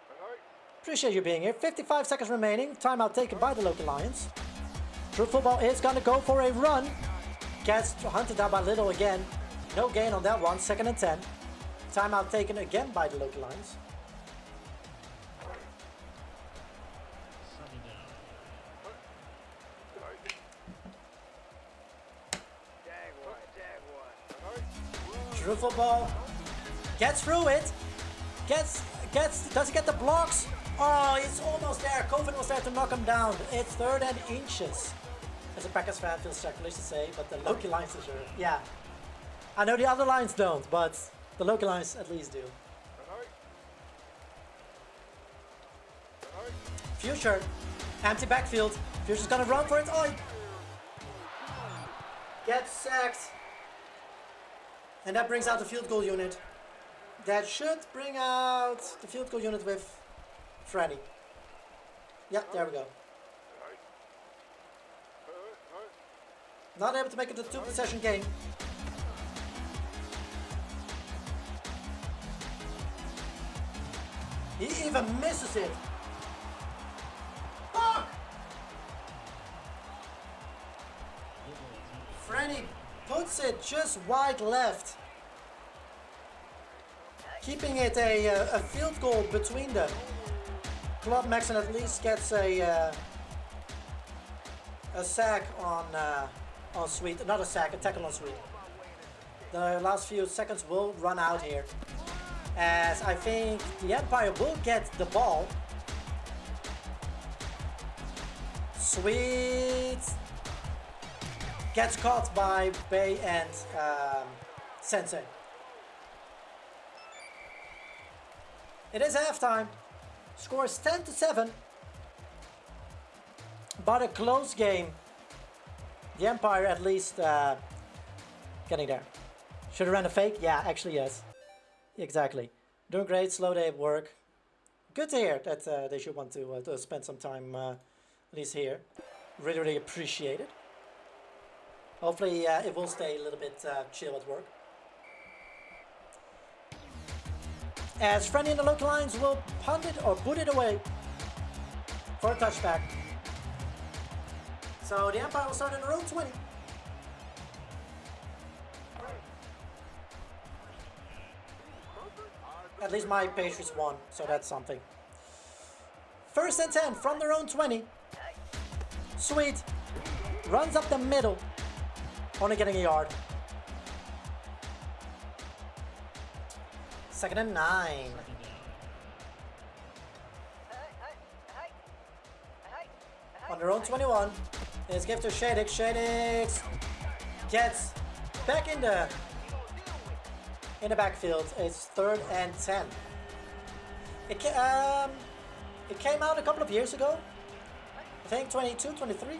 Hello? Appreciate you being here. 55 seconds remaining. Timeout taken by the Loki Lions. True Football is gonna go for a run. Gets hunted down by Little again. No gain on that one. 2nd and 10. Timeout taken again by the Loki Lions. True Football gets through it. Does he get the blocks? Oh, it's almost there. Coven was there to knock him down. It's 3rd and inches. As a Packers fan, feels sacrilege to say, but the Loki Lions deserve. Yeah. I know the other Lions don't, but the Loki Lions at least do. Future. Empty backfield. Future's gonna run for it. Oh, gets sacked. And that brings out the field goal unit. That should bring out the field goal unit with Freddy. Yeah, there we go. Not able to make it a 2-possession game. He even misses it. Fuck! Freddy puts it just wide left. Keeping it a field goal between them. Club Maxon at least gets a sack on Sweet. Not a sack, a tackle on Sweet. The last few seconds will run out here. As I think the Empire will get the ball. Sweet gets caught by Bay and Sensei. It is halftime. Score is 10-7. But a close game. The Empire at least getting there. Should have ran a fake? Yeah, actually yes. Exactly. Doing great, slow day at work. Good to hear that they should want to spend some time at least here. Really, really appreciate it. Hopefully it will stay a little bit chill at work. As Freddy and the Local Lions will punt it or put it away for a touchback. So the Empire will start in their own 20. At least my Patriots won, so that's something. 1st and 10 from their own 20. Sweet. Runs up the middle. Only getting a yard. 2nd and 9. On their own 21. Let's give to Shadix. Shadix gets back in the backfield. It's 3rd and 10. It came out a couple of years ago. I think 22, 23.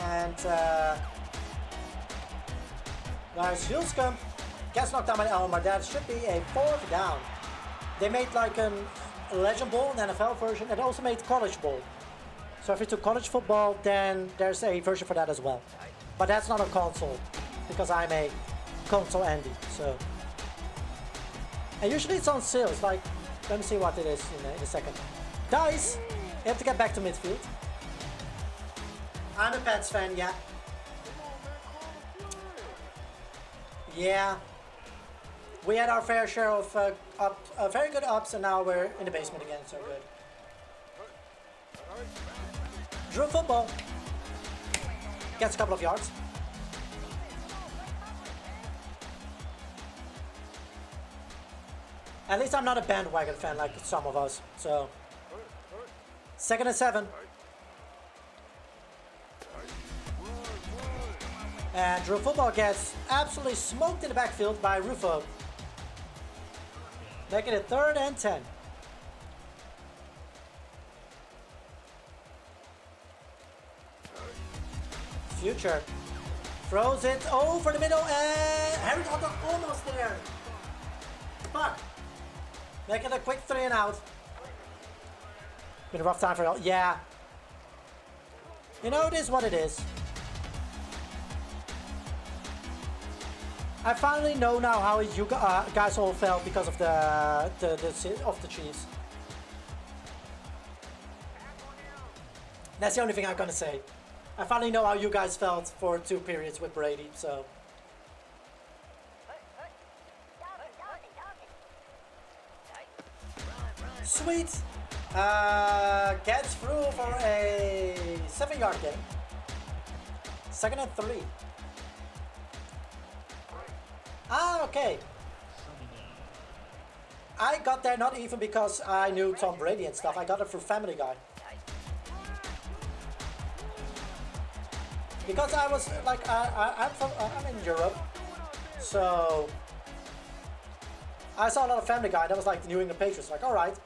And there's Hulskamp. Gets knocked down by Elmer. That should be a 4th down. They made like a Legend Bowl, an NFL version, and also made College Bowl. So if you took college football, then there's a version for that as well. But that's not a console, because I'm a console Andy. So, and usually it's on sale. It's like, let me see what it is in a second. Dice. You have to get back to midfield. I'm a Pats fan, yeah. Yeah. We had our fair share of very good ups, and now we're in the basement again, so good. Drew Football. Gets a couple of yards. At least I'm not a bandwagon fan like some of us, so. 2nd and 7. And Drew Football gets absolutely smoked in the backfield by Rufo. Making it 3rd and 10. Future throws it over the middle, and Harry Potter almost there. Fuck. Making a quick 3 and out. Been a rough time for all. Yeah. You know, it is what it is. I finally know now how you guys all felt because of the Chiefs. That's the only thing I'm gonna say. I finally know how you guys felt for 2 periods with Brady, so. Sweet. Gets through for a 7-yard gain. 2nd and 3. Ah, okay. I got there not even because I knew Tom Brady and stuff. I got it through Family Guy. Because I was like, I'm in Europe, so I saw a lot of Family Guy. That was like the New England Patriots. Like, all right.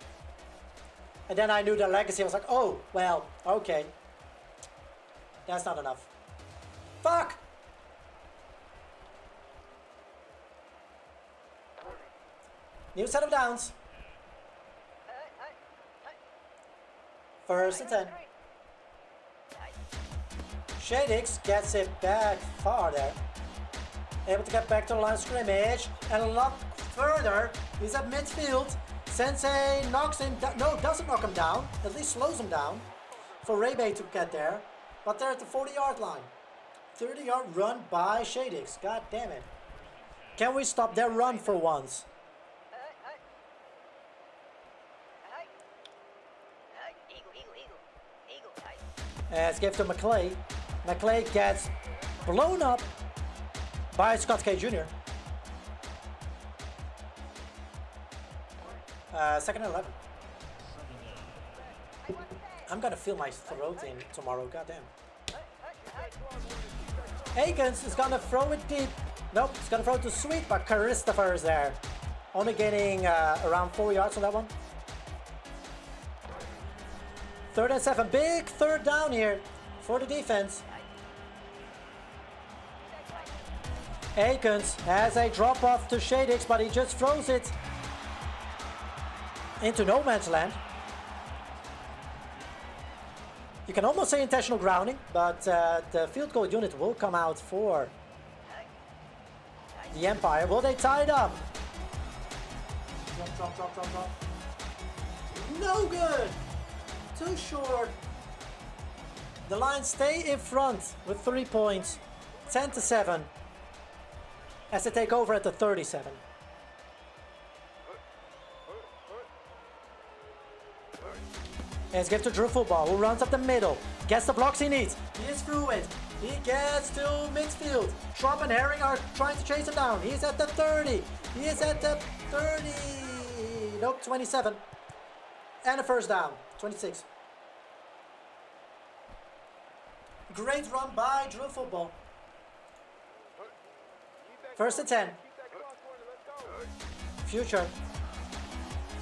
And then I knew their legacy. I was like, oh, well, okay. That's not enough. Fuck! New set of downs. 1st and 10. Shadix gets it back far there. Able to get back to the line of scrimmage. And a lot further. He's at midfield. Sensei knocks him down. No, doesn't knock him down. At least slows him down. For Rebe to get there. But they're at the 40-yard line. 30-yard run by Shadix. God damn it. Can we stop their run for once? Let's give to McClay. McClay gets blown up by Scott K. Jr. 2nd and 11. I'm gonna feel my throat in tomorrow, goddamn. Akins is gonna throw it deep. Nope, he's gonna throw it to Sweet, but Christopher is there. Only getting around 4 yards on that one. 3rd and 7, big 3rd down here for the defense. Akins has a drop off to Shadix, but he just throws it into no man's land. You can almost say intentional grounding, but the field goal unit will come out for the Empire. Will they tie it up? Drop. No good! Too short. The Lions stay in front with 3 points. 10-7. As they take over at the 37. Let's give to Drew Football, who runs up the middle. Gets the blocks he needs. He is through it. He gets to midfield. Schwab and Herring are trying to chase him down. He's at the 30. He is at the 30. Nope, 27. And a 1st down. 26. Great run by Drew Football. 1st and 10. Future.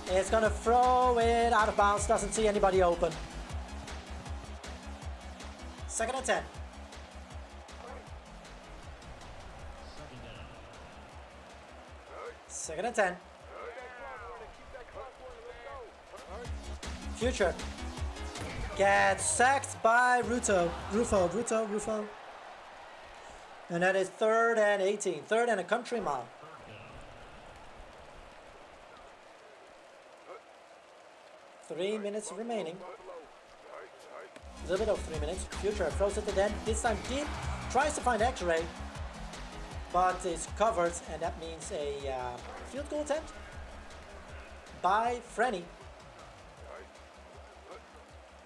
It's gonna throw it out of bounds. Doesn't see anybody open. 2nd and 10. Second and 10. Future gets sacked by Rufo. And that is 3rd and 18. 3rd and a country mile. Three minutes remaining. A little bit of 3 minutes. Future throws it to den. This time deep. Tries to find X-ray. But is covered. And that means a field goal attempt by Frenny.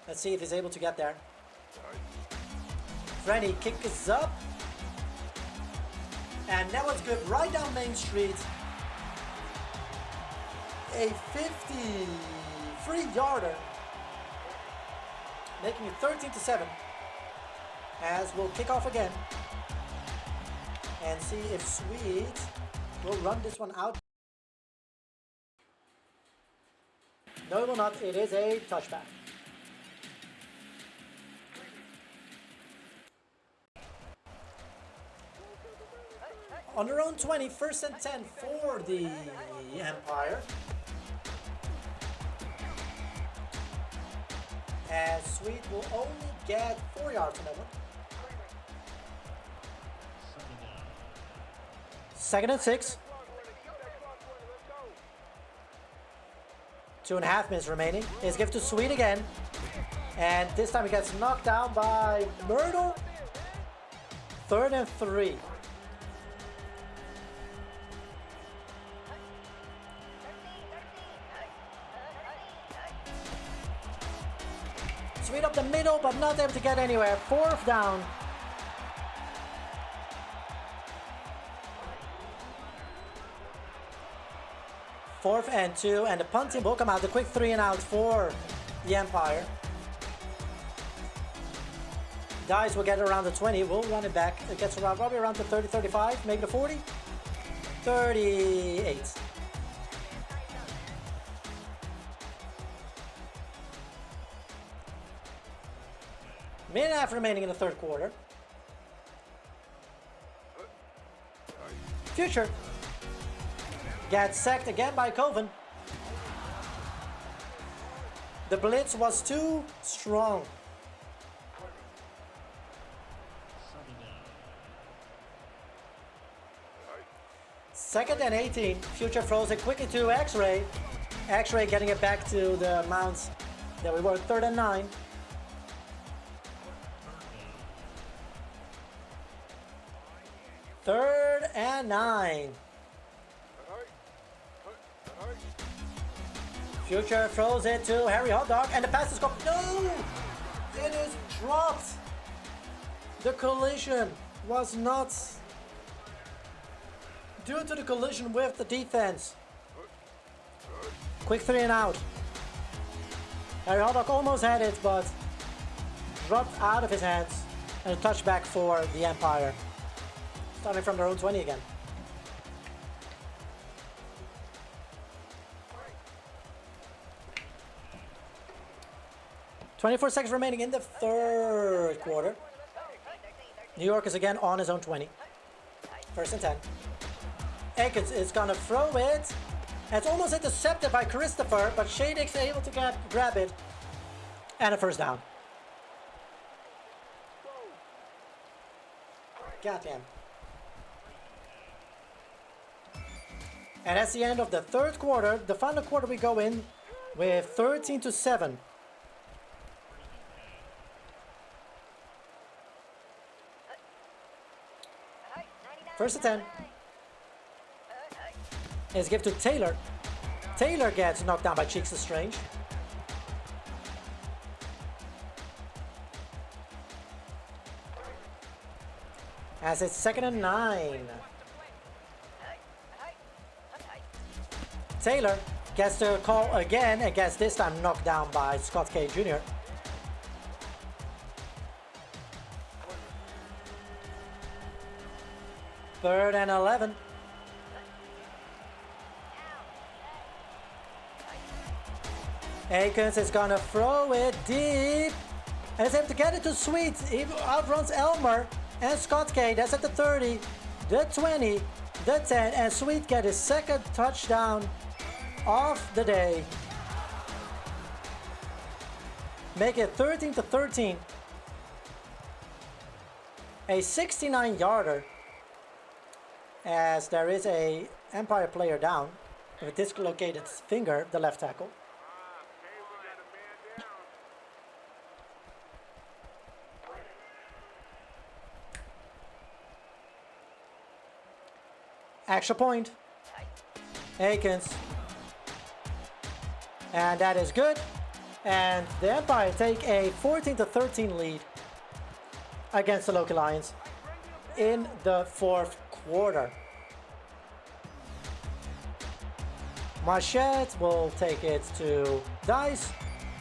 Let's see if he's able to get there. Frenny kicks up. And that was good. Right down Main Street. A 53-yarder. Making it 13-7. As we'll kick off again. And see if Sweet will run this one out. No, it will not. It is a touchback. On their own 20, 1st and 10 for the Empire. As Sweet will only get 4 yards on that one. Second and 6. 2.5 minutes remaining. Is given to Sweet again. And this time he gets knocked down by Myrtle. 3rd and 3. Sweet up the middle, but not able to get anywhere. 4th down. Fourth and 2, and the punting will come out. The quick 3 and out for the Empire. Dice will get it around the 20. We'll run it back. It gets around probably around the 30, 35, maybe the 40. 38. Minute and a half remaining in the third quarter. Future gets sacked again by Coven. The blitz was too strong. Second and 18. Future throws it quickly to X-Ray. X-Ray getting it back to the mounts that we were. 3rd and 9. Third and 9. Future throws it to Harry Hotdog, and the pass is gone. No! It is dropped. The collision was not due to the collision with the defense. Quick 3 and out. Harry Hotdog almost had it, but dropped out of his hands. And a touchback for the Empire. Starting from their own 20 again. .24 seconds remaining in the third quarter. New York is again on his own 20. 1st and 10. Akins is gonna throw it. And it's almost intercepted by Christopher, but Shadix able to grab it. And a 1st down. Goddamn. And that's the end of the third quarter. The final quarter we go in with 13-7. First and 10. Is given to Taylor. Taylor gets knocked down by Cheeks Strange. As it's 2nd and 9. Taylor gets the call again and gets this time knocked down by Scott K. Jr. Third and 11. Akins is gonna throw it deep. And is able to get it to Sweet. He outruns Elmer and Scott K. That's at the 30, the 20, the 10. And Sweet get his 2nd touchdown of the day. Make it 13-13. A 69-yarder. As there is a Empire player down with a dislocated finger, the left tackle. Extra point. Akins. And that is good. And the Empire take a 14-13 lead against the Loki Lions in the fourth quarter. Marchette will take it to Dice.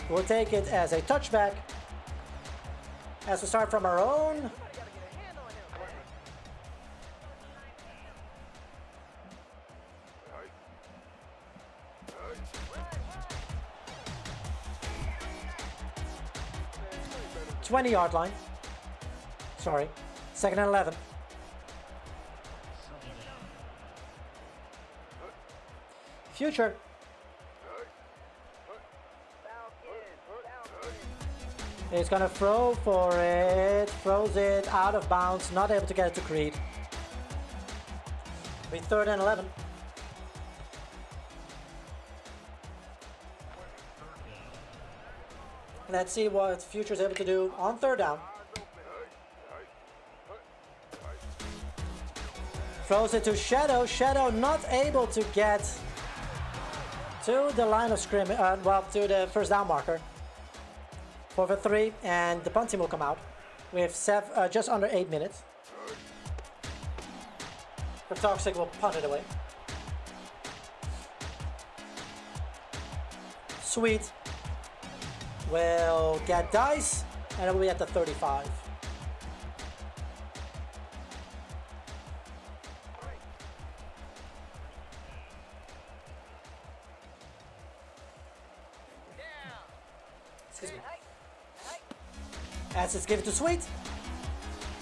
We'll take it as a touchback. As we start from our own. ...20-yard line. Sorry. 2nd and 11. Future. He's gonna throw for it. Throws it out of bounds. Not able to get it to Creed. Be 3rd and 11. Let's see what Future's able to do on 3rd down. Throws it to Shadow. Shadow not able to get to the line of scrimmage, well, to the 1st down marker. 4 for 3, and the punt team will come out with just under 8 minutes. The Toxic will punt it away. Sweet will get Dice, and it will be at the 35. Excuse me. As it's given to Sweet,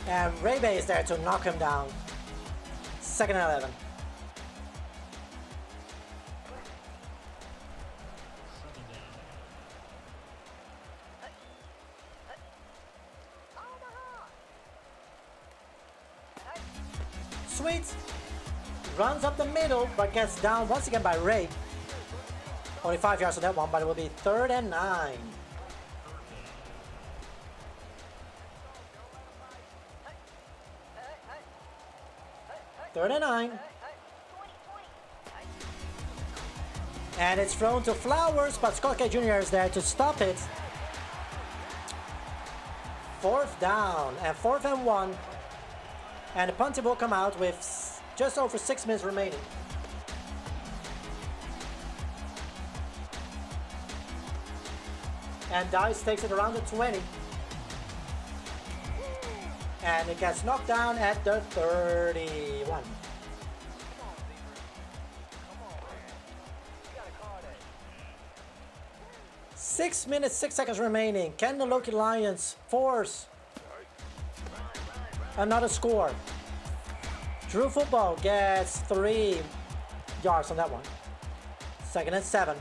and Ray Bay is there to knock him down. 2nd and 11. Sweet runs up the middle, but gets down once again by Ray. Only 5 yards on that one, but it will be 3rd and 9. Third and 9. And it's thrown to Flowers, but Scott K. Jr. is there to stop it. 4th down and 4th and 1. And the punter will come out with just over 6 minutes remaining. And Dice takes it around the 20. And it gets knocked down at the 31. Six minutes, 6 seconds remaining. Can the Loki Lions force another score? Drew Football gets 3 yards on that one. 2nd and 7.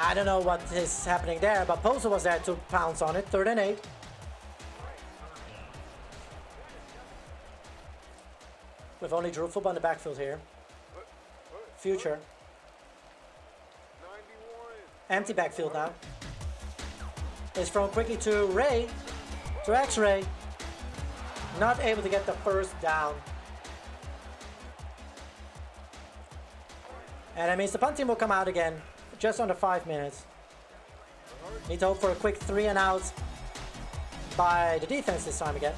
I don't know what is happening there, but Poser was there to pounce on it. 3rd and 8. With only Drew Football in the backfield here. Future. Empty backfield now. It's thrown quickly to Ray. To X-Ray. Not able to get the 1st down. And that means the punt team will come out again. Just under 5 minutes. Need to hope for a quick 3 and out by the defense this time again.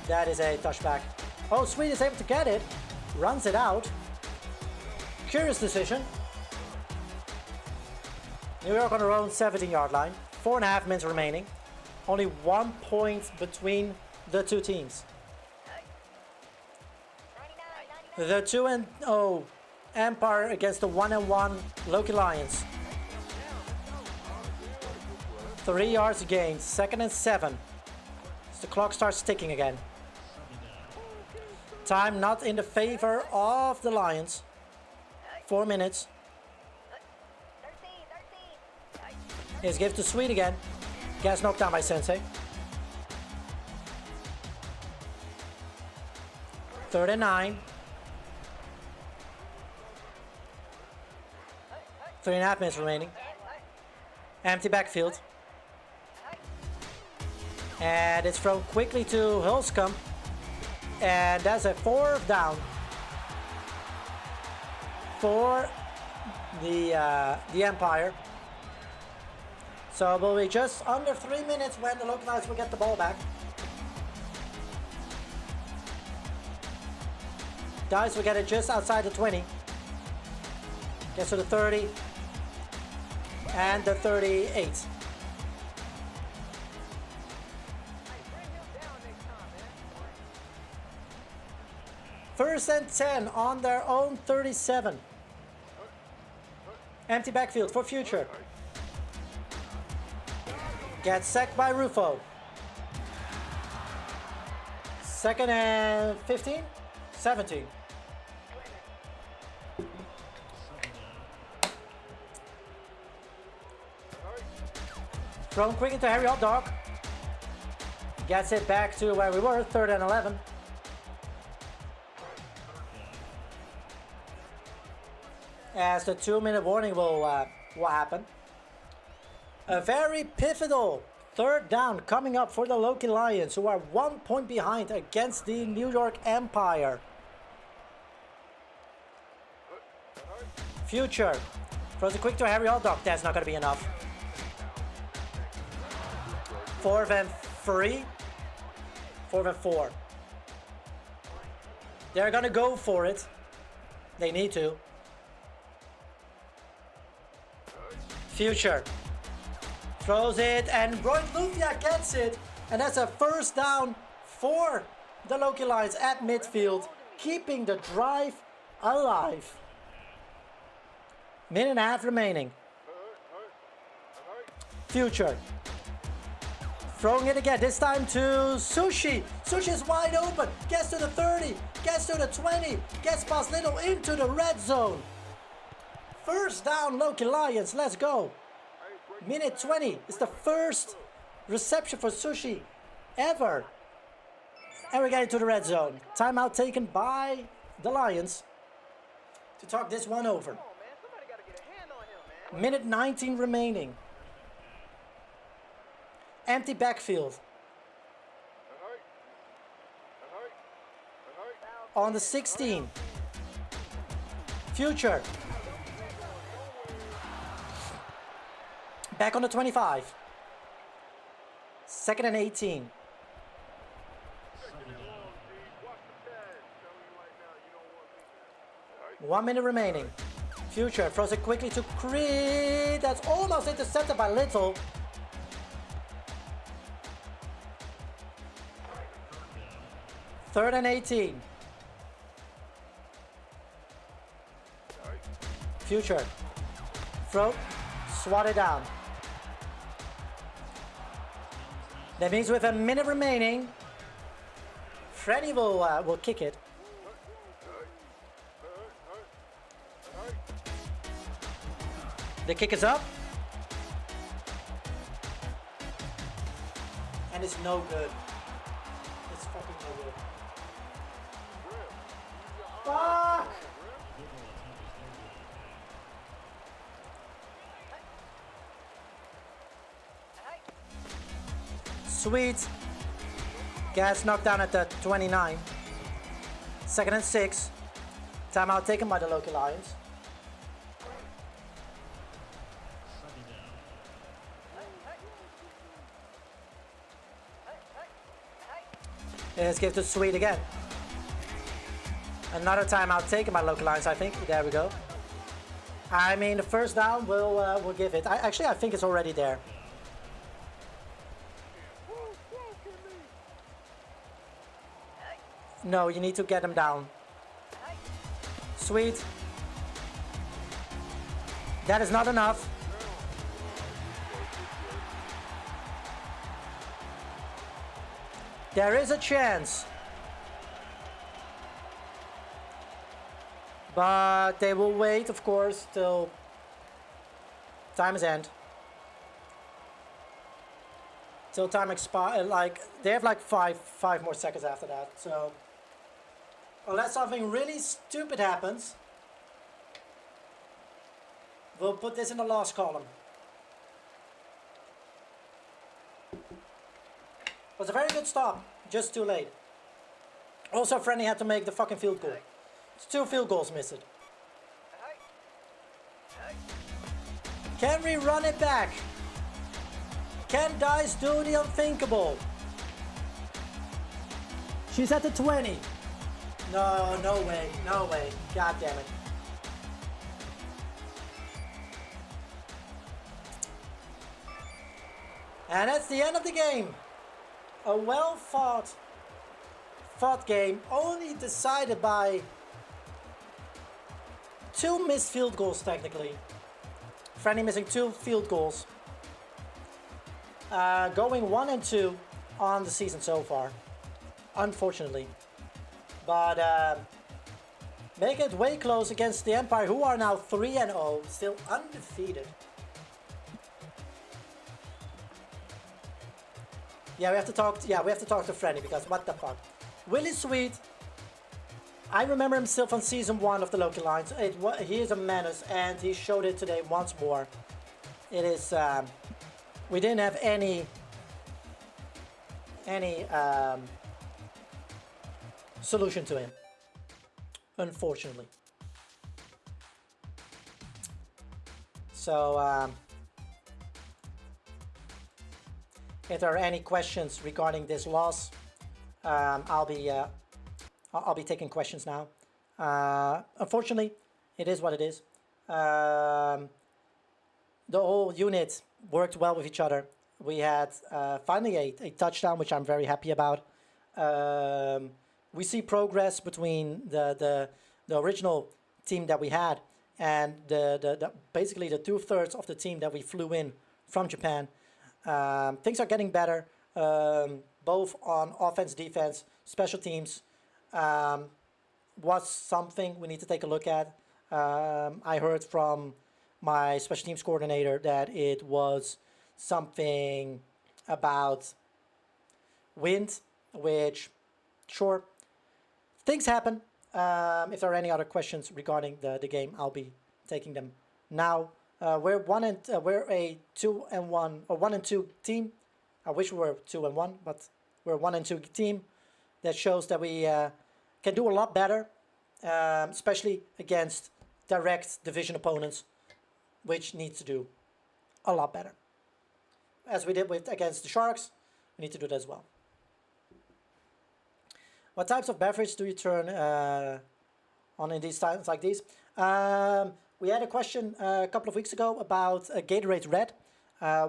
That is a touchback. Oh, Sweet is able to get it. Runs it out. Curious decision. New York on their own 17-yard line. 4.5 minutes remaining. Only 1 point between the two teams. The 2-0 Empire against the 1-1 Loki Lions. 3 yards gained. 2nd and 7. As the clock starts ticking again. Time not in the favor of the Lions. 4 minutes. Is given to Sweet again. Gets knocked down by Sensei. 3rd and 9. 3.5 minutes remaining. Empty backfield. And it's thrown quickly to Hulscomb. And that's a 4th down for the Empire. So it will be just under 3 minutes when the Loki Lions will get the ball back. Dice will get it just outside the 20. Gets to the 30. And the 38. First and 10 on their own 37. Empty backfield for Future. Gets sacked by Rufo. 2nd and 15? 17. Thrown quick into Harry Hot Dog. Gets it back to where we were, 3rd and 11. As the 2-minute warning will happen. A very pivotal 3rd down coming up for the Loki Lions, who are 1 point behind against the New York Empire. Future. Throws it quick to Harry Hot Dog. That's not going to be enough. 4th and 3. 4th and 4. They're going to go for it. They need to. Future. Throws it and Roy Lufia gets it. And that's a 1st down for the Loki Lions at midfield, keeping the drive alive. Minute and a half remaining. Future. Throwing it again, this time to Sushi. Sushi is wide open, gets to the 30, gets to the 20, gets past Little into the red zone. 1st down, Loki Lions, let's go. Minute 20 is the 1st reception for Sushi ever. And we're getting to the red zone. Timeout taken by the Lions to talk this one over. Minute 19 remaining. Empty backfield. On the 16. Future. Back on the 25. 2nd and 18. One minute remaining. Future throws it quickly to Creed. That's almost intercepted by Little. Third and 18. Future. Throw. Swat it down. That means with a minute remaining, Freddy will kick it. The kick is up. And it's no good. It's fucking no good. Fuck! Sweet. Gas knocked down at the 29. 2nd and 6. Timeout taken by the Loki Lions. Let's give to Sweet again. Another timeout taken by Loki Lions, I think. There we go. I mean, the 1st down will give it. I think it's already there. No, you need to get him down. Sweet. That is not enough. There is a chance. But they will wait, of course, till time is end. Till time expires. Like, they have like five more seconds after that. So, unless something really stupid happens, we'll put this in the last column. Was a very good stop, just too late. Also, Frenny had to make the fucking field goal. It's 2 field goals missed. Can we run it back? Can Dice do the unthinkable? She's at the 20. No, no way, no way. God damn it. And that's the end of the game. A well-fought game, only decided by 2 missed field goals technically. Franny missing 2 field goals. Going 1-2 on the season so far, unfortunately. But making it way close against the Empire, who are now 3-0, still undefeated. Yeah, we have to talk. Yeah, we have to talk to Freddy because what the fuck, Willie Sweet. I remember him still from season 1 of the Loki Lines. He is a menace, and he showed it today once more. It is. We didn't have any solution to him, unfortunately. So, if there are any questions regarding this loss, I'll be taking questions now. Unfortunately, it is what it is. The whole unit worked well with each other. We had finally a touchdown, which I'm very happy about. We see progress between the original team that we had and basically the 2/3 of the team that we flew in from Japan. Things are getting better, both on offense, defense, special teams. Was something we need to take a look at. I heard from my special teams coordinator that it was something about wind, which, sure, things happen. If there are any other questions regarding the game, I'll be taking them now. We're a 2-1 or 1-2 team. I wish we were 2-1, but we're a 1-2 team. That shows that we can do a lot better, especially against direct division opponents, which needs to do a lot better. As we did against the Sharks, we need to do that as well. What types of beverage do you turn on in these times like these? We had a question a couple of weeks ago about Gatorade Red,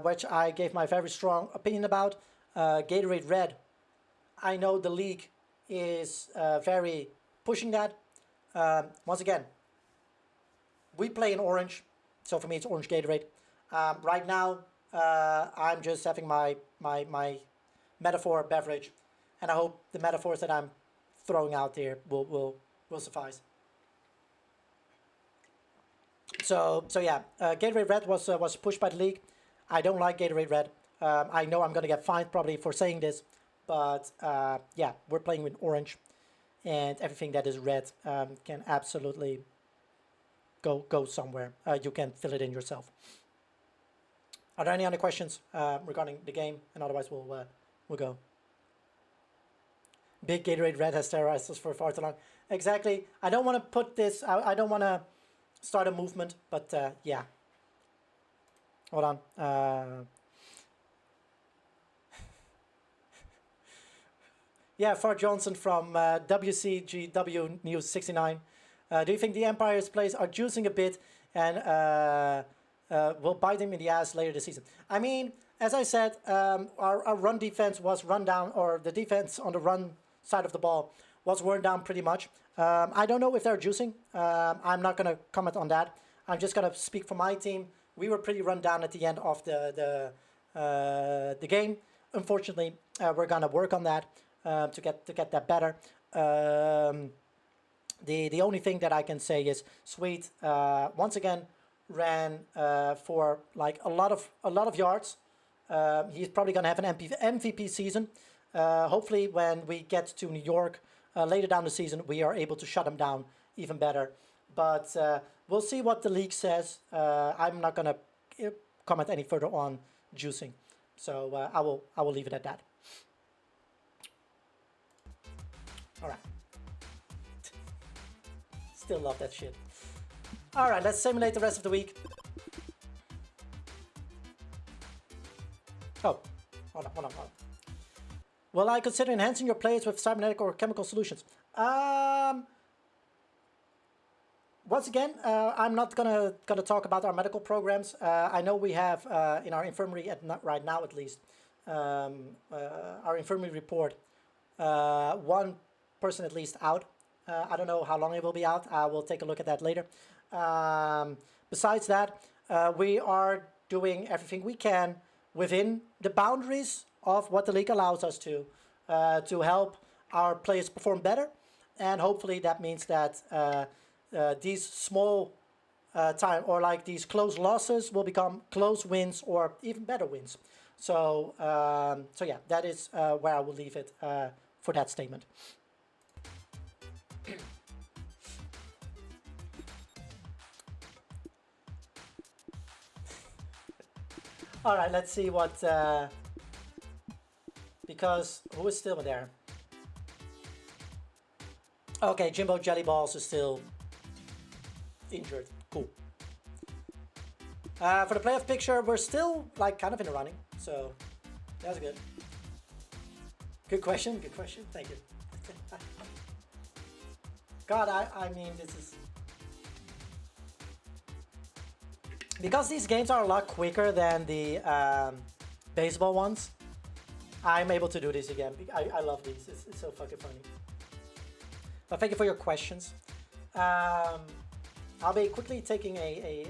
which I gave my very strong opinion about. Gatorade Red, I know the league is very pushing that. Once again, we play in orange, so for me it's orange Gatorade. Right now, I'm just having my metaphor beverage, and I hope the metaphors that I'm throwing out there will suffice. So yeah, Gatorade Red was pushed by the league. I don't like Gatorade Red. I know I'm gonna get fined probably for saying this, but yeah, we're playing with orange, and everything that is red can absolutely go somewhere. You can fill it in yourself. Are there any other questions regarding the game? And otherwise, we'll go. Big Gatorade Red has terrorized us for far too long. Exactly. I don't want to put this. I don't want to start a movement, but yeah. Hold on. Yeah, Far Johnson from WCGW News 69. Do you think the Empire's plays are juicing a bit and will bite them in the ass later this season? I mean, as I said, our run defense was run down, or the defense on the run side of the ball was worn down pretty much. I don't know if they're juicing. I'm not going to comment on that. I'm just going to speak for my team. We were pretty run down at the end of the game. Unfortunately, we're going to work on that to get that better. The only thing that I can say is Sweet once again ran for like a lot of yards. He's probably going to have an MVP season. Hopefully, when we get to New York later down the season, we are able to shut him down even better. But we'll see what the league says. I'm not going to comment any further on juicing, so I will leave it at that. All right. Still love that shit. All right, let's simulate the rest of the week. Oh, hold on. Will I consider enhancing your players with cybernetic or chemical solutions? Once again, I'm not gonna talk about our medical programs. I know we have in our infirmary right now at least our infirmary report one person at least out. I don't know how long it will be out. I will take a look at that later. Besides that, we are doing everything we can within the boundaries of what the league allows us to help our players perform better, and hopefully that means that these small time or like these close losses will become close wins or even better wins. So, so yeah, that is where I will leave it for that statement. All right, let's see what, because who is still there? Okay, Jimbo Jellyballs is still injured. Cool. For the playoff picture, we're still like kind of in the running, so that's good. Good question, good question. Thank you. God, I mean, this is... Because these games are a lot quicker than the baseball ones, I'm able to do this again. I love these. It's so fucking funny. But thank you for your questions. I'll be quickly taking a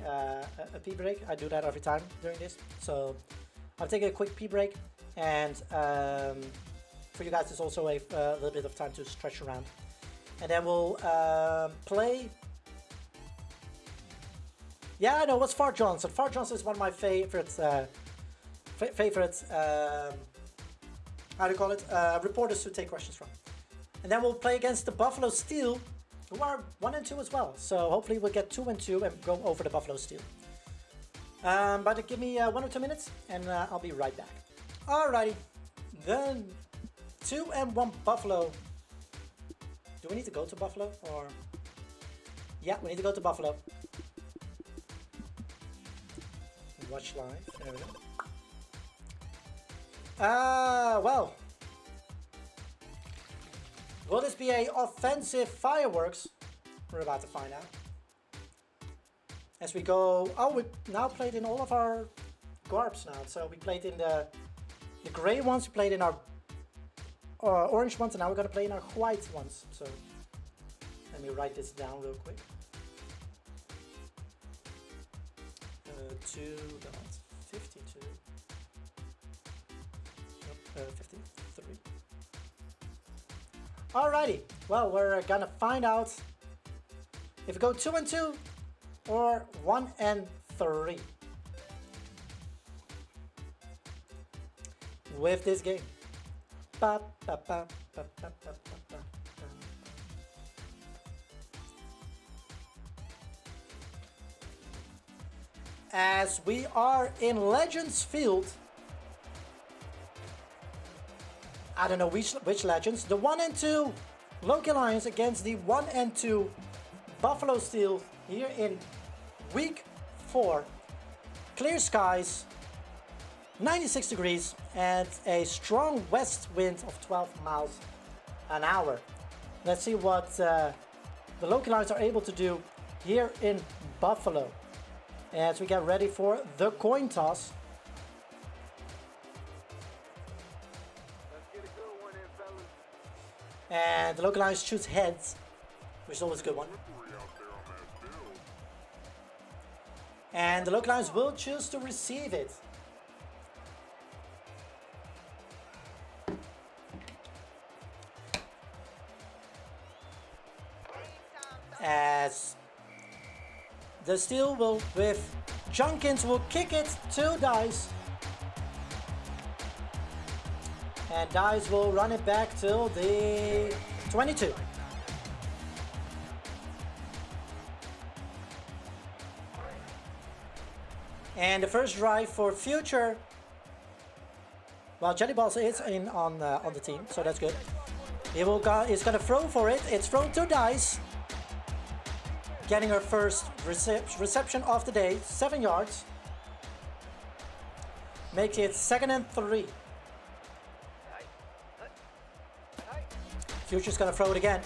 pee break. I do that every time during this. So I'll take a quick pee break. And for you guys, it's also a little bit of time to stretch around. And then we'll play... Yeah, I know, what's Fart Johnson? Fart Johnson is one of my favorites, how do you call it? Reporters to take questions from. And then we'll play against the Buffalo Steel, who are 1 and 2 as well. So hopefully we'll get 2 and 2 and go over the Buffalo Steel. But give me 1 or 2 minutes and I'll be right back. Alrighty, then 2 and 1 Buffalo. Do we need to go to Buffalo or? Yeah, we need to go to Buffalo. Watch live. There we go. Well. Will this be a offensive fireworks? We're about to find out. As we go... Oh, we now played in all of our garbs now. So we played in the gray ones, we played in our orange ones, and now we're going to play in our white ones. So let me write this down real quick. 2.52. Nope, 53. Alrighty, well, we're gonna find out if we go 2 and 2 or 1 and 3 with this game. Ba, ba, ba, ba, ba, ba, ba, ba. As we are in Legends Field, I don't know which Legends, the 1 and 2 Loki Lions against the 1 and 2 Buffalo Steel here in week 4. Clear skies, 96 degrees, and a strong west wind of 12 miles an hour. Let's see what the Loki Lions are able to do here in Buffalo as we get ready for the coin toss. And the Loki Lions choose heads, which is always a good one. And the Loki Lions will choose to receive it. As the Steel will, with Junkins, will kick it to Dice. And Dice will run it back till the 22. And the first drive for Future. Well, Jellyballs is in on the team, so that's good. He will he's gonna throw for it. It's thrown to Dice. Getting her first reception of the day, 7 yards. Makes it 2nd and 3. Future's gonna throw it again.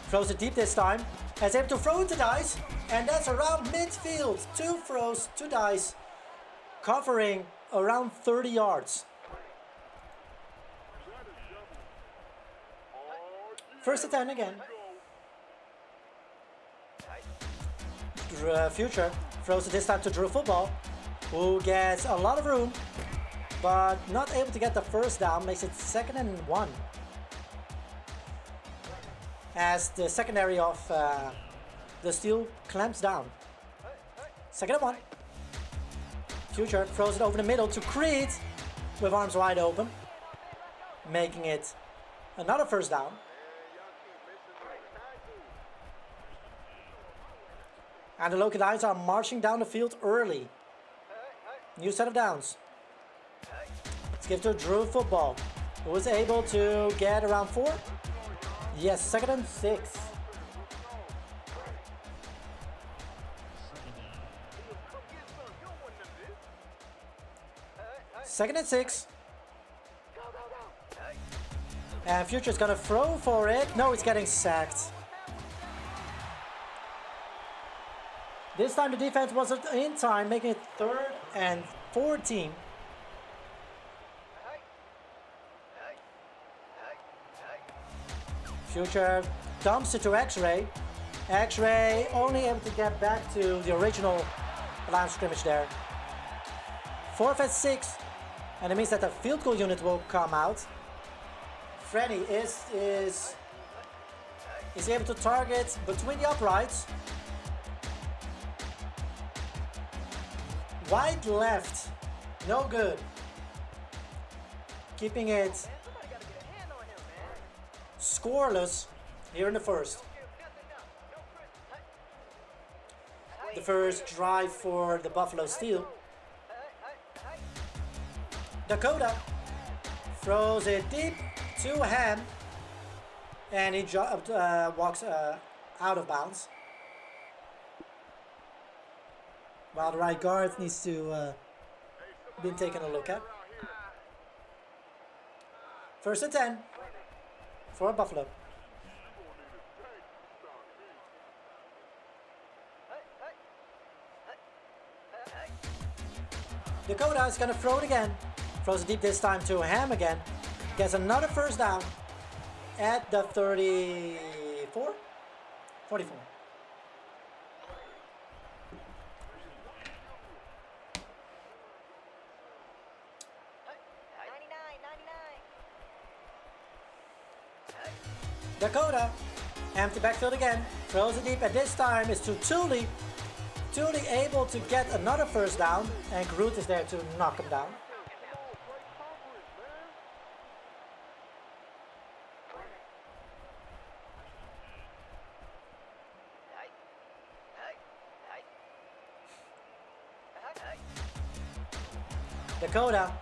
Throws it deep this time. Is able to throw it to Dice, and that's around midfield. 2 throws to Dice, covering around 30 yards. First and 10 again. Future throws it this time to Drew Football, who gets a lot of room, but not able to get the first down. Makes it 2nd and 1. As the secondary of the Steel clamps down. 2nd and 1. Future throws it over the middle to Creed, with arms wide open, making it another first down. And the Loki Lions are marching down the field early. New set of downs. Let's give to Drew football, who was able to get around 4. Yes, 2nd and 6. Second and 6. And Future's gonna throw for it. No, it's getting sacked. This time the defense wasn't in time, making it 3rd and 14. Future dumps it to X-Ray. X-Ray only able to get back to the original line of scrimmage there. 4th and 6. And it means that the field goal unit will come out. Freddy is able to target between the uprights. Wide left, no good. Keeping it scoreless here in the first. The first drive for the Buffalo Steel. Dakota throws it deep to Ham, and he walks out of bounds. While the right guard needs to be taken a look at. 1st and 10 for Buffalo. Dakota is going to throw it again. Throws it deep this time to Ham again. Gets another first down at the 34? 44. Dakota, empty backfield again, throws it deep, and this time is to Thule. Thule able to get another first down, and Groot is there to knock him down. Dakota,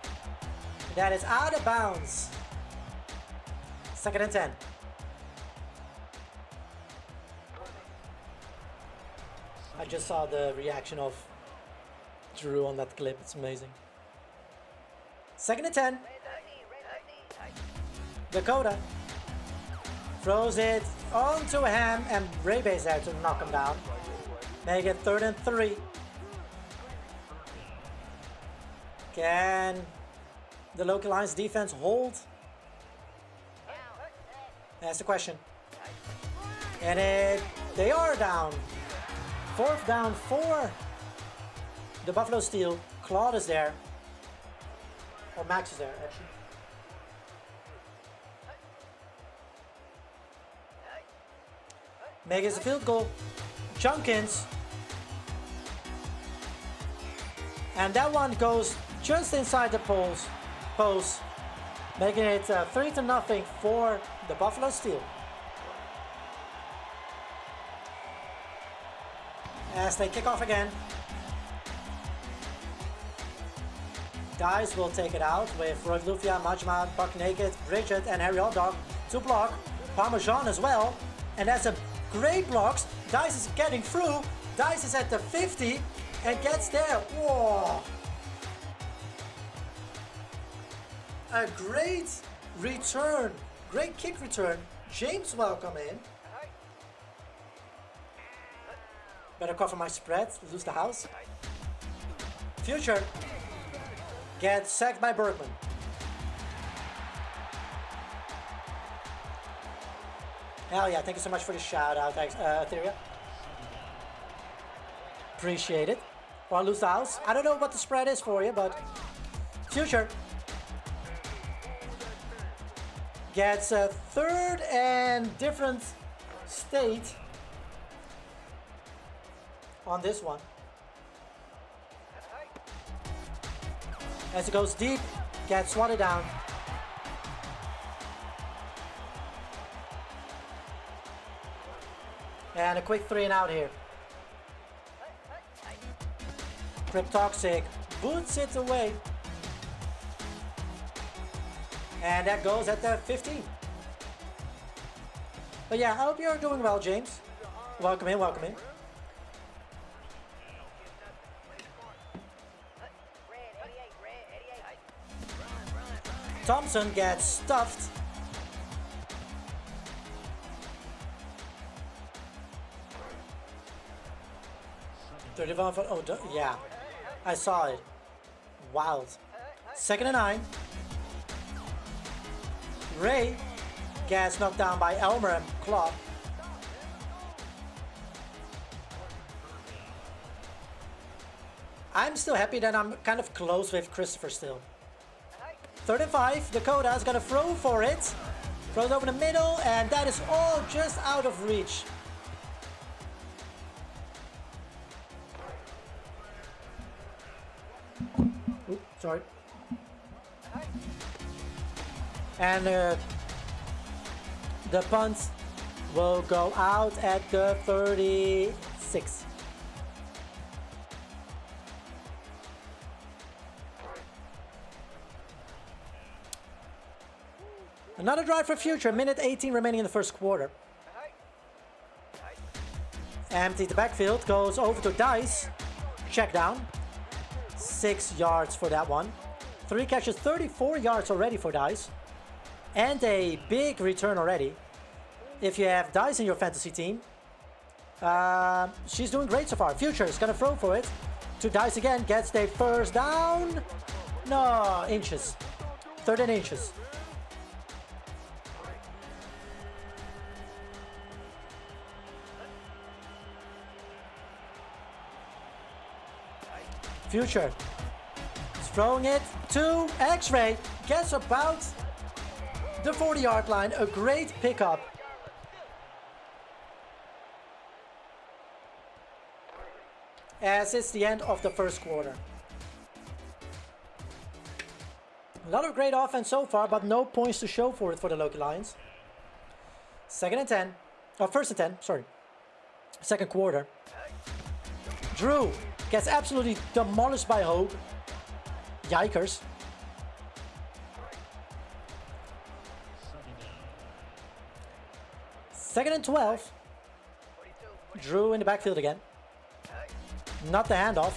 that is out of bounds. 2nd and 10. I just saw the reaction of Drew on that clip. It's amazing. 2nd and 10. Dakota throws it onto Ham, and Raybay's there to knock him down. Make it 3rd and 3. Can the Loki Lions defense hold? That's the question. And they are down. 4th down for the Buffalo Steel. Claude is there. Or Max is there, actually. Makes a field goal. Junkins. And that one goes just inside the post, making it 3-0 for the Buffalo Steel. As they kick off again. Dice will take it out with Roy Lufia, Majma, Buck Naked, Bridget, and Harry Hotdog to block. Parmesan as well. And that's a great blocks. Dice is getting through. Dice is at the 50 and gets there. Whoa! A great return. Great kick return. James welcome in. Better cover my spread, lose the house. Future gets sacked by Bergman. Hell yeah, thank you so much for the shout out, Etheria. Appreciate it. Or I lose the house. I don't know what the spread is for you, but Future gets a 3rd and different state on this one. As it goes deep gets swatted down. And a quick 3 and out here. Cryptoxic boots it away. And that goes at the 15. But yeah, I hope you're doing well, James. Welcome in, welcome in. Thompson gets stuffed. Oh, yeah. I saw it. Wild. 2nd and 9. Ray gets knocked down by Elmer and Klopp. I'm still happy that I'm kind of close with Christopher still. 3rd and 5. Dakota's gonna throw for it. Throws over the middle, and that is all just out of reach. Oops, sorry. And the punt will go out at the 36. Another drive for future, minute 18 remaining in the first quarter. Empty the backfield, goes over to Dice. Check down. 6 yards for that one. 3 catches, 34 yards already for Dice. And a big return already. If you have Dice in your fantasy team, she's doing great so far. Future is gonna throw for it. To Dice again, gets the first down. No, inches. 3rd and inches. Future is throwing it to X-Ray. Gets about the 40-yard line. A great pickup. As it's the end of the first quarter. A lot of great offense so far, but no points to show for it for the Loki Lions. 2nd and 10. Oh, 1st and 10, sorry. 2nd quarter. Drew gets absolutely demolished by Hogue. Yikers. Second and 12. Drew in the backfield again. Not the handoff.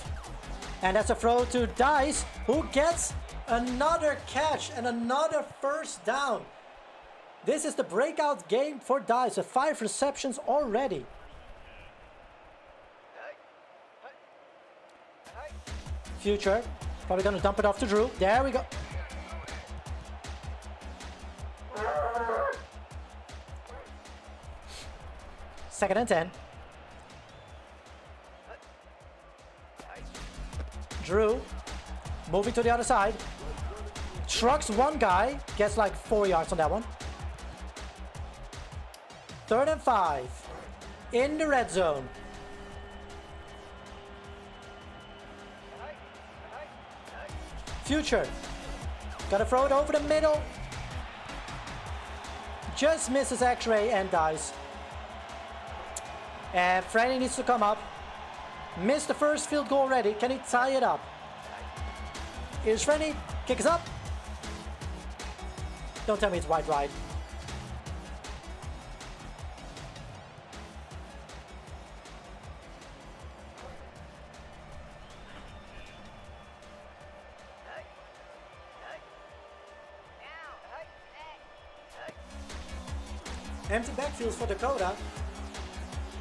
And that's a throw to Dice, who gets another catch and another first down. This is the breakout game for Dice with 5 receptions already. Future, probably gonna dump it off to Drew. There we go. Second and 10. Drew, moving to the other side. Trucks one guy, gets like 4 yards on that one. 3rd and 5. In the red zone. Future. Gotta throw it over the middle. Just misses X-Ray and Dice. And Freddy needs to come up. Missed the first field goal already. Can he tie it up? Here's Freddy. Kick is up. Don't tell me it's wide right. Empty backfields for Dakota.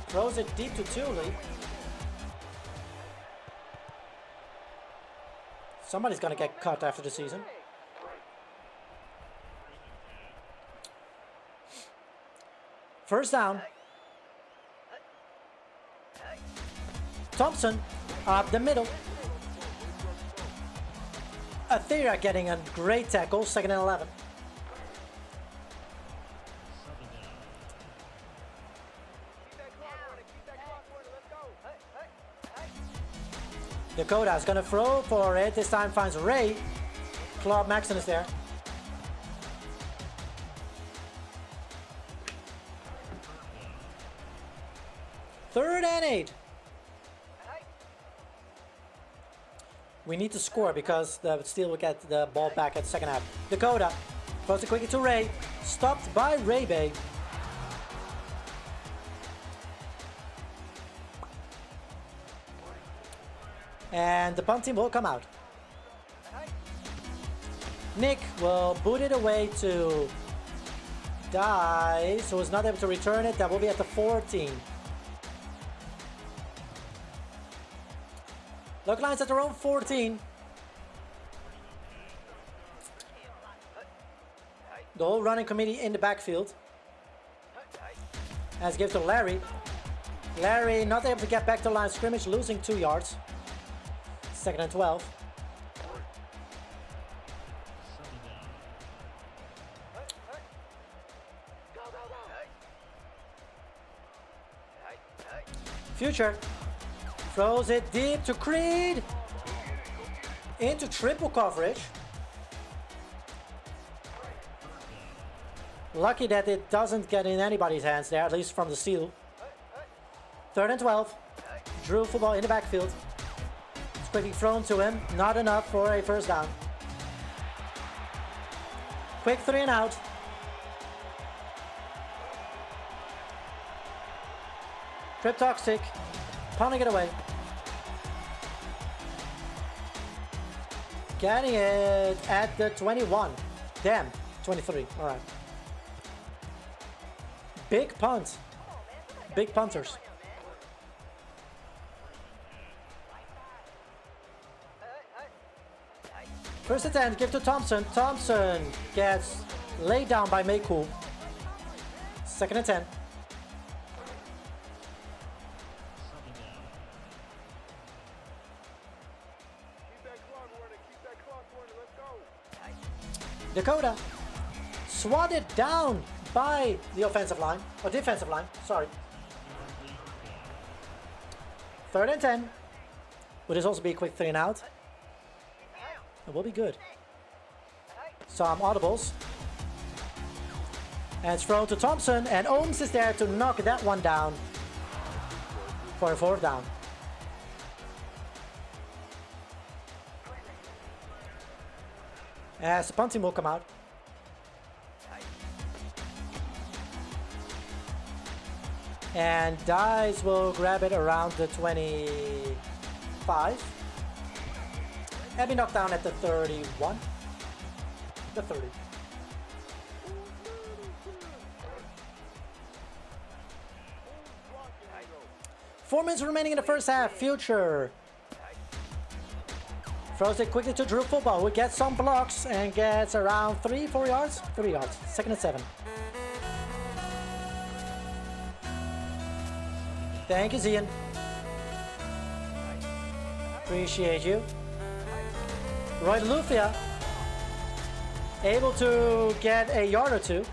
Throws it deep to Thule. Somebody's gonna get cut after the season. First down. Thompson up the middle. Athera getting a great tackle. 2nd and 11. Dakota's gonna throw for it. This time finds Ray. Claude Maxon is there. Third and 8. We need to score because the Steel will get the ball back at the second half. Dakota throws it quickly to Ray. Stopped by Ray Bay. And the punt team will come out. Nick will boot it away to Dice, who is not able to return it. That will be at the 14. Look, Lions at their own 14. The whole running committee in the backfield. As gives to Larry. Larry not able to get back to line of scrimmage, losing 2 yards. Second and 12. Future throws it deep to Creed. Into triple coverage. Lucky that it doesn't get in anybody's hands there, at least from the Steel. Third and 12. Drew football in the backfield. It's quickly thrown to him. Not enough for a first down. Quick 3 and out. Cryptoxic. Punting it away. Getting it at the 21. Damn, 23. All right. Big punt. Big punters. First and 10, give to Thompson. Thompson gets laid down by Maycool. Second and 10. Dakota swatted down by the offensive line, or defensive line, sorry. Third and 10. Would this also be a quick 3 and out? It will be good. Some audibles. And it's thrown to Thompson, and Ohms is there to knock that one down for a 4th down. As the punt team will come out. And Dice will grab it around the 25. And be knocked down at the 31. The 30. Four minutes remaining in the first half. Future throws it quickly to Drew Football, who gets some blocks and gets around 3-4 yards. 3 yards. Second and 7. Thank you, Zian. Appreciate you. Roy Lufia able to get a yard or 2.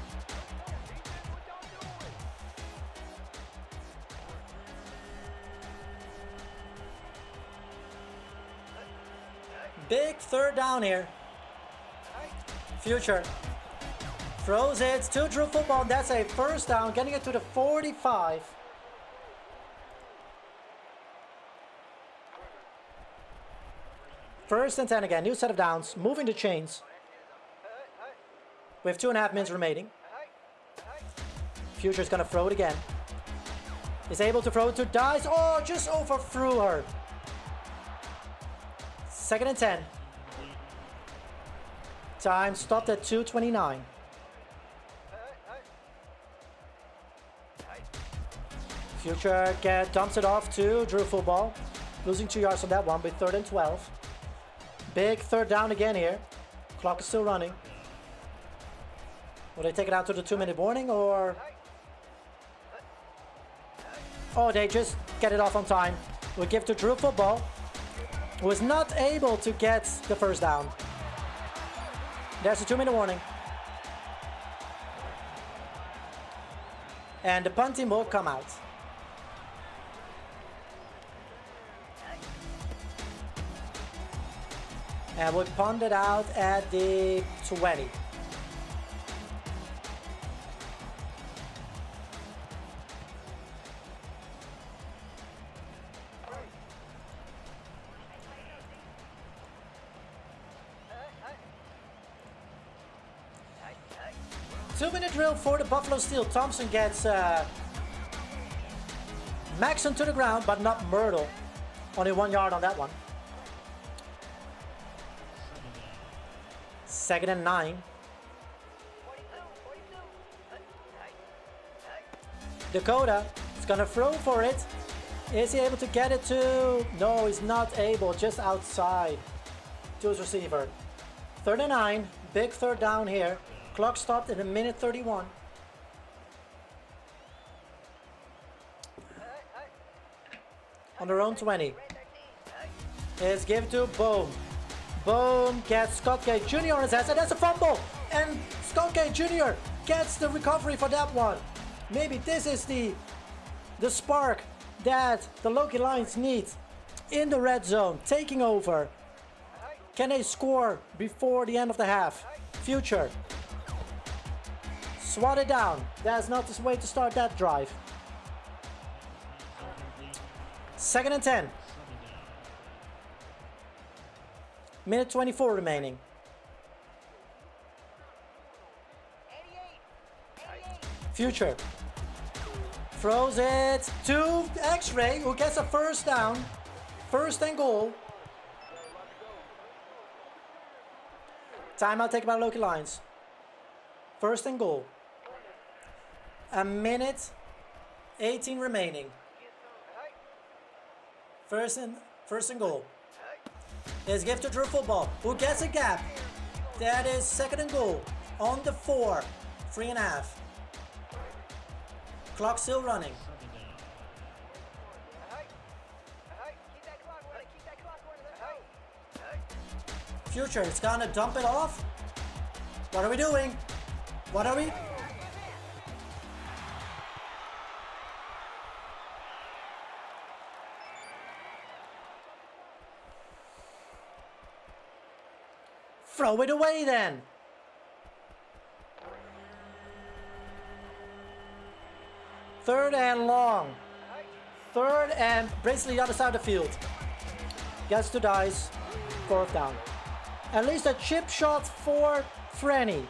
Big 3rd down here. Future throws it to Drew Football. That's a 1st down, getting it to the 45. First and 10 again, new set of downs, moving the chains. We have 2.5 minutes remaining. Future's gonna throw it again. Is able to throw it to Dice. Oh, just overthrew her. Second and 10. Time stopped at 2:29. Future dumps it off to Drew Football. Losing 2 yards on that one with 3rd and 12. Big 3rd down again here. Clock is still running. Will they take it out to the 2-minute warning or? Oh, they just get it off on time. We'll give to Drew Football, who is not able to get the 1st down. There's a 2-minute warning. And the punt team will come out. And we punt it out at the 20. Two-minute drill for the Buffalo Steel. Thompson gets Maxon to the ground, but not Myrtle. Only 1 yard on that one. 2nd and 9. Dakota is gonna throw for it. Is he able to get it to? No, he's not able. Just outside to his receiver. 3rd and 9. Big third down here. Clock stopped in a minute 31. On their own 20. It's given to Boom. Boom gets Scott K. Jr. on his ass, and that's a fumble. And Scott K. Jr. gets the recovery for that one. Maybe this is the spark that the Loki Lions need in the red zone, taking over. Can they score before the end of the half? Future. Swat it down. That's not the way to start that drive. 2nd and 10. Minute 24 remaining. Future. Throws it to X-Ray, who gets a first down. 1st and goal. Timeout taken by Loki Lions. 1st and goal. A minute 18 remaining. First and goal. Is given to Drew Football, who gets a gap. That is 2nd and goal. On the 4. 3.5. Clock still running. Future, it's gonna dump it off. What are we doing? What are we? Throw it away then. 3rd and long. 3rd and basically the other side of the field. Gets to dice. 4th down. At least a chip shot for Franny.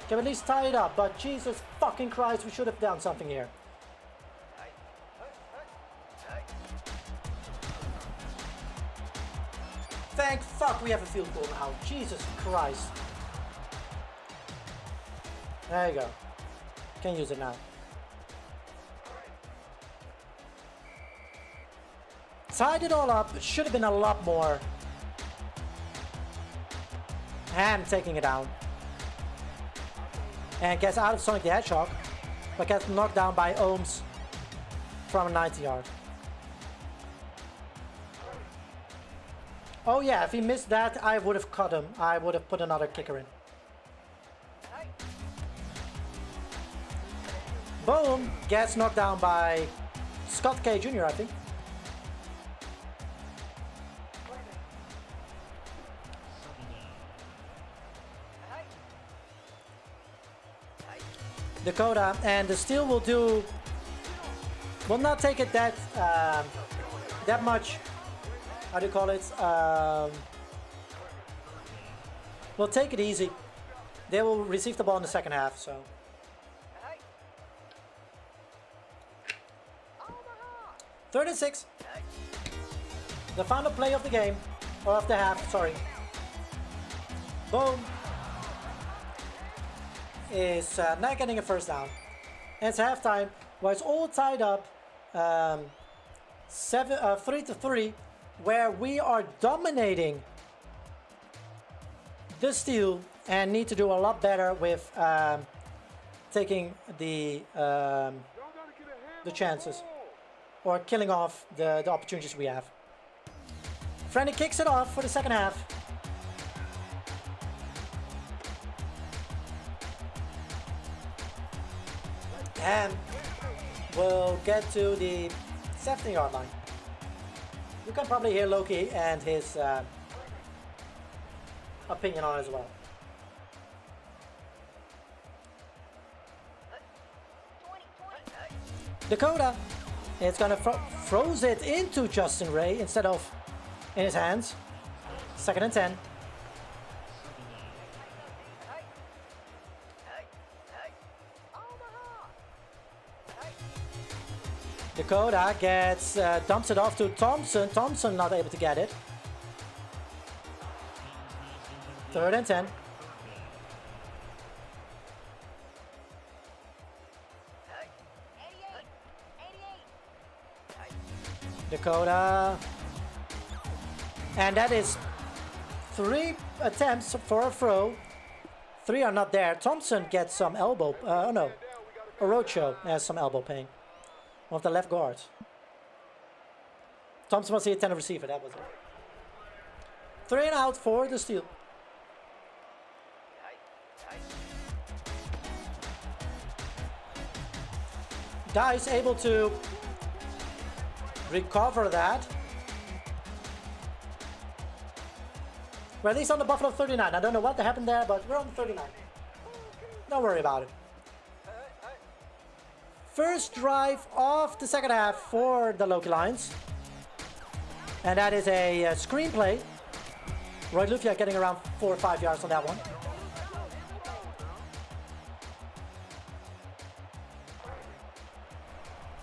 Can at least tie it up, but Jesus fucking Christ, we should have done something here. Thank fuck we have a field goal now. Jesus Christ. There you go. Can use it now. Tied it all up. It should have been a lot more. Ham taking it down. And gets out of Sonic the Hedgehog. But gets knocked down by Ohms from a 90 yard. Oh yeah, if he missed that, I would have cut him. I would have put another kicker in. Boom! Gets knocked down by Scott K. Jr., I think. Dakota, and the steal will do. Will not take it that much. How do you call it? We'll take it easy. They will receive the ball in the second half. So. Third and 6. The final play of the game, or of the half. Sorry. Boom. Is not getting a first down. And it's halftime, where it's all tied up, 3-3, where we are dominating the steal and need to do a lot better with taking the chances or killing off the opportunities we have. Franny kicks it off for the second half. And we'll get to the 17-yard line. You can probably hear Loki and his opinion on as well. Dakota is going to throws it into Justin Ray instead of in his hands. 2nd and 10. Dakota gets dumps it off to Thompson. Thompson not able to get it. 3rd and 10. Dakota. And that is 3 attempts for a throw. 3 are not there. Thompson gets some elbow. Oh no. Orocho has some elbow pain. One of the left guards. Thompson was the intended receiver. That was it. 3 and out for the steal. Dice able to recover that. We're at least on the Buffalo 39. I don't know what happened there, but we're on the 39. Don't worry about it. First drive of the second half for the Loki Lions. And that is a screenplay. Roy Lufia getting around 4 or 5 yards on that one.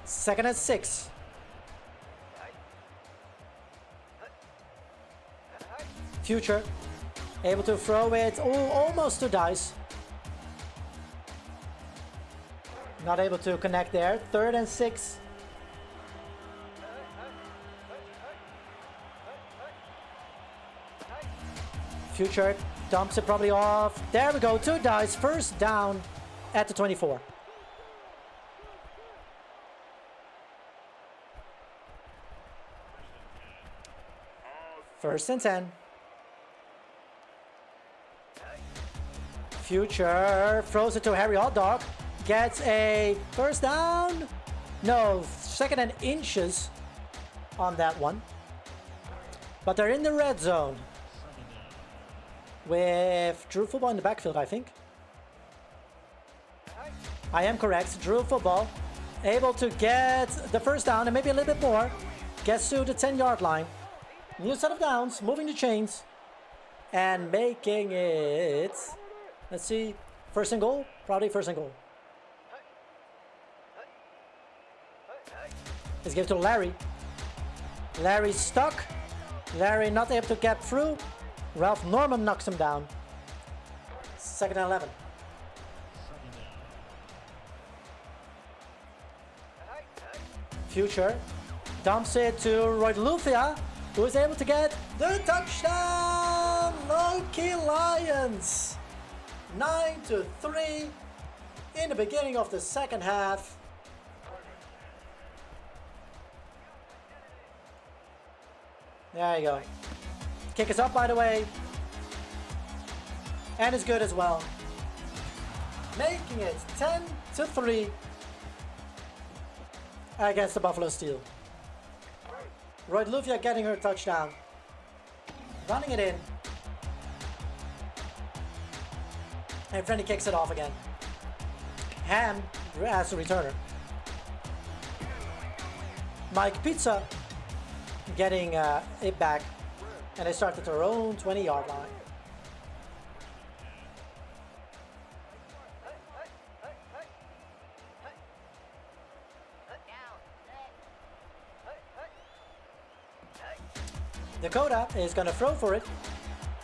Second and 6. Future able to throw it almost to Dice. Not able to connect there. 3rd and 6. Future dumps it probably off. There we go. 2 Dice. First down at the 24. First and 10. Future throws it to Harry Hotdog. Gets a first down. No, 2nd and inches on that one. But they're in the red zone. With Drew Football in the backfield, I think. I am correct. Drew Football able to get the first down and maybe a little bit more. Gets to the 10-yard line. New set of downs, moving the chains. And making it... Let's see. First and goal? Probably first and goal. Let's give it to Larry. Larry stuck. Larry not able to get through. Ralph Norman knocks him down. 2nd and 11. Future dumps it to Roy Lufia, who is able to get the touchdown. Loki Lions. 9-3 in the beginning of the second half. There you go. Kick is up, by the way. And it's good as well. Making it 10-3 against the Buffalo Steel. Roy Lufia getting her touchdown. Running it in. And Frenny kicks it off again. Ham as the returner. Mike Pizza getting it back. And they start at their own 20-yard line. Dakota is going to throw for it.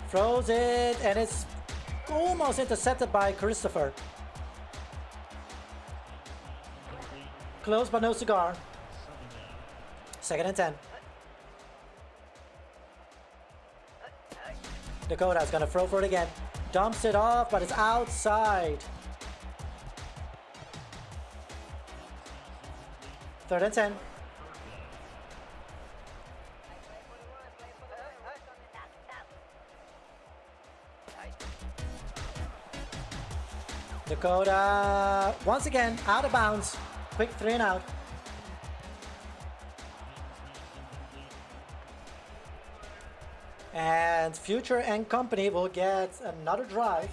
Throws it, and it's almost intercepted by Christopher. Close but no cigar. 2nd and 10. Dakota is going to throw for it again. Dumps it off, but it's outside. 3rd and 10. Dakota, once again, out of bounds. Quick 3 and out. And And Future and company will get another drive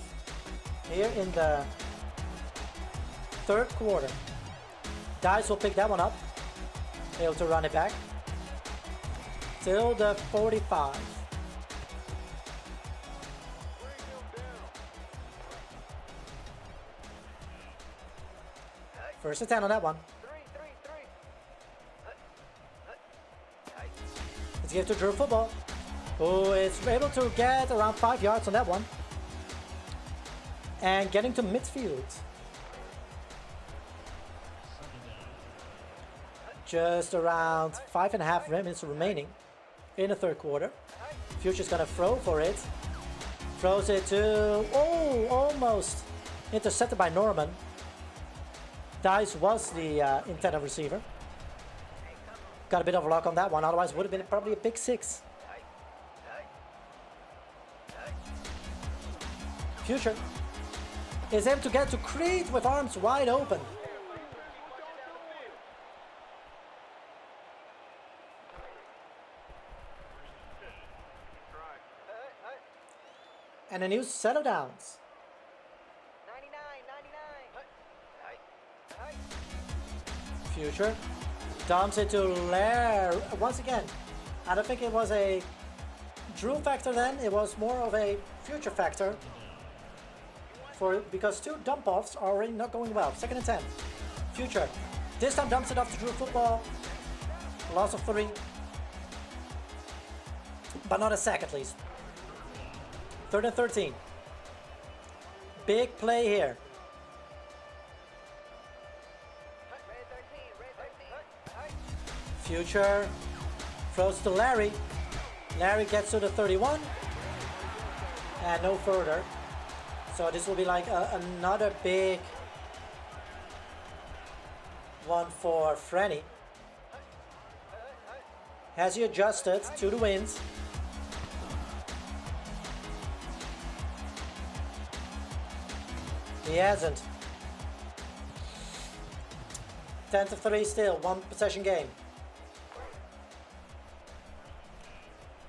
here in the third quarter. Dice will pick that one up. Able to run it back. Till the 45. First and 10 on that one. Let's give to Drew Football, who is able to get around 5 yards on that one. And getting to midfield. Just around 5.5 minutes remaining in the third quarter. Future's gonna throw for it. Throws it to, oh, almost intercepted by Norman. Dice was the intended receiver. Got a bit of luck on that one, otherwise would have been probably a big 6. Future is able to get to Creed with arms wide open. And a new set of downs. 99. Future dumps it to Lair once again. I don't think it was a Drew factor then, it was more of a Future factor. Because 2 dump offs are already not going well. Second and 10. Future. This time dumps it off to Drew Football. Loss of 3. But not a sack at least. Third and 13. Big play here. Future throws to Larry. Larry gets to the 31. And no further. So this will be like another big one for Frenny. Has he adjusted to the winds? He hasn't. 10-3 still, 1 possession game.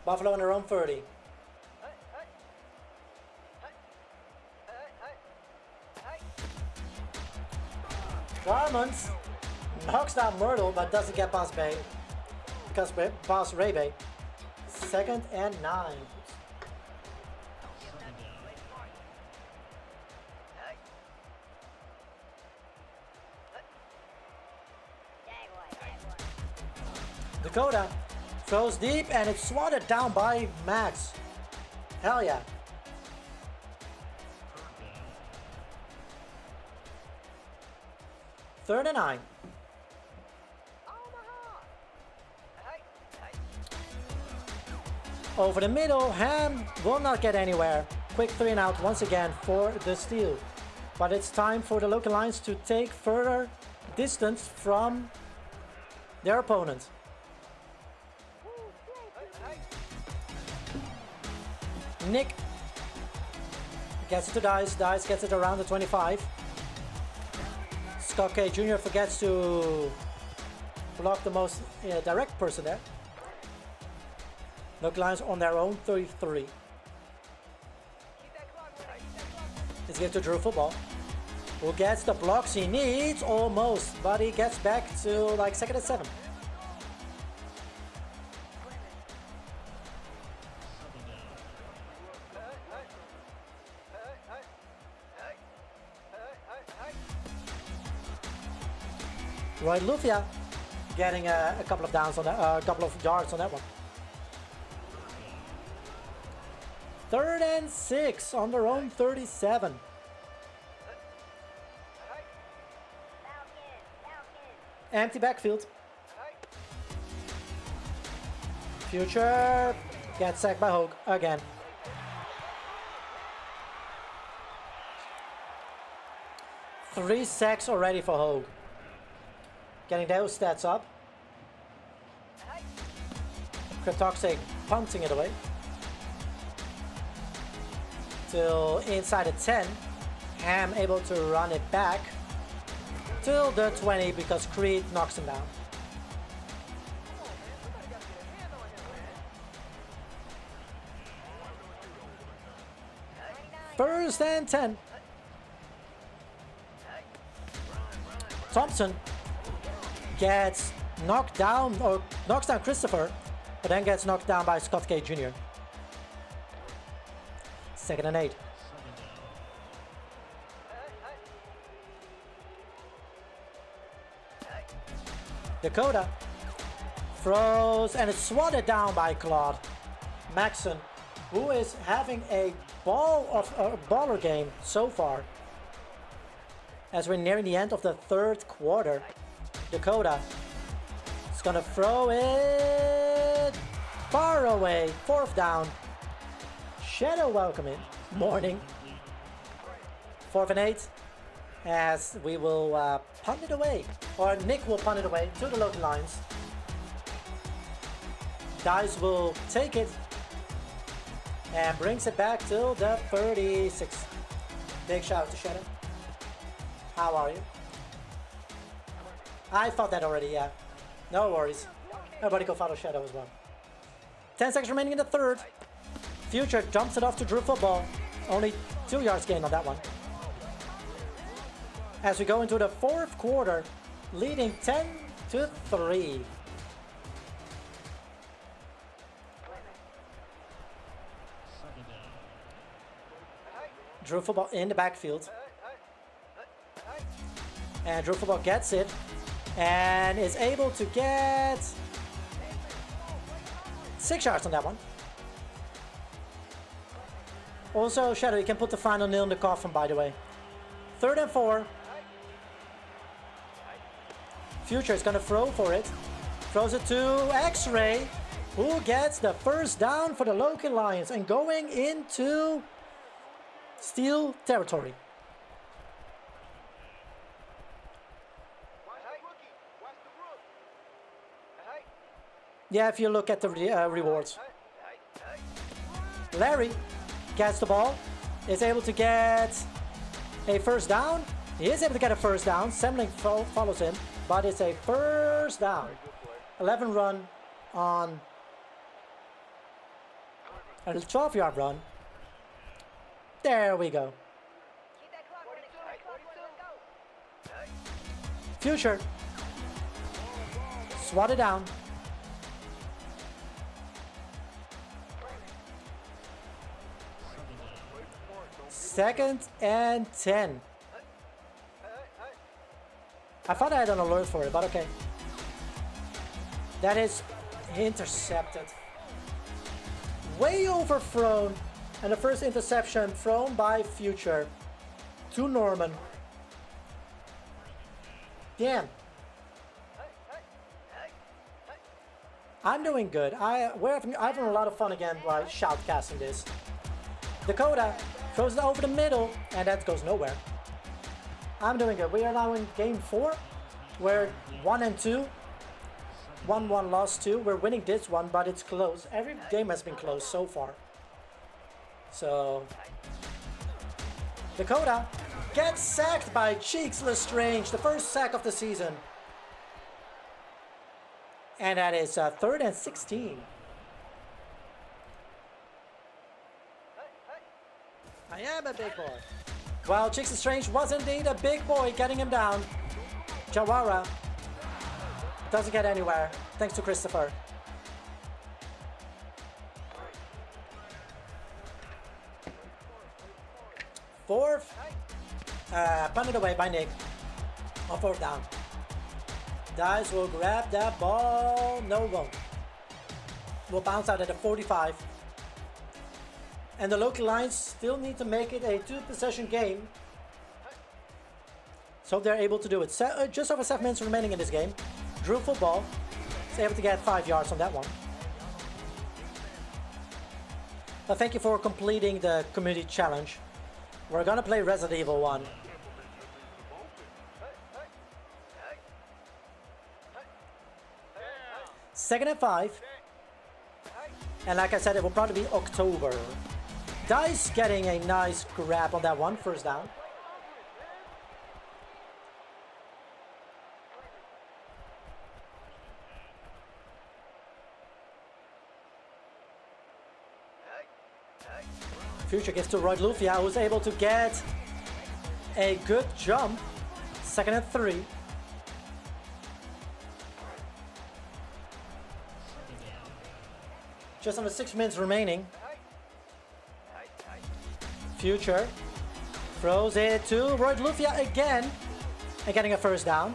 Buffalo on their own 30. Garments knocks down Myrtle but doesn't get Boss Bay. Because Boss Ray Bay. Second and 9. Dakota throws deep and it's swatted down by Max. Hell yeah. Third and 9. Over the middle, Ham will not get anywhere. Quick 3 and out once again for the steal. But it's time for the Loki Lions to take further distance from their opponent. Nick gets it to Dice. Dice gets it around the 25. Scott K Jr. forgets to block the most direct person there. Loki Lions on their own 33. Let's get to Drew Football, who gets the blocks he needs almost, but he gets back to like second and 7. Roy Lufia getting a couple of downs on that, a couple of yards on that one. 3rd and 6 on their own 37. Empty backfield. Future gets sacked by Hogue again. Three sacks already for Hogue. Getting those stats up. Cryptoxic punting it away. Till inside the 10. Ham able to run it back. Till the 20 because Creed knocks him down. first and 10. Thompson gets knocked down, or knocks down Christopher, but then gets knocked down by Scott K. Jr. 2nd and 8. Dakota throws, and it's swatted down by Claude Maxson, who is having a baller game so far. As we're nearing the end of the 3rd quarter, Dakota is gonna throw it far away, 4th down. Shadow welcoming, morning. 4th and 8, as we will punt it away, or Nick will punt it away to the Loki Lions. Dice will take it and brings it back till the 36. Big shout out to Shadow. How are you? I thought that already, yeah. No worries. Everybody go follow Shadow as well. 10 seconds remaining in the 3rd. Future dumps it off to Drew Football. Only 2 yards gain on that one. As we go into the 4th quarter, leading 10-3. Drew Football in the backfield. And Drew Football gets it and is able to get 6 yards on that one. Also, Shadow, you can put the final nail in the coffin, by the way. 3rd and 4. Future is going to throw for it. Throws it to X-Ray, who gets the 1st down for the Loki Lions and going into Steel territory. Yeah, if you look at the rewards. Larry gets the ball, is able to get a 1st down. He is able to get a 1st down. Semling follows him, but it's a 1st down. 11 run on a 12-yard run. There we go. Future. Swat it down. Second and 10. I thought I had an alert for it, but okay. That is intercepted. Way overthrown. And the first interception thrown by Future to Norman. Damn. I'm doing good. We're having a lot of fun again by shoutcasting this. Dakota throws it over the middle, and that goes nowhere. I'm doing good. We are now in game 4. We're 1-2. 1-1, lost 2. We're winning this one, but it's close. Every game has been close so far. So, Dakota gets sacked by Cheeks Lestrange, the first sack of the season. And that is 3rd and 16. I am a big boy. Well, Cheeks Lestrange was indeed a big boy, getting him down. Jawara doesn't get anywhere, thanks to Christopher. Fourth, punted away by Nick on 4th down. Dice will grab that ball. No, won't. Will bounce out at the 45. And the Loki Lions still need to make it a 2-possession game. So they're able to do it. Just over 7 minutes remaining in this game. Drew Football is able to get 5 yards on that one. But thank you for completing the community challenge. We're gonna play Resident Evil 1. Second and 5. And like I said, it will probably be October. Dice getting a nice grab on that one, 1st down. Future gives to Roy Lufia, who's able to get a good jump. 2nd and 3. Just under 6 minutes remaining. Future throws it to Roy Lufia again and getting a first down.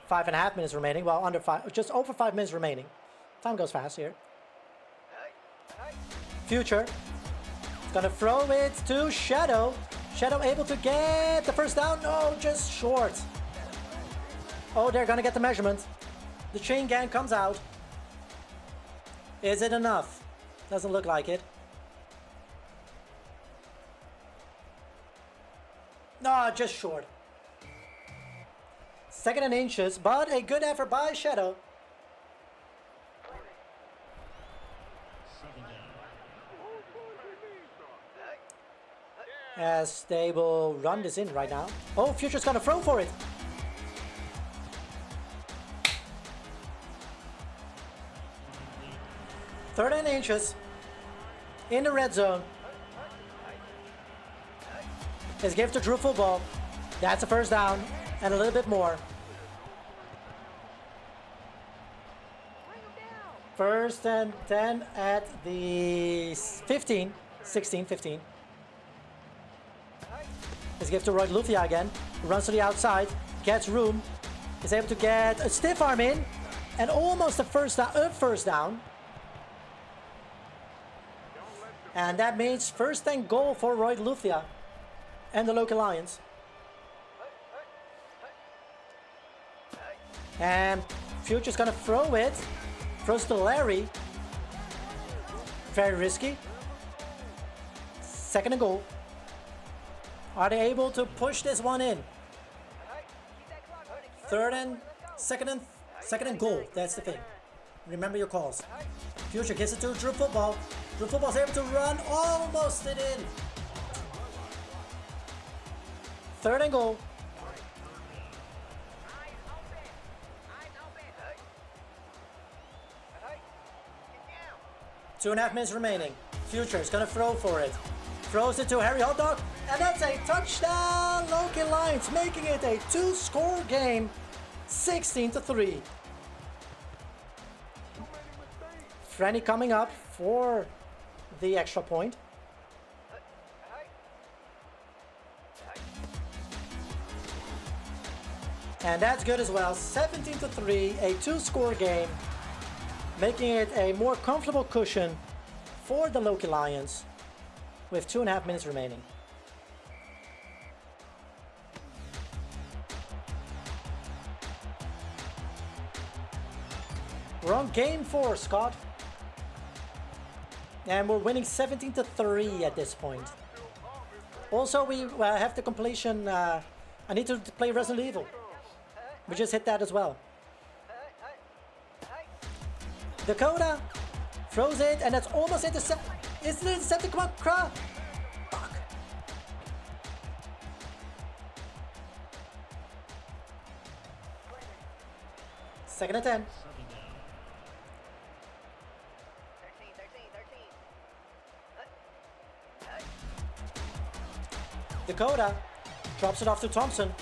Five and a half minutes remaining. Well, under 5, just over 5 minutes remaining. Time goes fast here. Future is gonna throw it to Shadow. Shadow able to get the first down. No, just short. Oh, they're gonna get the measurement. The chain gang comes out. Is it enough? Doesn't look like it. No, just short. 2nd and inches, but a good effort by Shadow. As they will run this in right now. Oh, Future's gonna throw for it. Third and inches in the red zone. His gift to Drew football. That's a first down and a little bit more. First and 10 at the 15, 16, 15. His gift to Roy Lufia again. Runs to the outside, gets room, is able to get a stiff arm in, and almost a first down. And that means first and goal for Roy Lufia and the Loki Lions. And Future's gonna throw it. Throws to Larry. Very risky. 2nd and goal. Are they able to push this one in? Second and goal. That's the thing. Remember your calls. Future gives it to Drew football. Drew football's able to run almost it in. 3rd and goal. Two and a half minutes remaining. Future is gonna throw for it. Throws it to Harry Hotdog, and that's a touchdown! Loki Lions making it a 2-score game, 16-3. Franny coming up for the extra point. And that's good as well. 17-3, a 2-score game, making it a more comfortable cushion for the Loki Lions with 2.5 minutes remaining. We're on game 4, Scott. And we're winning 17-3 at this point. Also, we have the completion. I need to play Resident Evil. We just hit that as well. Dakota throws it, and that's almost intercepted. Is it intercepted? Come on, crowd. Fuck. Second and 10. 13. Dakota drops it off to Thompson.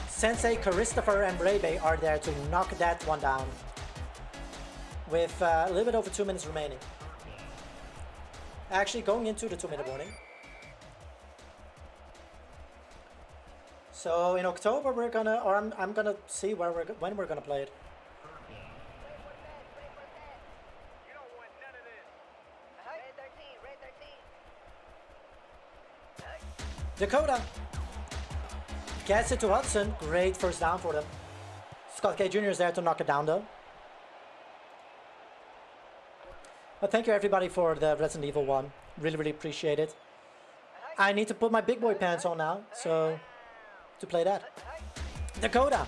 Sensei, Christopher, and Brebe are there to knock that one down. With a little bit over 2 minutes remaining. Actually, going into the 2-minute warning. So in October we're gonna, or I'm gonna see when we're gonna play it. You don't want none of this. Red 13, red 13. Dakota gets it to Hudson. Great first down for them. Scott K. Jr. is there to knock it down though. But thank you everybody for the Resident Evil 1. Really, really appreciate it. I need to put my big boy pants on now, so to play that. Dakota.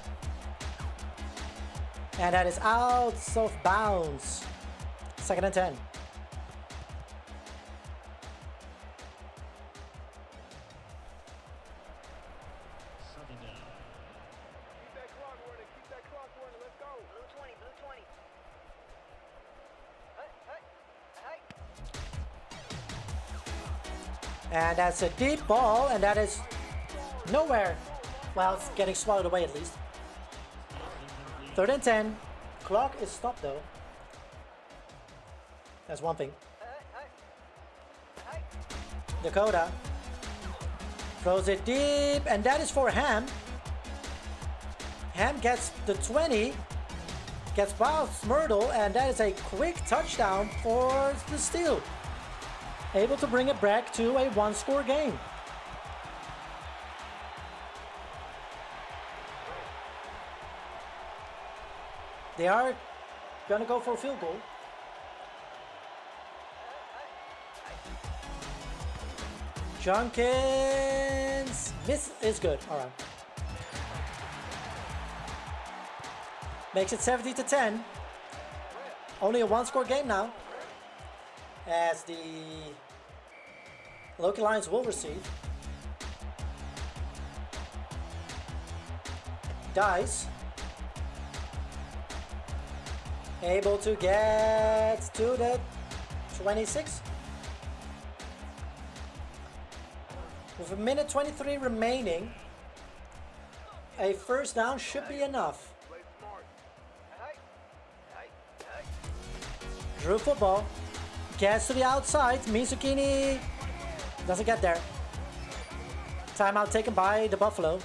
And that is out of bounds. Second and 10. Keep that clock running. Keep that clock running. Let's go. Blue 20, blue 20. And that's a deep ball, and that is nowhere. Well, it's getting swallowed away at least. 3rd and 10. Clock is stopped though. That's one thing. Dakota throws it deep, and that is for Ham. Ham gets the 20, gets past Myrtle, and that is a quick touchdown for the Steel. Able to bring it back to a one-score game. They are gonna go for a field goal. Junkins, this is good. All right. Makes it 70-10. Only a one-score game now. As the Loki Lions will receive. Dice. Able to get to the 26. With a minute 23 remaining, a first down should be enough. Drew football. Gets to the outside. Mizukini doesn't get there. Timeout taken by the Buffalo.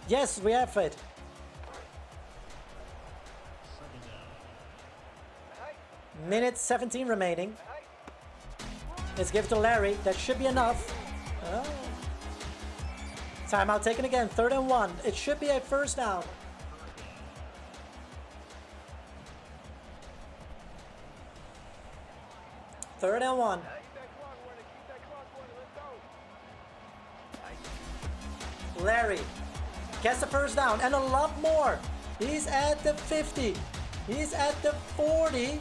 Yes, we have it. Minute 17 remaining. Let's give it to Larry. That should be enough. Oh. Timeout taken again. 3rd and 1. It should be a first down. Third and 1. Larry gets the first down and a lot more. He's at the 50. He's at the 40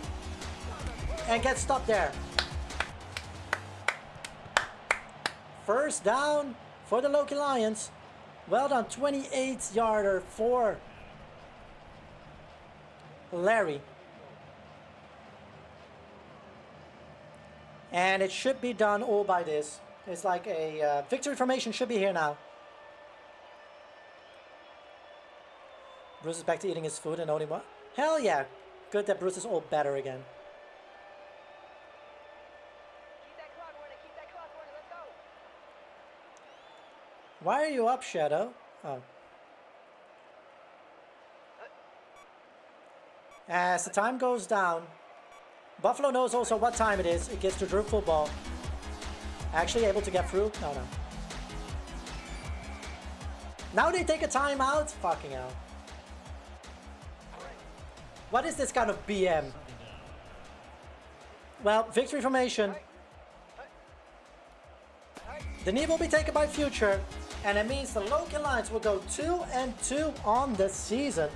and gets stopped there. First down for the Loki Lions. Well done, 28-yarder for Larry. And it should be done all by this. It's like a victory formation should be here now. Bruce is back to eating his food and only what? Hell yeah. Good that Bruce is all better again. Keep that clock running. Keep that clock running. Let's go. Why are you up, Shadow? Oh. As the time goes down, Buffalo knows also what time it is. It gets to Drew football. Actually able to get through? No. Now they take a timeout? Fucking hell. What is this kind of BM? Well, victory formation. The knee will be taken by Future, and it means the Loki Lions will go 2-2 on the season.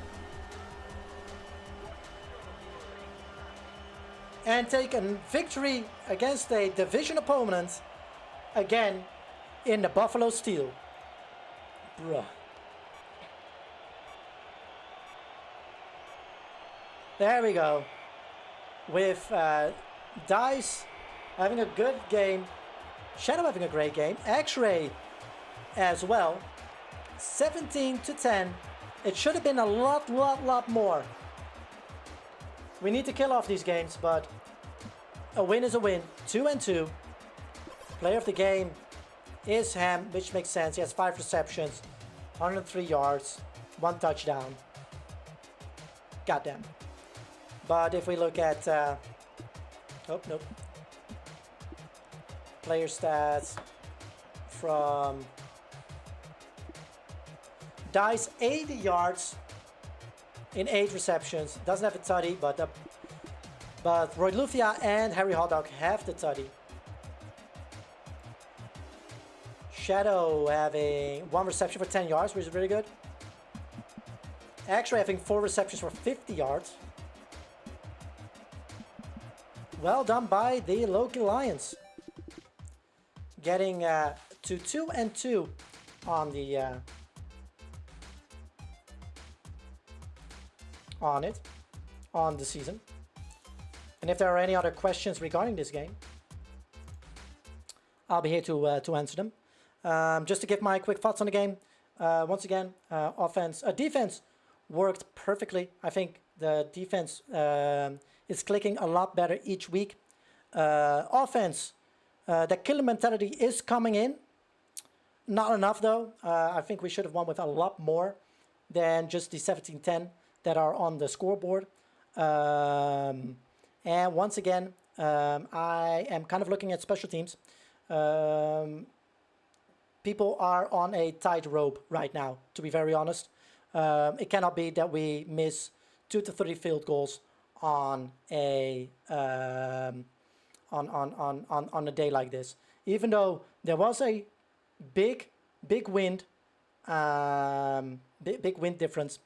And take a victory against a division opponent again in the Buffalo Steel. Bruh. There we go. With Dice having a good game, Shadow having a great game, X-Ray as well. 17-10. It should have been a lot more. We need to kill off these games, but a win is a win. 2-2. Player of the game is Ham, which makes sense. He has 5 receptions, 103 yards, 1 touchdown. Goddamn. But if we look at... oh, nope. Player stats from Dice, 80 yards in 8 receptions. Doesn't have a tutty, but Roy Lufia and Harry Hotdog have the tutty. Shadow having 1 reception for 10 yards, which is really good. X-Ray having 4 receptions for 50 yards. Well done by the Loki Lions. Getting to 2-2 on the on the season. And if there are any other questions regarding this game, I'll be here to answer them. Just to give my quick thoughts on the game. Once again, defense worked perfectly. I think the defense is clicking a lot better each week. Offense, the killer mentality is coming in. Not enough though. I think we should have won with a lot more than just the 17-10 that are on the scoreboard. And once again, I am kind of looking at special teams. People are on a tightrope right now, to be very honest. It cannot be that we miss 2 to 3 field goals on a on a day like this. Even though there was a big wind, big wind difference,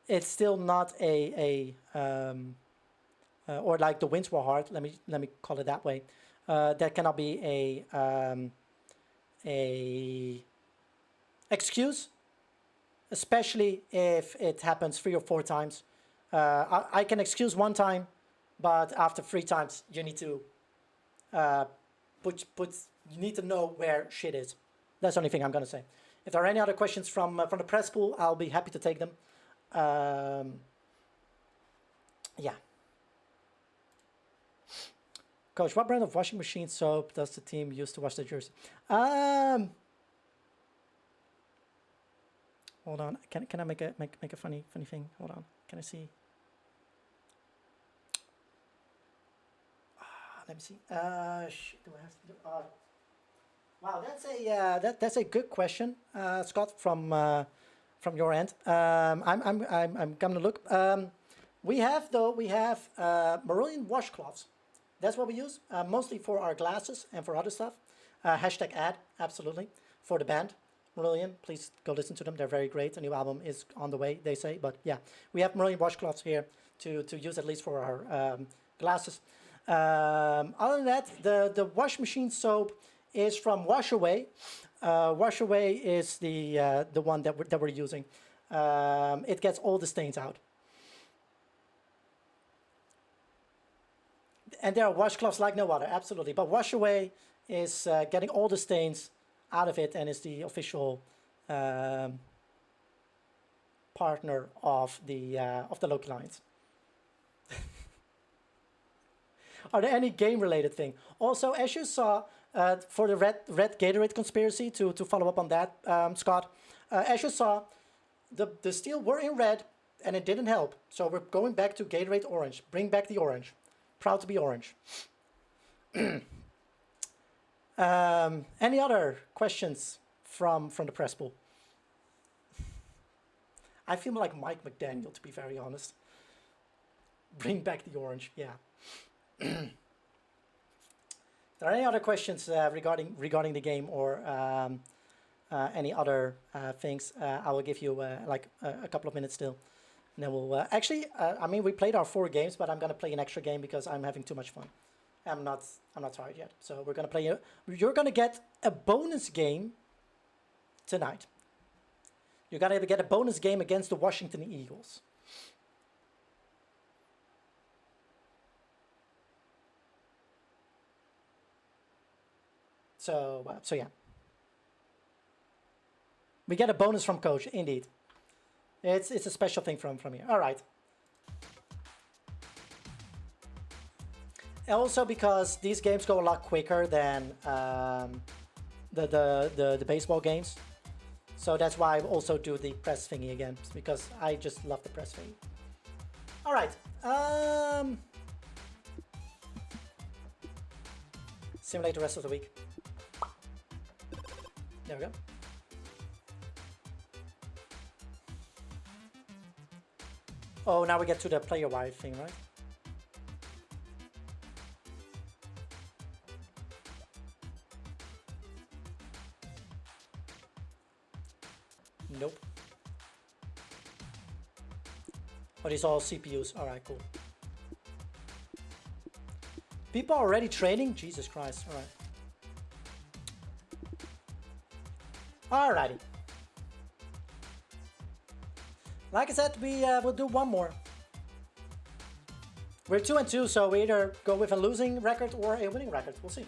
it's still not or like the winds were hard. Let me call it that way. That cannot be a excuse, especially if it happens 3 or 4 times. I can excuse 1 time, but after 3 times, you need to you need to know where shit is. That's the only thing I'm gonna say. If there are any other questions from the press pool, I'll be happy to take them. Yeah. Coach, what brand of washing machine soap does the team use to wash the jersey? Hold on. Can I make a funny thing? Hold on. Can I see? Let me see. Shit, do I have to do? Wow, that's a good question, Scott, from your end. I'm gonna look. We have Maroon washcloths. That's what we use, mostly for our glasses and for other stuff. Hashtag ad, absolutely, for the band. Marillion, please go listen to them. They're very great. A new album is on the way, they say. But yeah, we have Maroon washcloths here to use at least for our glasses. Other than that, the wash machine soap is from Washaway. Washaway is the one that we're using. It gets all the stains out. And there are washcloths like no other, absolutely. But Washaway is getting all the stains out of it and is the official partner of the Loki Lions. Are there any game-related thing? Also, as you saw, for the red Gatorade conspiracy, to follow up on that, Scott, as you saw, the steel were in red and it didn't help. So we're going back to Gatorade orange. Bring back the orange. Proud to be orange. Any other questions from the press pool? I feel like Mike McDaniel, to be very honest. Bring back the orange, yeah. Are there any other questions regarding the game or any other things? I will give you like a couple of minutes still. And then we'll actually. I mean, we played our 4 games, but I'm gonna play an extra game because I'm having too much fun. I'm not tired yet, so we're gonna play. You're gonna get a bonus game tonight. You're gonna get a bonus game against the Washington Eagles. So yeah. We get a bonus from Coach, indeed. It's a special thing from here. All right. Also because these games go a lot quicker than the baseball games. So that's why I also do the press thingy again, because I just love the press thingy. All right. Simulate the rest of the week. There we go. Oh, now we get to the player-wide thing, right? Nope. Oh, these are all CPUs. All right, cool. People are already training? Jesus Christ. All right. Alrighty. Like I said, we will do one more. We're 2-2, so we either go with a losing record or a winning record. We'll see.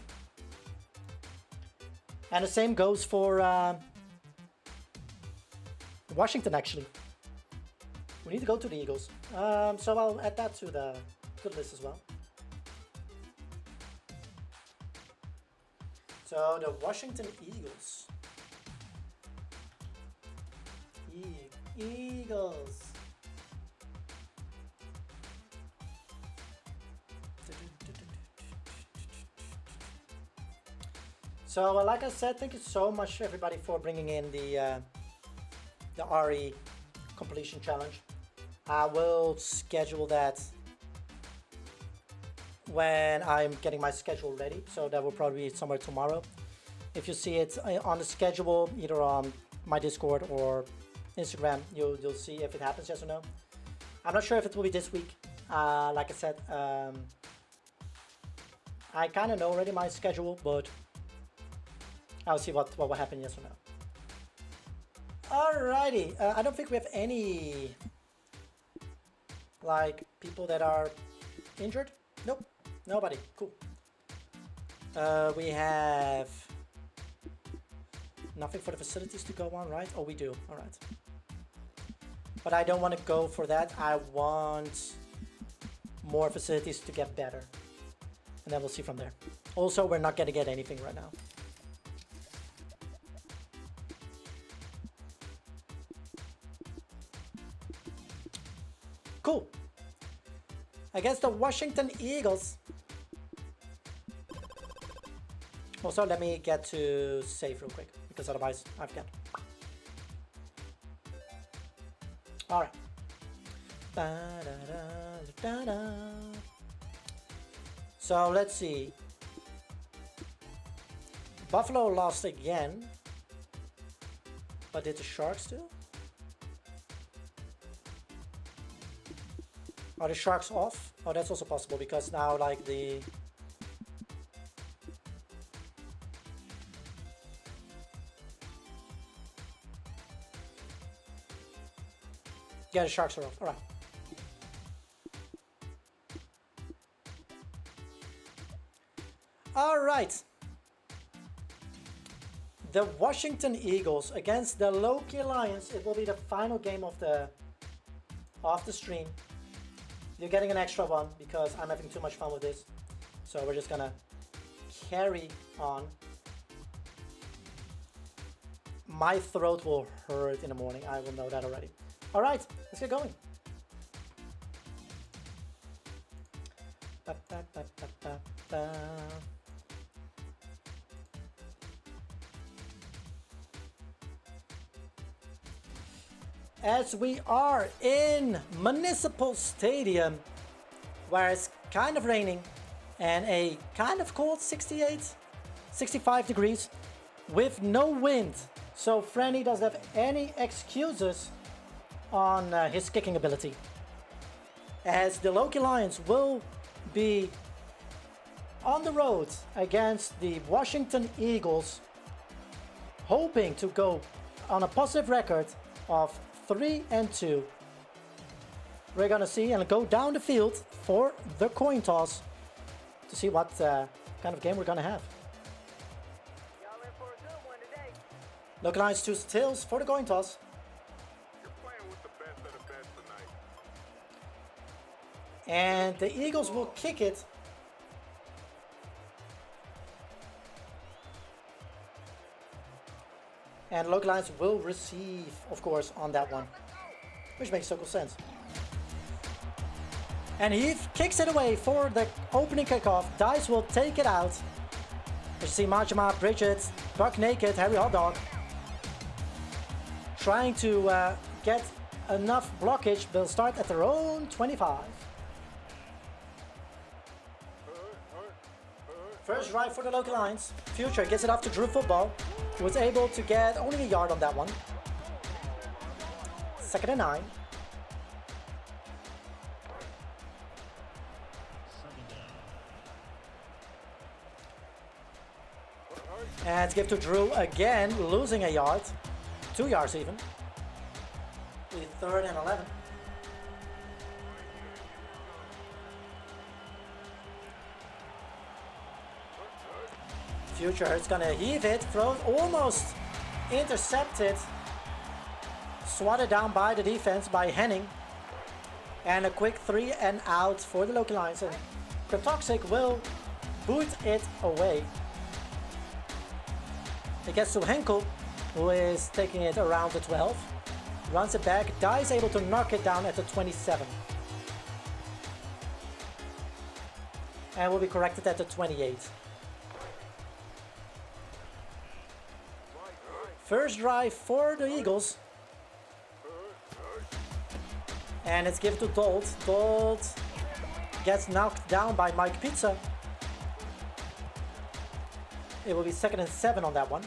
And the same goes for Washington, actually. We need to go to the Eagles. So I'll add that to the list as well. So the Washington Eagles. Eagles. So like I said, thank you so much everybody for bringing in the RE completion challenge. I will schedule that when I'm getting my schedule ready, so that will probably be somewhere tomorrow. If you see it on the schedule, either on my Discord or Instagram, you'll see if it happens, yes or no. I'm not sure if it will be this week. Like I said, I kind of know already my schedule, but I'll see what will happen, yes or no. Alrighty, I don't think we have any like people that are injured. Nope, nobody. Cool. We have nothing for the facilities to go on, right? Oh, we do. All right. But I don't want to go for that. I want more facilities to get better, and then we'll see from there. Also, we're not gonna get anything right now. Cool. Against the Washington Eagles. Also, let me get to save real quick, because otherwise I forget. All right. So let's see. Buffalo lost again, but did the Sharks too? Are the Sharks off? Oh, that's also possible, because now like the... Yeah, the Sharks are off. All right. All right. The Washington Eagles against the Loki Lions. It will be the final game of the stream. You're getting an extra one because I'm having too much fun with this. So we're just gonna carry on. My throat will hurt in the morning. I will know that already. All right, let's get going. As we are in Municipal Stadium, where it's kind of raining and a kind of cold 65 degrees with no wind. So Franny doesn't have any excuses on his kicking ability. As the Loki Lions will be on the road against the Washington Eagles, hoping to go on a positive record of 3-2. We're gonna see and go down the field for the coin toss to see what kind of game we're gonna have. Y'all in for a good one today. Loki Lions choose tails for the coin toss. You're playing with the best of the best tonight. And the Eagles will kick it. And Loki Lions will receive, of course, on that one. Which makes total sense. And he kicks it away for the opening kickoff. Dice will take it out. You see Majima, Bridget, Buck Naked, Harry Hotdog trying to get enough blockage. They'll start at their own 25. First drive for the Loki Lions. Future gets it off to Drew Football, who was able to get only a yard on that one. 2nd and 9. And give to Drew again, losing a yard. 2 yards even. With 3rd and 11. Future is gonna heave it, throws almost intercepted. Swatted down by the defense by Henning. And a quick 3 and out for the Loki Lions. And Cryptoxic will boot it away. It gets to Henkel, who is taking it around the 12. Runs it back, Dai is able to knock it down at the 27. And will be corrected at the 28. First drive for the Eagles. And it's given to Dolt. Dolt gets knocked down by Mike Pizza. It will be 2nd and 7 on that one.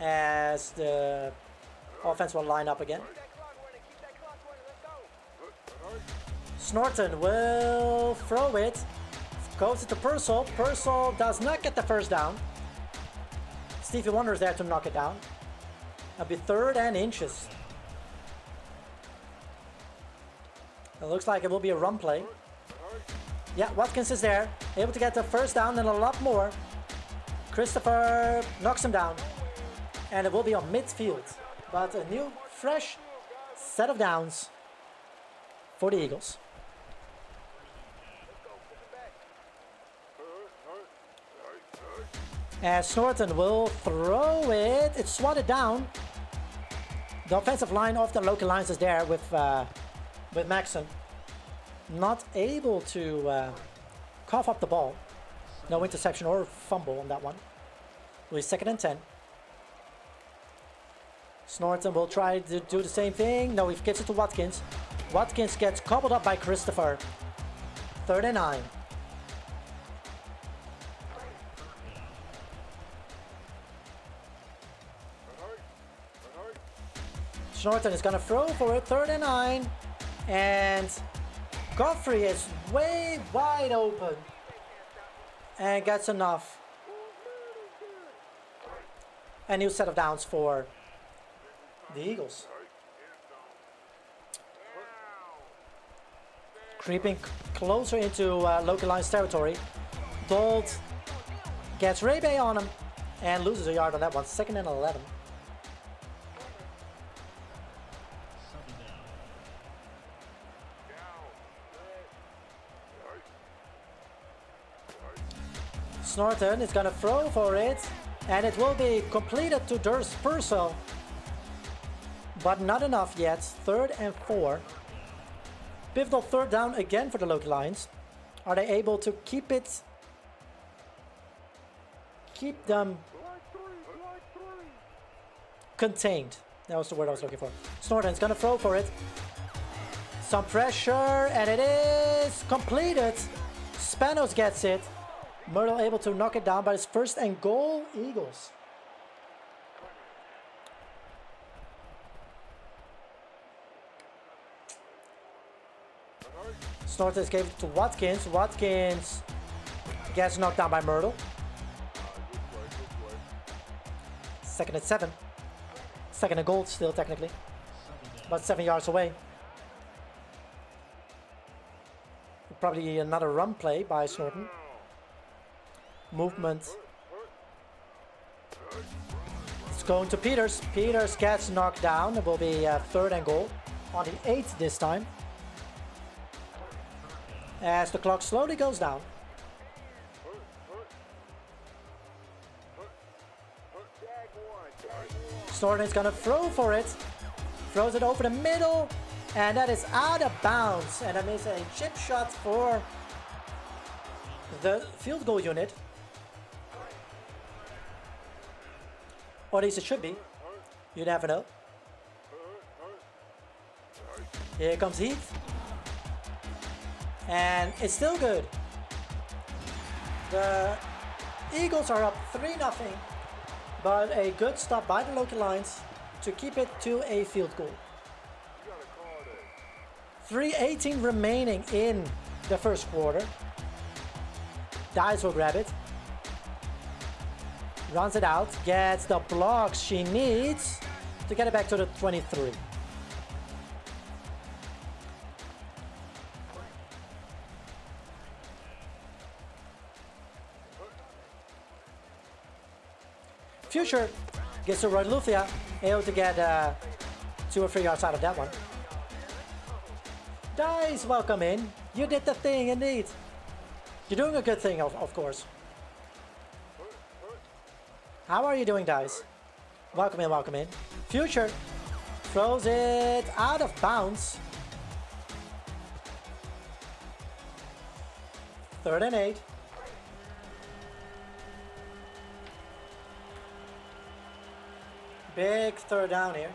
As the offense will line up again. Snorton will throw it. Goes to Purcell. Purcell does not get the first down. Stevie Wonder is there to knock it down. It'll be 3rd and inches. It looks like it will be a run play. Yeah, Watkins is there. Able to get the first down and a lot more. Christopher knocks him down. And it will be on midfield. But a new, fresh set of downs for the Eagles. As Snorton will throw it. It's swatted down. The offensive line of the Loki Lions is there with Maxson. Not able to cough up the ball. No interception or fumble on that one. It will be 2nd and 10. Snorton will try to do the same thing. No, he gives it to Watkins. Watkins gets cobbled up by Christopher. 3rd and 9. Snorton is going to throw for it. 3rd and 9. And Godfrey is way wide open. And gets enough. A new set of downs for the Eagles. Creeping closer into Loki Lions territory. Dolt gets Ray-Bay on him and loses a yard on that one. 2nd and 11. Snorton is going to throw for it. And it will be completed to Durst Purcell. But not enough yet. 3rd and 4. Pivotal 3rd down again for the Loki Lions. Are they able to keep it? Keep them contained. That was the word I was looking for. Snorton's gonna throw for it. Some pressure, and it is completed. Spanos gets it. Myrtle able to knock it down, but it's 1st and goal, Eagles. Snorton gave it to Watkins. Watkins gets knocked down by Myrtle. 2nd and 7. 2nd and goal still technically. About 7 yards away. Probably another run play by Snorton. Movement. It's going to Peters. Peters gets knocked down. It will be 3rd and goal. On the 8th this time. As the clock slowly goes down. Snorton's gonna throw for it. Throws it over the middle. And that is out of bounds. And that means a chip shot for the field goal unit. Or at least it should be. You never know. Here comes Heath. And it's still good. The Eagles are up 3-0. But a good stop by the Loki Lions to keep it to a field goal. 3:18 remaining in the first quarter. Dice will grab it. Runs it out. Gets the blocks she needs to get it back to the 23. Future gets to Roy Lufia, able to get 2 or 3 yards out of that one. Dice, welcome in. You did the thing indeed. You're doing a good thing, of course. How are you doing, Dice? Welcome in, welcome in. Future throws it out of bounds. 3rd and 8. Big 3rd down here.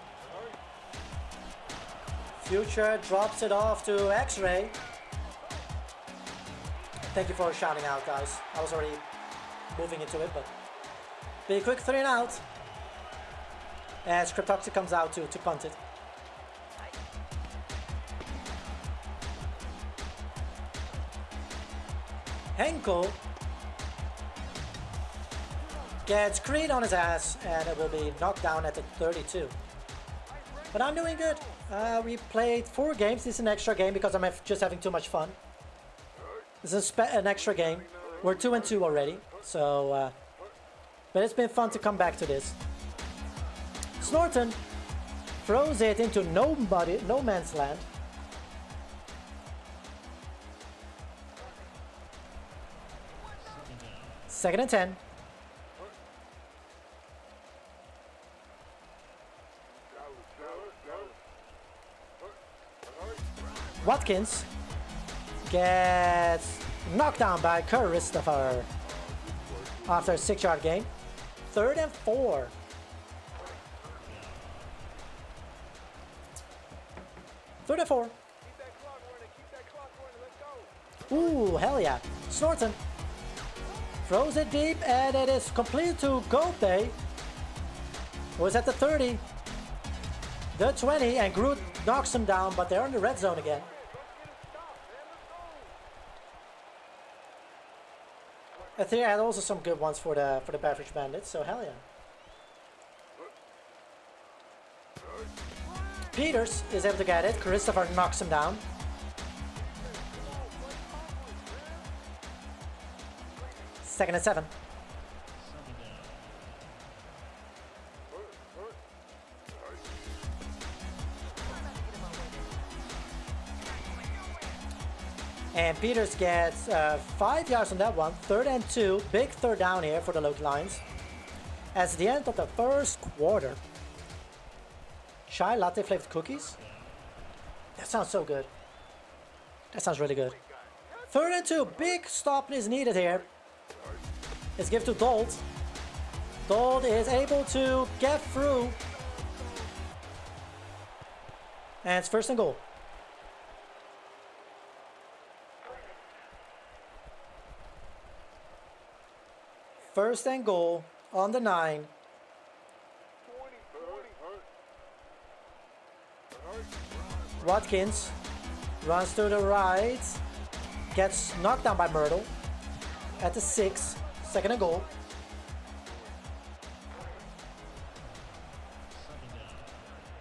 Future drops it off to X-Ray. Thank you for shouting out, guys. I was already moving into it, but be quick 3 and out. As Cryptoxic comes out to punt it. Henkel gets Creed on his ass, and it will be knocked down at the 32. But I'm doing good. We played 4 games. This is an extra game because I'm just having too much fun. This is an extra game. We're 2-2 already, so but it's been fun to come back to this. Snorton throws it into no man's land. Second and 10. Watkins gets knocked down by Christopher after a 6-yard gain. 3rd and 4. Third and 4. Ooh, hell yeah. Snorton throws it deep, and it is completed to Gope. Was at the 30. The 20, and Groot knocks him down, but they're in the red zone again. Aethea had also some good ones for the Beverage Bandits, so hell yeah. Peters is able to get it. Christopher knocks him down. Second and 7. And Peters gets 5 yards on that one. 3rd and 2. Big 3rd down here for the Loki Lions. As the end of the first quarter. Chai latte flavored cookies? That sounds so good. That sounds really good. 3rd and 2. Big stop is needed here. It's given to Dolt. Dolt is able to get through. And it's 1st and goal. First and goal on the 9. Watkins runs to the right. Gets knocked down by Myrtle. At the 6. 2nd and goal.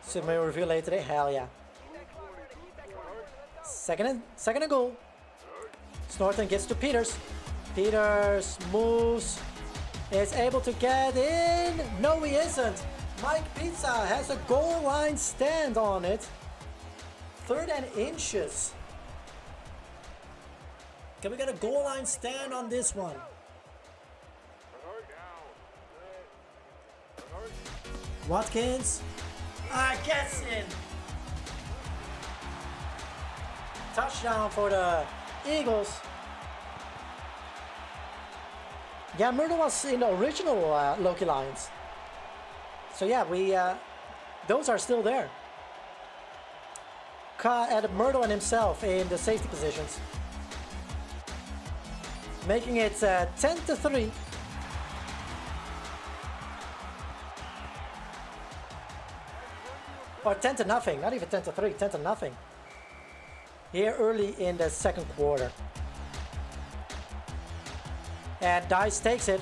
Submarine review later today. Hell yeah. Second and goal. Snorton gets to Peters. Peters moves. Is able to get in. No, he isn't. Mike Pizza has a goal line stand on it. 3rd and inches. Can we get a goal line stand on this one? Watkins. Gets in. Touchdown for the Eagles. Yeah, Myrtle was in the original Loki Lions. So yeah, those are still there. Added Myrtle and himself in the safety positions. Making it 10-3. Or 10-0, not even 10-3, 10-0. Here early in the second quarter. And Dice takes it.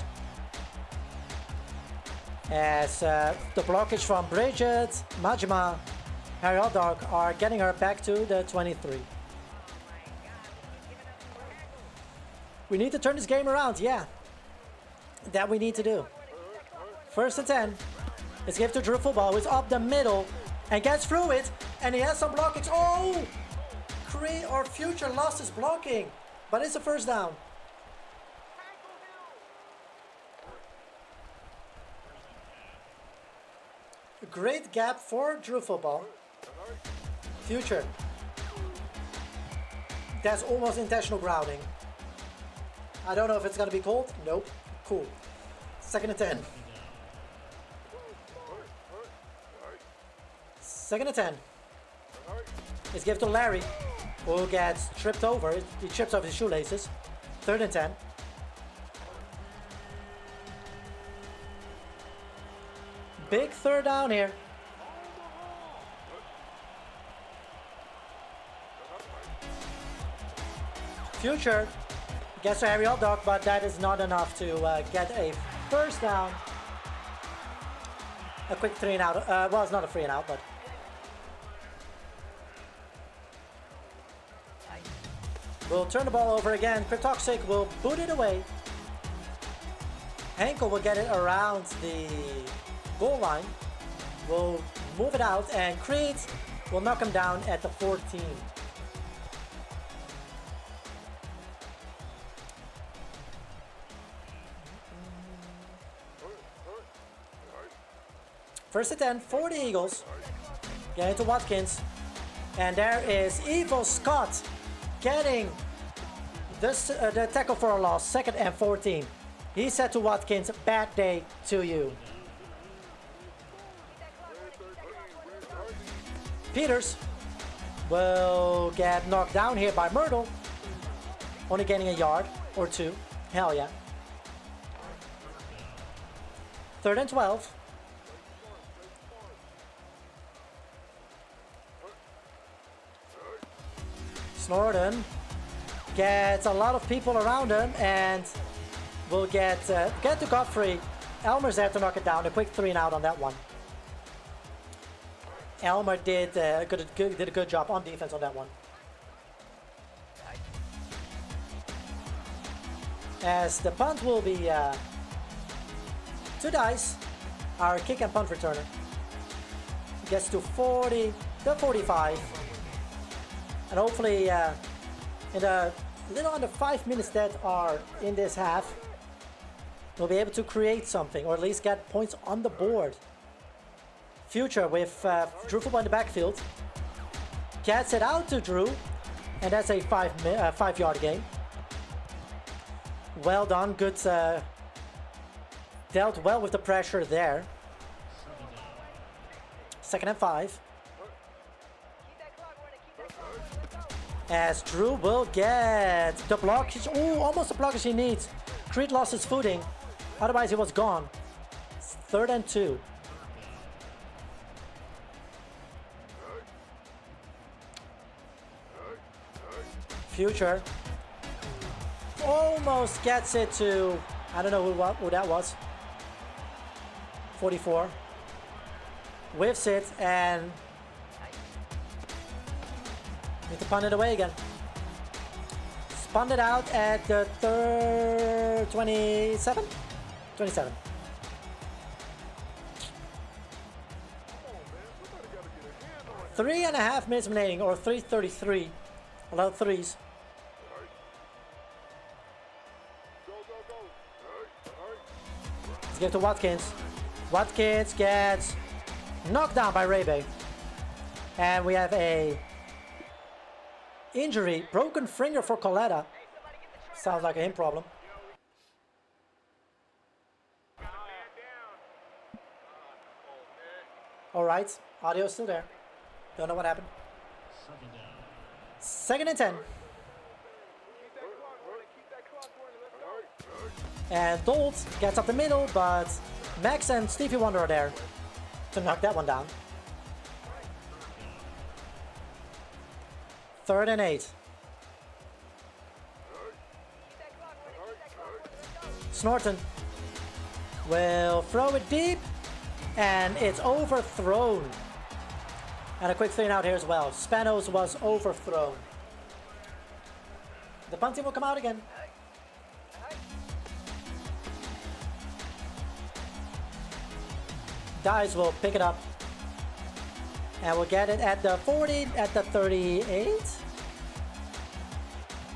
As the blockage from Bridget, Majima, Harry Hotdog are getting her back to the 23. We need to turn this game around, yeah. That we need to do. First and 10. It's given to Drew Football, who's up the middle and gets through it. And he has some blockings. Oh! Future lost his blocking, but it's a first down. A great gap for Drew Football. Future. That's almost intentional grounding. I don't know if it's gonna be called. Nope. Cool. Second and 10. Second and 10. It's given to Larry, who gets tripped over. He trips over his shoelaces. Third and 10. Big third down here. Future gets a aerial dog, but that is not enough to get a first down. A quick 3 and out. Well, it's not a 3 and out, but we'll turn the ball over again. Cryptoxic will boot it away. Henkel will get it around the goal line. Will move it out, and Creed will knock him down at the 14. First and 10 for the Eagles. Getting to Watkins. And there is Evil Scott getting this, the tackle for a loss. Second and 14. He said to Watkins, bad day to you. Peters will get knocked down here by Myrtle. Only getting a yard or 2. Hell yeah. Third and 12. Snorton gets a lot of people around him and will get to Godfrey. Elmer's there to knock it down. A quick 3 and out on that one. Elmer did a good job on defense on that one. As the punt will be 2 dice, our kick and punt returner gets to 40, the 45. And hopefully, in the little under 5 minutes that are in this half, we'll be able to create something, or at least get points on the board. Future with Drew Football in the backfield. Gets it out to Drew, and that's a 5-yard gain. Well done, good. Dealt well with the pressure there. Second and 5. As Drew will get the block. Oh, almost the blockage he needs. Creed lost his footing. Otherwise, he was gone. Third and 2. Future almost gets it to, I don't know who that was. 44. Whiffs it and need to punt it away again. Spun it out at the 27? 27. Three and a half minutes remaining, or 3:33. A lot of threes. Let's give it to Watkins. Watkins gets knocked down by Rebe. And we have a injury, broken finger for Coletta. Sounds like a him problem. All right, audio is still there. Don't know what happened. Second and 10. And Dolt gets up the middle, but Max and Stevie Wonder are there to knock that one down. Third and 8. Snorton will throw it deep, and it's overthrown. And a quick 3 and out here as well. Spanos was overthrown. The punting will come out again. Dice will pick it up. And we'll get it at the 40, at the 38?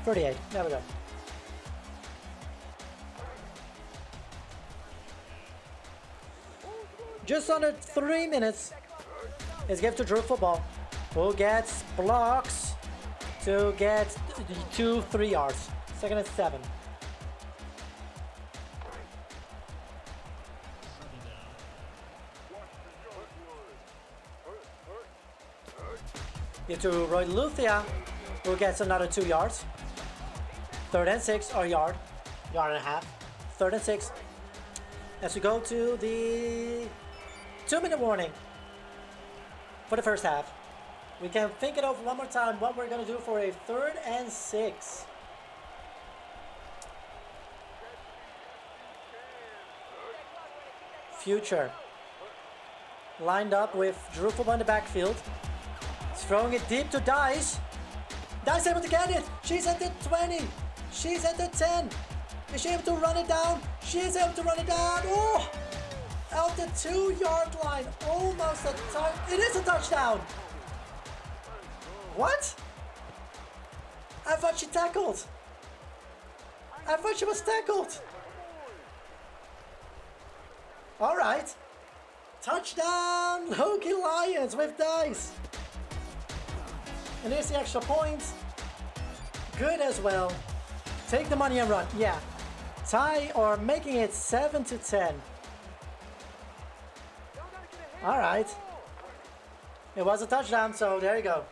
38, there we go. Just under 3 minutes is given to Drew Football, who gets blocks to get 2-3 yards. Second and 7. Get to Roy Luthia, who gets another 2 yards. Third and 6, or yard and a half. Third and 6. As we go to the 2-minute warning for the first half. We can think it over one more time what we're going to do for a 3rd and 6. Future. Lined up with Drew Football in the backfield. He's throwing it deep to Dice. Dice able to get it. She's at the 20. She's at the 10. Is she able to run it down? She is able to run it down. Oh! Out the 2-yard line. Almost a touchdown. It is a touchdown. What? I thought she tackled. I thought she was tackled. All right. Touchdown, Loki Lions with Dice. And here's the extra point. Good as well. Take the money and run. Yeah. Tie or making it 7-10. All right. It was a touchdown, so there you go.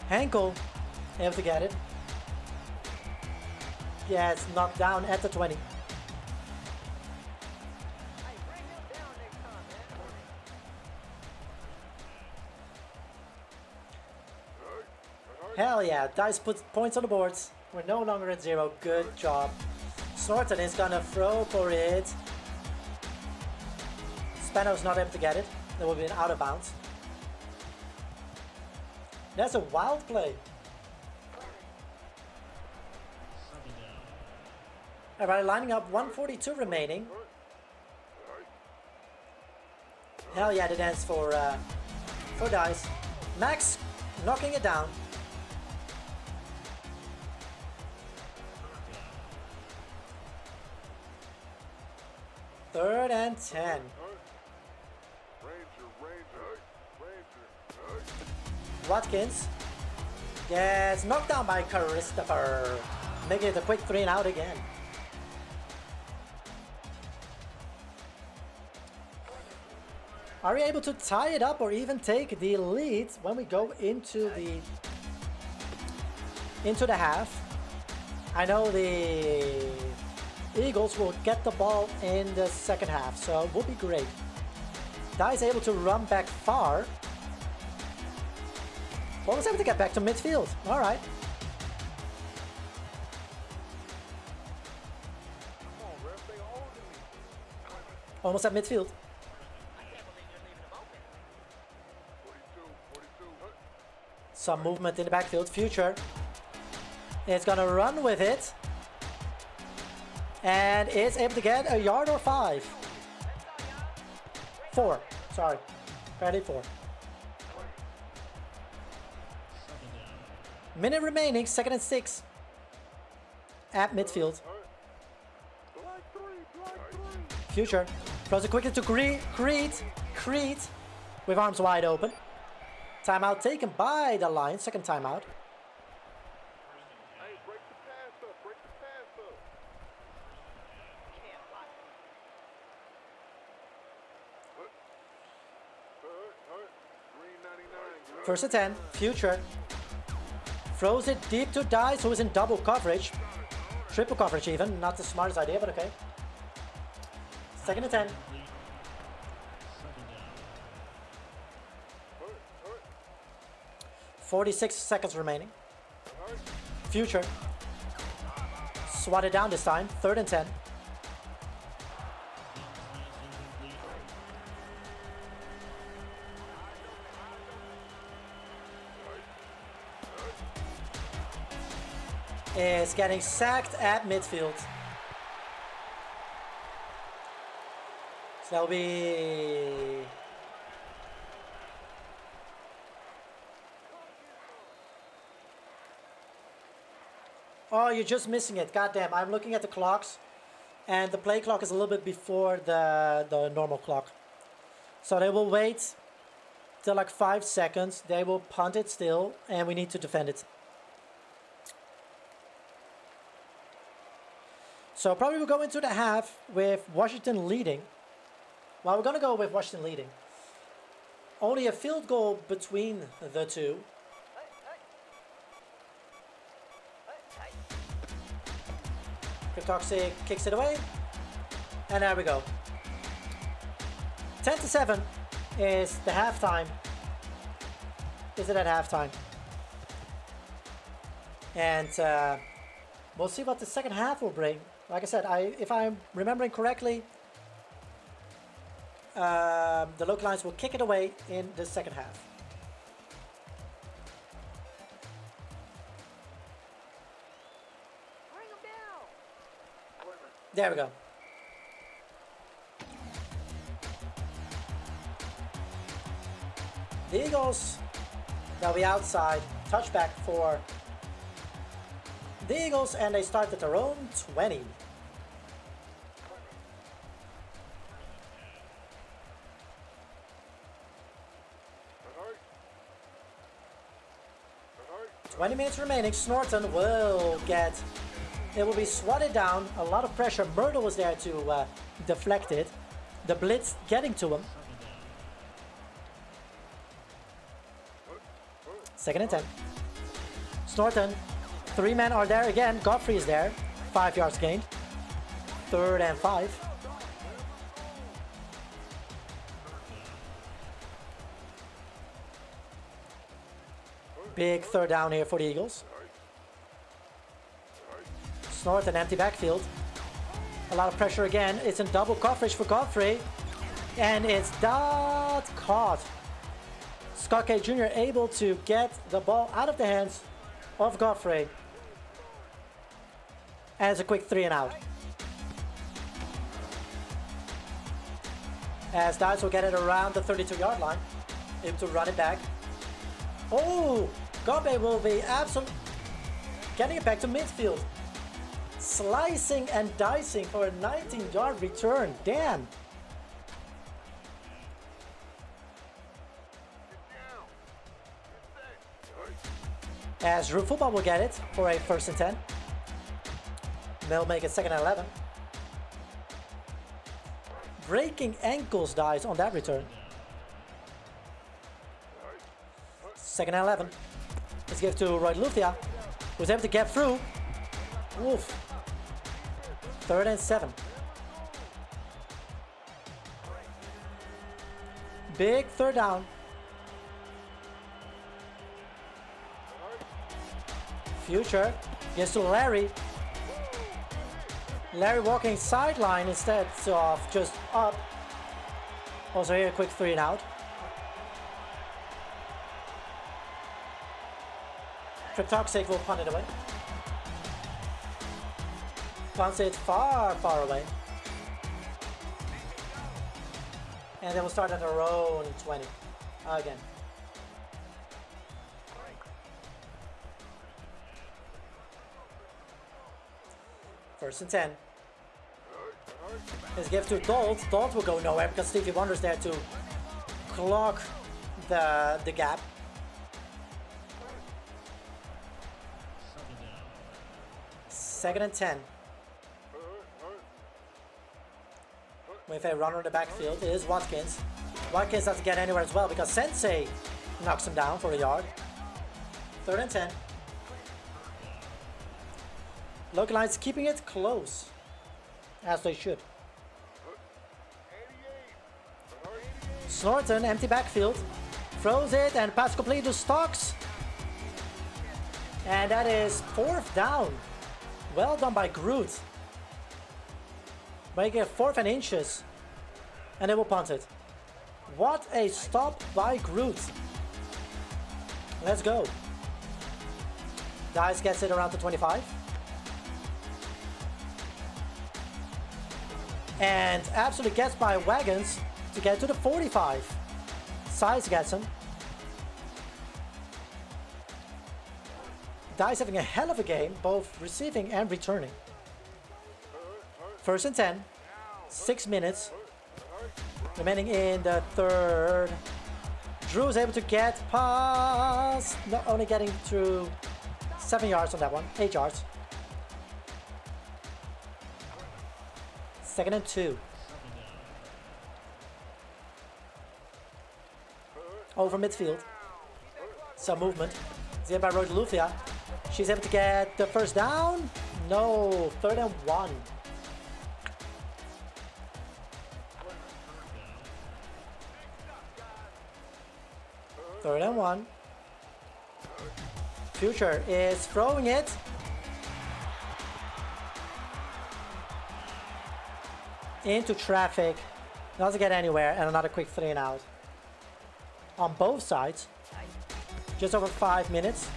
Henkel able to get it. Yeah, it's knocked down at the 20. Hell yeah, Dice puts points on the boards. We're no longer at 0. Good job. Snorton is gonna throw for it. Spano's not able to get it. That will be an out of bounds. That's a wild play. Alright, lining up, 1:42 remaining. Hell yeah, the dance for Dice. Max knocking it down. Third and 10. Watkins gets knocked down by Christopher, making it a quick 3 and out again. Are we able to tie it up or even take the lead when we go into the half? I know the Eagles will get the ball in the second half, so it will be great. Dice able to run back far. Ball was able to get back to midfield. All right. Almost at midfield. Some movement in the backfield. Future. It's gonna run with it. And is able to get a yard or 5. 4. Sorry. Barely 4. Minute remaining. 2nd and 6. At midfield. Future. Throws it quickly to Creed. With arms wide open. Timeout taken by the Lions. Second timeout. First and 10. Future. Throws it deep to Dice, who is in double coverage. Triple coverage even. Not the smartest idea, but okay. 2nd and 10. .46 seconds remaining. Future. Swatted down this time. 3rd and 10. is getting sacked at midfield. So that'll be... Oh, you're just missing it. Goddamn, I'm looking at the clocks. And the play clock is a little bit before the normal clock. So they will wait till like 5 seconds. They will punt it still. And we need to defend it. So probably we'll go into the half with Washington leading. Well, we're going to go with Washington leading. Only a field goal between the two. Toxic kicks it away. And there we go. 10-7 is the halftime. Is it at halftime? And we'll see what the second half will bring. Like I said, if I'm remembering correctly, the Loki Lions will kick it away in the second half. There we go. The Eagles, they'll be outside. Touchback for the Eagles, and they start at their own 20. Minutes remaining. Snorton will get... It will be swatted down. A lot of pressure. Myrtle was there to deflect it. The blitz getting to him. 2nd and 10. Snorton. 3 men are there again. Godfrey is there. 5 yards gained. 3rd and 5. Big 3rd down here for the Eagles. Snorton, empty backfield. A lot of pressure again. It's in double coverage for Godfrey. And it's not caught. Scott K. Jr. able to get the ball out of the hands of Godfrey. And it's a quick 3 and out. As Dice will get it around the 32-yard line. Able to run it back. Oh! Gobe will be absolutely getting it back to midfield. Slicing and dicing for a 19-yard return. Damn. As Root Football will get it for a 1st and 10. They'll make it 2nd and 11. Breaking ankles dies on that return. 2nd and 11. Let's give it to Roy Luthia, who's able to get through. Woof. 3rd and 7. Big 3rd down. Future gets to Larry. Larry walking sideline instead of just up. Also here a quick 3 and out. Cryptoxic will punt it away. Punts it far, far away. And then we'll start at their own 20 again. First and 10. Let's give to Dolt. Dolt will go nowhere because Stevie Wonder's there to clog the gap. Second and 10. With a runner in the backfield, it is Watkins. Watkins doesn't get anywhere as well because Sensei knocks him down for a yard. 3rd and 10. Local Lions keeping it close, as they should. Snorton, empty backfield. Throws it and pass complete to Stocks. And that is 4th down. Well done by Groot. Make it 4th and inches. And they will punt it. What a stop by Groot. Let's go. Dice gets it around to 25. and absolutely gets by Wagons to get to the 45. Size gets him. Dice having a hell of a game, both receiving and returning. 1st and 10. 6 minutes remaining in the third. Drew is able to get past, not only getting through 7 yards on that one, 8 yards. 2nd and 2. Over midfield. Some movement. It's here by Rodelufia. She's able to get the first down. No, 3rd and 1. Third and 1. Future is throwing it. Into traffic. Doesn't get anywhere, and another quick 3 and out. On both sides. Just over 5 minutes.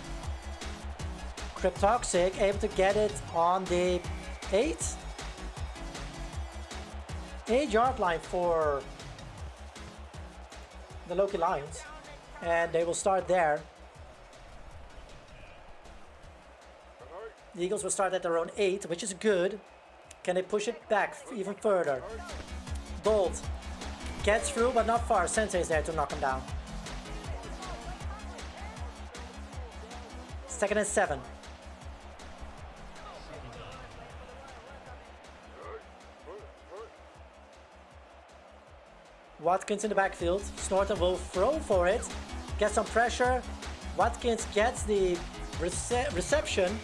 Cryptoxic able to get it on the 8-yard line for the Loki Lions. And they will start there. The Eagles will start at their own 8, which is good. Can they push it back even further? Bolt gets through, but not far. Sensei is there to knock him down. 2nd and 7. Watkins in the backfield. Snorton will throw for it. Get some pressure. Watkins gets the reception.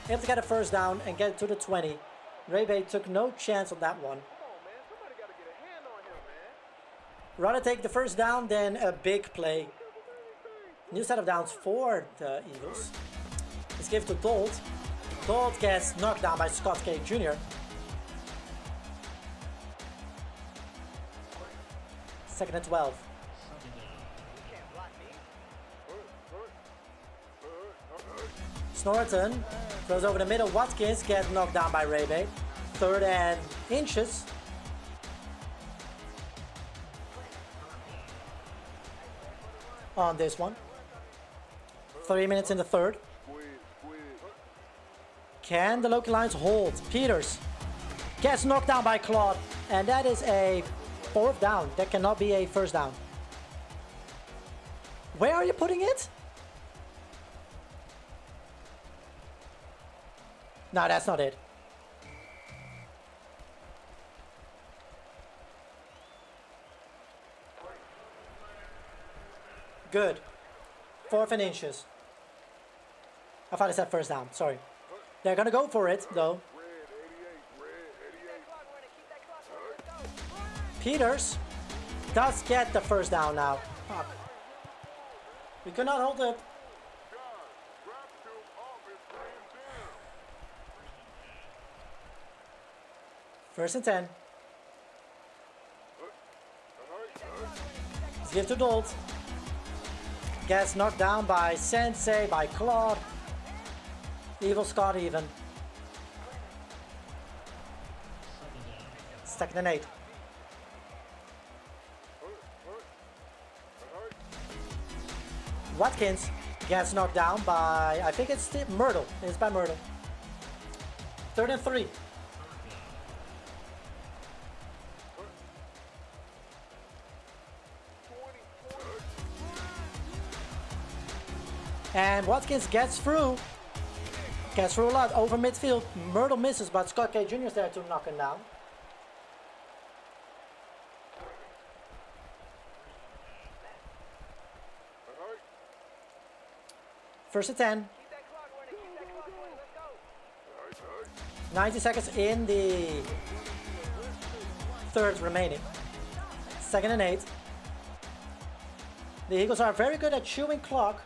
Able to get a first down and get to the 20. Rebay took no chance on that one. Rather take the first down than a big play. New set of downs for the Eagles. Let's give to Dolt. Dolt gets knocked down by Scott K. Jr. 2nd and 12. Snorton throws over the middle. Watkins gets knocked down by Rebay. 3rd and inches. On this one. 3 minutes in the third. Can the Loki Lions hold? Peters gets knocked down by Claude. And that is a 4th down. That cannot be a first down. Where are you putting it? No, that's not it. Good. 4th and inches. I thought I said first down. Sorry. They're gonna go for it though. Peters does get the first down now. Fuck. We could not hold it. First and 10. Let's give to Dolt. Gets knocked down by Sensei, by Claude. Evil Scott even. 2nd and 8. Watkins gets knocked down by, I think it's Myrtle. It's by Myrtle. 3rd and 3. And Watkins gets through. Gets through a lot over midfield. Myrtle misses, but Scott K. Jr. is there to knock him down. First and 10. 90 seconds in the third remaining. 2nd and 8. The Eagles are very good at chewing clock.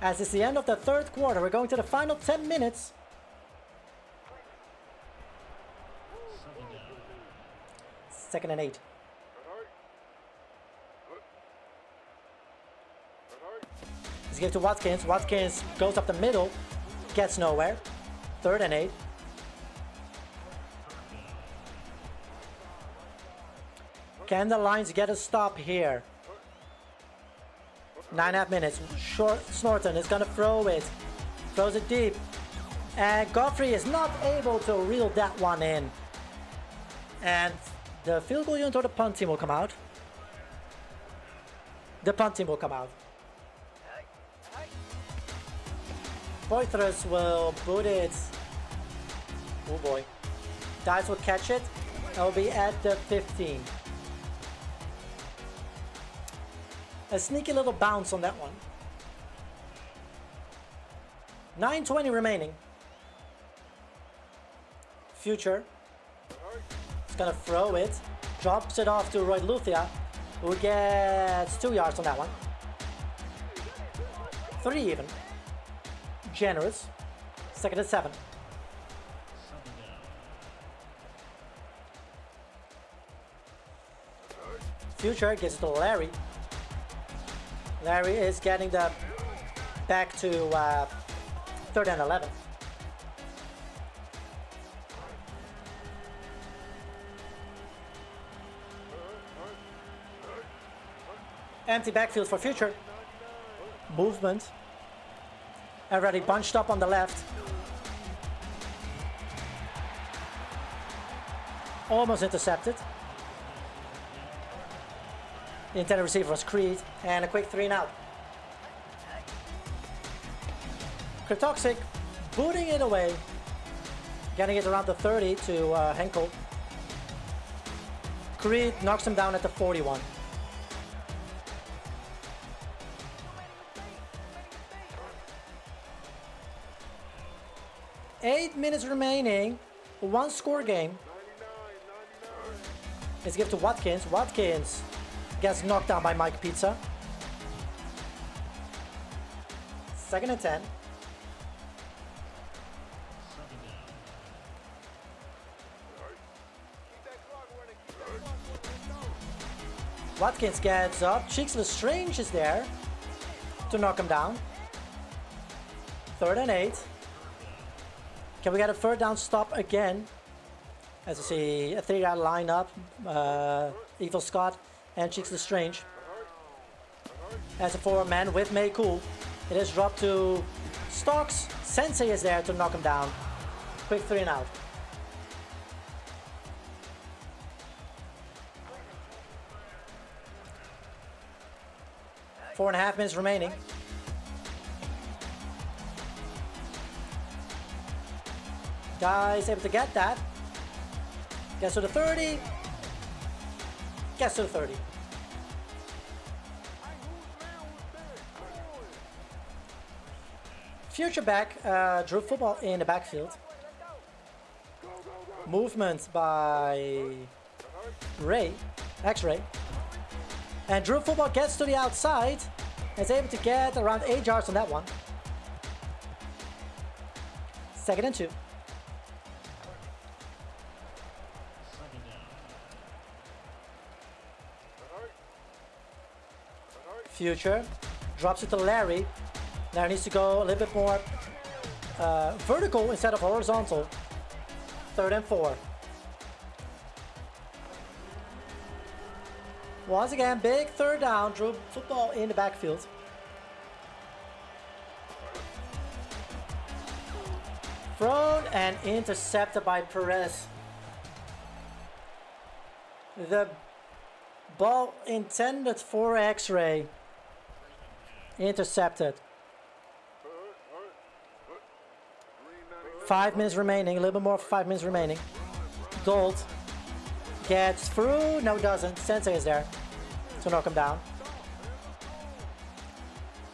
As it's the end of the third quarter, we're going to the final 10 minutes. Second and 8. Let's give it to Watkins. Watkins goes up the middle, gets nowhere. 3rd and 8. Can the Lions get a stop here? 9.5 minutes. Snorton is going to throw it. Throws it deep. And Godfrey is not able to reel that one in. And the field goal unit or the punt team will come out. The punt team will come out. Poitras will boot it. Oh boy. Dice will catch it. It'll be at the 15. A sneaky little bounce on that one. 9:20 remaining. Future. He's gonna throw it. Drops it off to Roy Luthia, who gets 2 yards on that one. 3 even. Generous. 2nd and 7. Future gets to Larry. Larry is getting the back to 3rd and 11. Empty backfield for Future. Movement. Already bunched up on the left. Almost intercepted. The intended receiver was Creed, and a quick 3 and out. Cryptoxic booting it away, getting it around the 30 to Henkel. Creed knocks him down at the 41. Eight minutes remaining, 1-score game. Let's give it to Watkins. Watkins gets knocked down by Mike Pizza. 2nd and 10. Watkins gets up. Cheeks Lestrange is there to knock him down. 3rd and 8. Can we get a 3rd down stop again? As you see, a 3-yard lineup. Evil Scott and Cheeks Lestrange. As a 4-man with May Cool. It is dropped to Stocks. Sensei is there to knock him down. Quick 3 and out. Four and a half minutes remaining. Guy's able to get that. Gets to the 30. Gets to the 30. Future back drew football in the backfield. Movement by Ray, X-Ray. And Drew football gets to the outside and is able to get around 8 yards on that one. 2nd and 2. Future drops it to Larry. Larry needs to go a little bit more vertical instead of horizontal. 3rd and 4. Once again, big 3rd down. Drew football in the backfield. Thrown and intercepted by Perez. The ball intended for X-Ray. Intercepted. 5 minutes remaining, a little bit more, 5 minutes remaining. Gold gets through, no doesn't. Sensei is there to knock him down.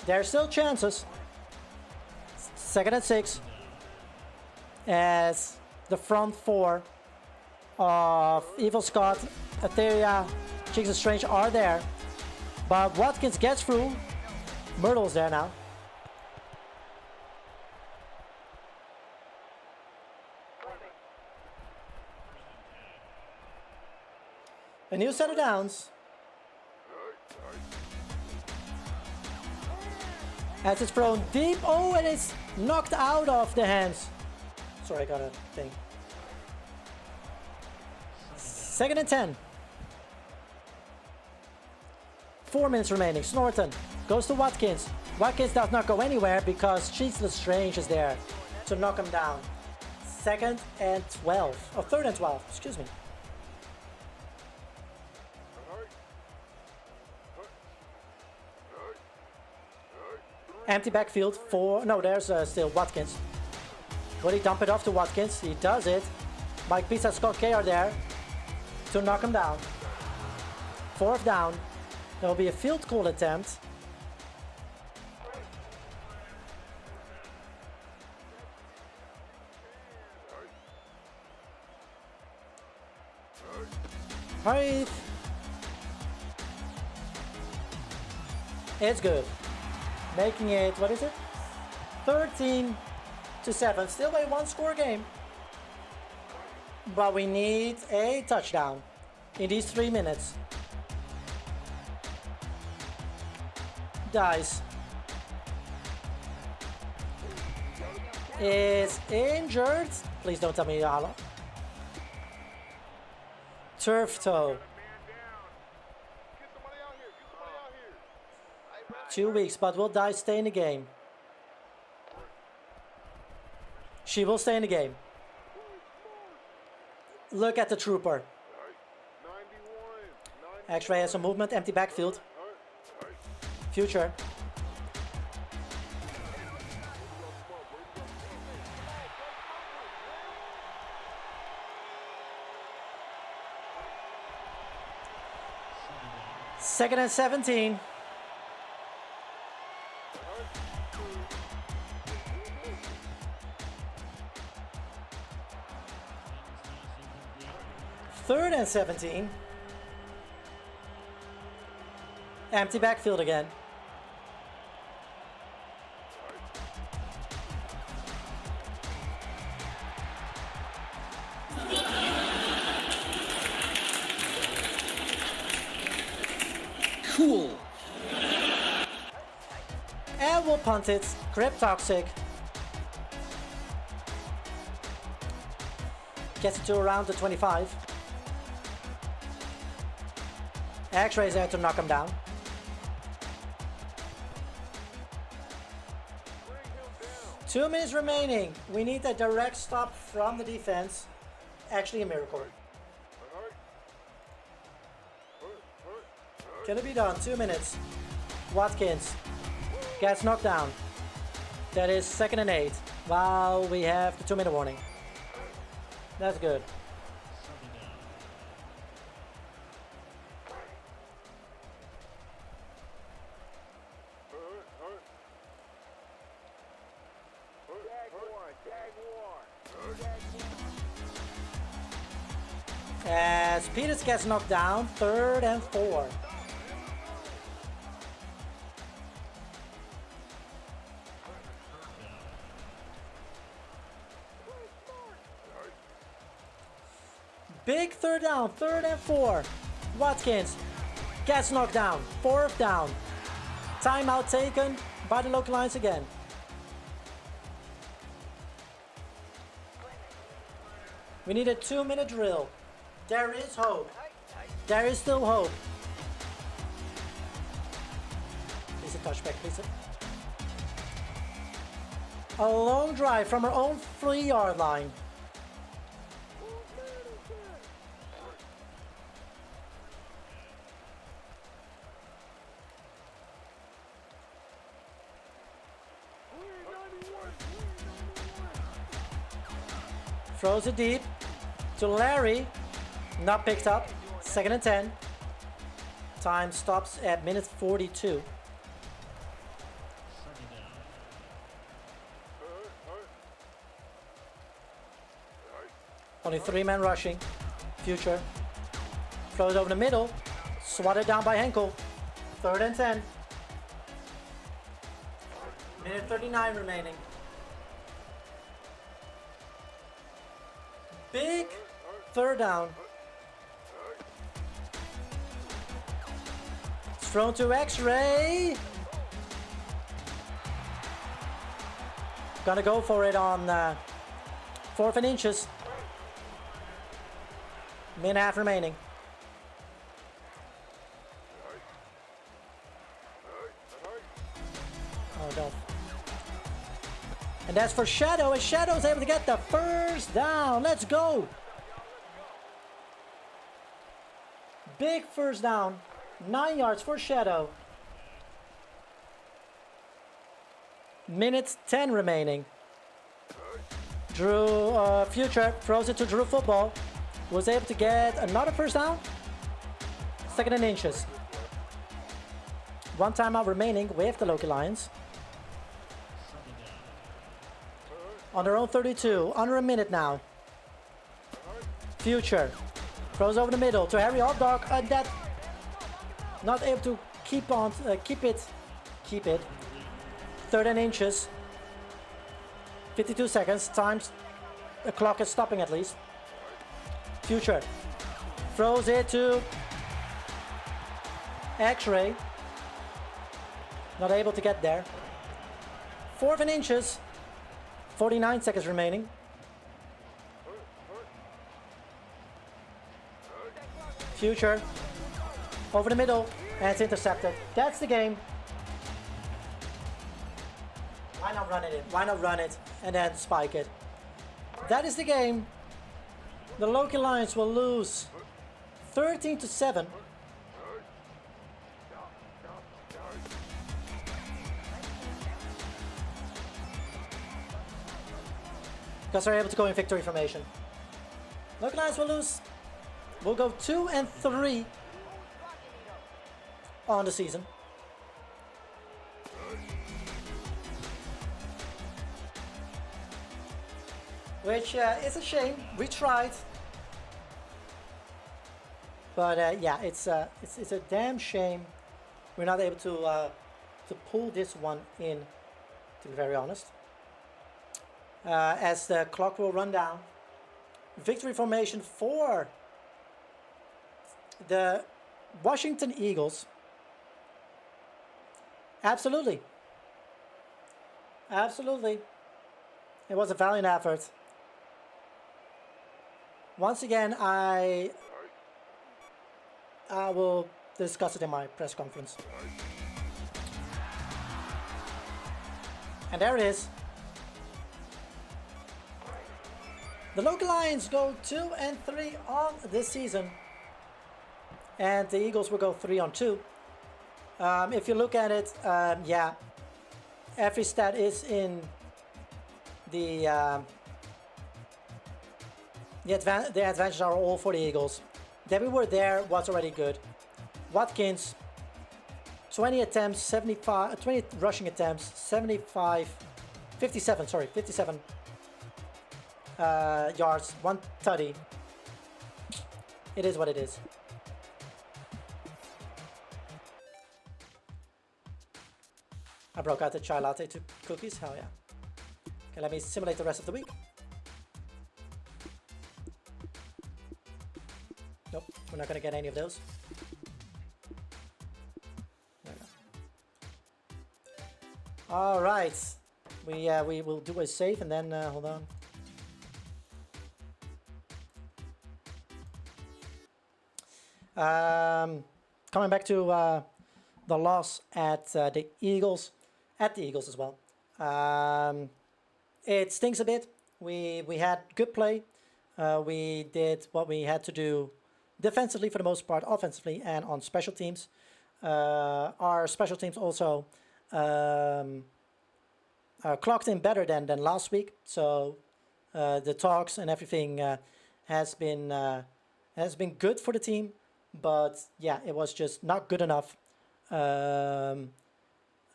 There are still chances. 2nd and 6. As the front 4 of Evil Scott, Etheria, Cheeks Strange are there. But Watkins gets through. Myrtle's there now. A new set of downs. As it's thrown deep. Oh, and it's knocked out of the hands. Sorry, I got a thing. 2nd and 10. 4 minutes remaining. Snorton goes to Watkins. Watkins does not go anywhere because Cheeseless Strange is there to knock him down. 2nd and 12. Oh, 3rd and 12. Excuse me. Empty backfield for... No, there's still Watkins. Will he dump it off to Watkins? He does it. Mike Pizza, Scott K are there to knock him down. 4th down. There will be a field goal attempt. Hurry. It's good. Making it, what is it? 13-7. Still a 1-score game. But we need a touchdown in these 3 minutes. Dice is injured. Please don't tell me Yala. Turf toe. 2 weeks, but will Dice stay in the game? She will stay in the game. Look at the trooper. X-ray has some movement, empty backfield. Future. Second and 17. Third and 17. Empty backfield again. Cool. And we'll punt it. Grip toxic. Gets it to around the 25. X-ray's there to knock him down. Two minutes remaining. We need a direct stop from the defense. Actually a miracle. Can it be done? 2 minutes. Watkins gets knocked down. That is 2nd and 8. While we have the 2-minute warning. That's good. As Peters gets knocked down, 3rd and 4. Big 3rd down, 3rd and 4. Watkins gets knocked down, 4th down. Timeout taken by the local lines again. We need a 2-minute drill. There is hope. There is still hope. Please a touchback, please. A long drive from our own 3-yard line. Throws it deep to Larry. Not picked up. 2nd and 10. Time stops at minute 42. Only 3 men rushing. Future. Throws over the middle. Swatted down by Henkel. 3rd and 10. Minute 39 remaining. Big 3rd down. It's thrown to X-ray. Gonna go for it on 4th and inches. Minute half remaining. No, don't. And that's for Shadow, and Shadow's able to get the first down. Let's go. Big first down. 9 yards for Shadow. Minute 10 remaining. Drew Future throws it to Drew Football. Was able to get another first down. 2nd and inches. 1 timeout remaining with the Loki Lions. On their own 32, under a minute now. Future throws over the middle to Harry Hotdog, and that not able to keep it. 3rd and inches. 52 seconds. Times the clock is stopping at least. Future throws it to X-Ray. Not able to get there. 4th and inches. 49 seconds remaining. Future over the middle, and it's intercepted. That's the game. Why not run it? Why not run it and then spike it? That is the game. The Loki Lions will lose 13-7. Because they're able to go in victory formation. Loki Lions will lose. We'll go 2-3 on the season. Which is a shame. We tried, but yeah, it's a damn shame we're not able to pull this one in. To be very honest. As the clock will run down. Victory formation for the Washington Eagles. Absolutely. Absolutely. It was a valiant effort. Once again, I will discuss it in my press conference. And there it is. The Loki Lions go 2-3 on this season, and the Eagles will go 3-2. If you look at it, yeah, every stat is in the advantages are all for the Eagles. That we were there was already good. Watkins, 20 attempts, 75, 20 rushing attempts, 57 yards, 1 tutty. It is what it is. I broke out the chai latte to cookies, hell yeah. Okay, let me simulate the rest of the week. Nope, we're not gonna get any of those. All right, we will do a save and then hold on. Coming back to the loss at the Eagles as well. It stings a bit. We had good play. We did what we had to do defensively for the most part, offensively, and on special teams. Our special teams also clocked in better than last week. So the talks and everything has been good for the team. But yeah, it was just not good enough.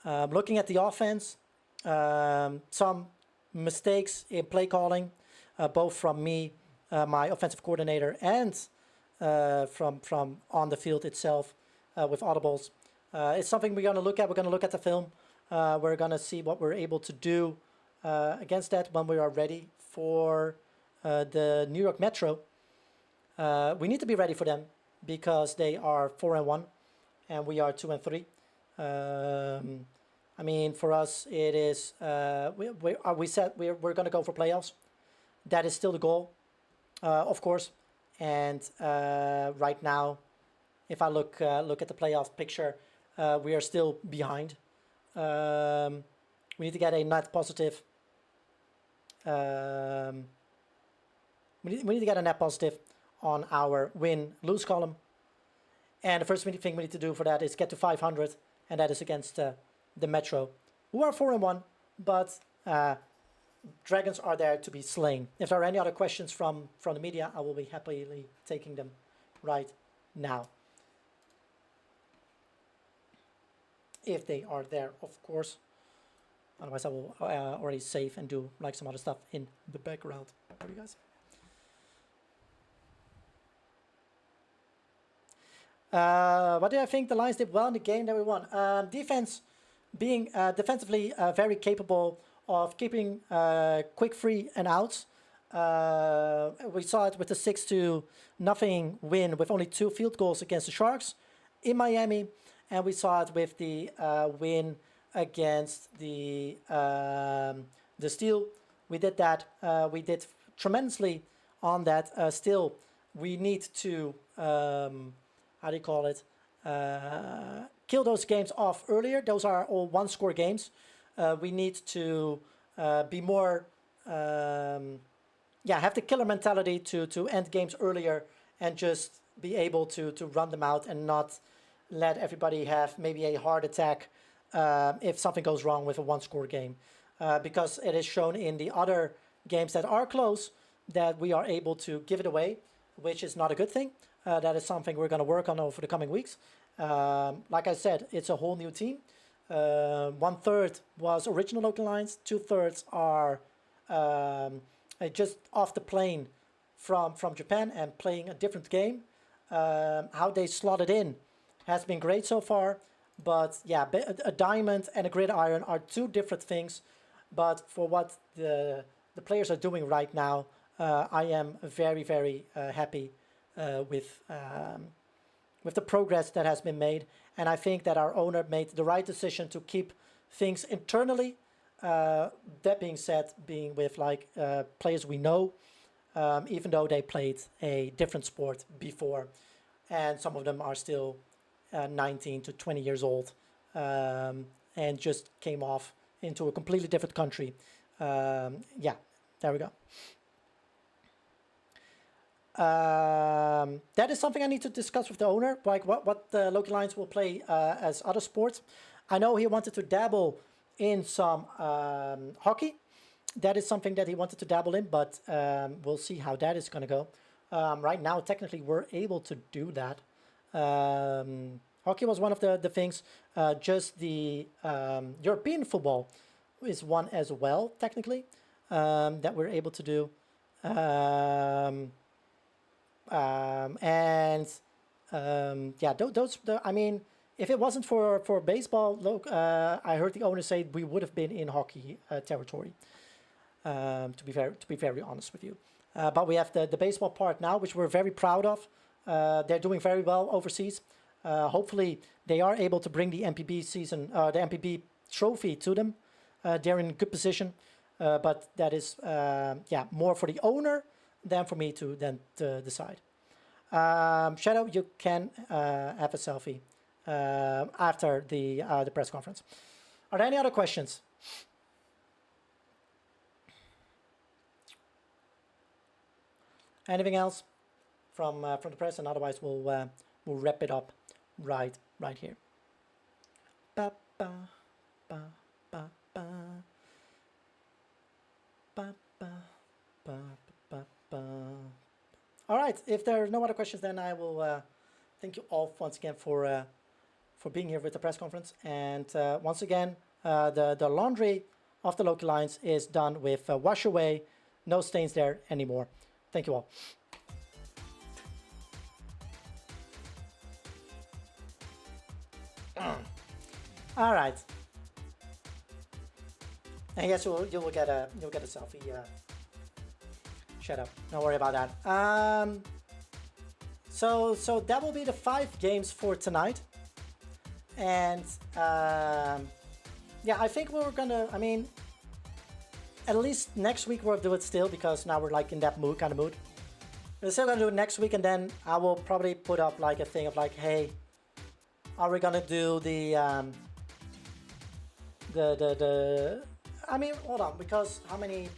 Looking at the offense, some mistakes in play calling, both from me, my offensive coordinator, and from on the field itself with audibles. It's something we're going to look at. We're going to look at the film. We're going to see what we're able to do against that when we are ready for the New York Metro. We need to be ready for them because they are 4-1 and we are 2-3. I mean, for us, it is we said we're going to go for playoffs. That is still the goal, of course. And right now, if I look at the playoff picture, we are still behind. We need to get a net positive. We need to get a net positive on our win-lose column. And the first thing we need to do for that is get to 500, and that is against the Metro, who are 4-1, but Dragons are there to be slain. If there are any other questions from the media, I will be happily taking them right now. If they are there, of course. Otherwise, I will already save and do like some other stuff in the background for you guys. What do I think the Lions did well in the game that we won? Defense being defensively very capable of keeping quick free and outs. We saw it with the 6-0 win with only 2 field goals against the Sharks in Miami, and we saw it with the win against the Steel. We did that. We did tremendously on that. Still, we need to how do you call it? Kill those games off earlier. Those are all one-score games. We need to be more, have the killer mentality to end games earlier and just be able to run them out and not let everybody have maybe a heart attack if something goes wrong with a one-score game. Because it is shown in the other games that are close that we are able to give it away, which is not a good thing. That is something we're going to work on over the coming weeks. Like I said, it's a whole new team. 1/3 was original Local Lions. 2/3 are just off the plane from Japan and playing a different game. How they slotted in has been great so far. But yeah, a diamond and a gridiron are 2 different things. But for what the players are doing right now, I am very, very happy with the progress that has been made. And I think that our owner made the right decision to keep things internally. That being said, being with players we know, even though they played a different sport before, and some of them are still 19 to 20 years old, and just came off into a completely different country. There we go. That is something I need to discuss with the owner, like what the Local Lions will play as other sports. I know he wanted to dabble in some hockey. That is something that he wanted to dabble in, but we'll see how that is going to go. Right now, technically, we're able to do that. Hockey was one of the things. Just the European football is one as well, technically, that we're able to do. I mean, if it wasn't for baseball, I heard the owner say we would have been in hockey territory. To be very honest with you, but we have the baseball part now, which we're very proud of. They're doing very well overseas. Hopefully, they are able to bring the MPB season, the MPB trophy to them. They're in good position, but that is more for the owner than for me to decide. Shadow, you can have a selfie after the press conference. Are there any other questions? Anything else from the press? And otherwise, we'll wrap it up right here. Ba ba ba ba ba ba ba ba ba ba. All right. If there are no other questions, then I will thank you all once again for being here with the press conference. And once again, the laundry of the Local Lions is done with wash away. No stains there anymore. Thank you all. All right. I guess you will get a selfie. Shut up. Don't worry about that. So that will be the 5 games for tonight. And I think we're gonna. I mean, at least next week we'll do it still, because now we're like in that kind of mood. We're still gonna do it next week, and then I will probably put up like a thing of like, hey, are we gonna do the I mean, hold on, because how many?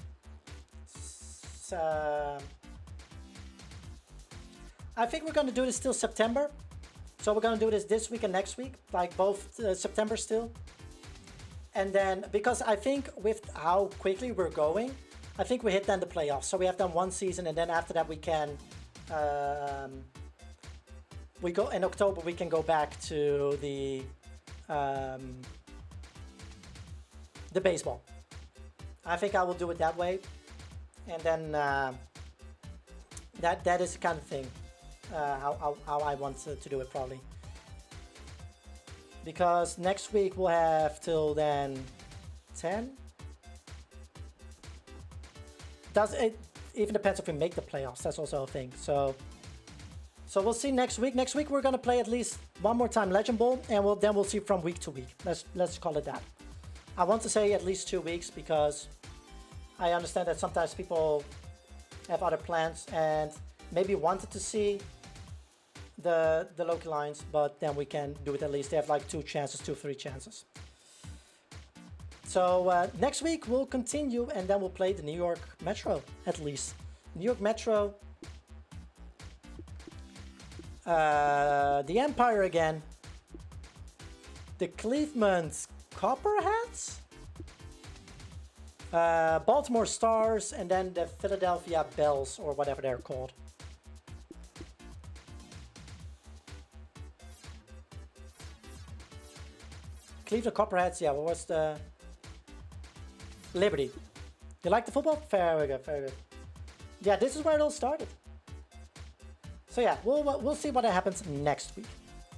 I think we're gonna do this till September. So we're gonna do this week and next week, like both September still. And then, because I think with how quickly we're going, I think we hit then the playoffs. So we have done one season, and then after that we can, we go in October. We can go back to the baseball. I think I will do it that way, and then that is the kind of thing how I want to do it probably. Because next week we'll have till then 10. Does it even depends if we make the playoffs? That's also a thing. So we'll see next week. Next week we're gonna play at least one more time Legend Bowl, and we'll see from week to week. Let's call it that. I want to say at least 2 weeks because I understand that sometimes people have other plans and maybe wanted to see the Loki Lions, but then we can do it at least. They have like 2, 3 chances. So next week we'll continue, and then we'll play the New York Metro at least. New York Metro, the Empire again, the Cleveland Copperheads, Baltimore Stars, and then the Philadelphia Bells, or whatever they're called. Cleveland Copperheads, yeah, what was the... Liberty. You like the football? Very good, very good. Yeah, this is where it all started. So yeah, we'll see what happens next week.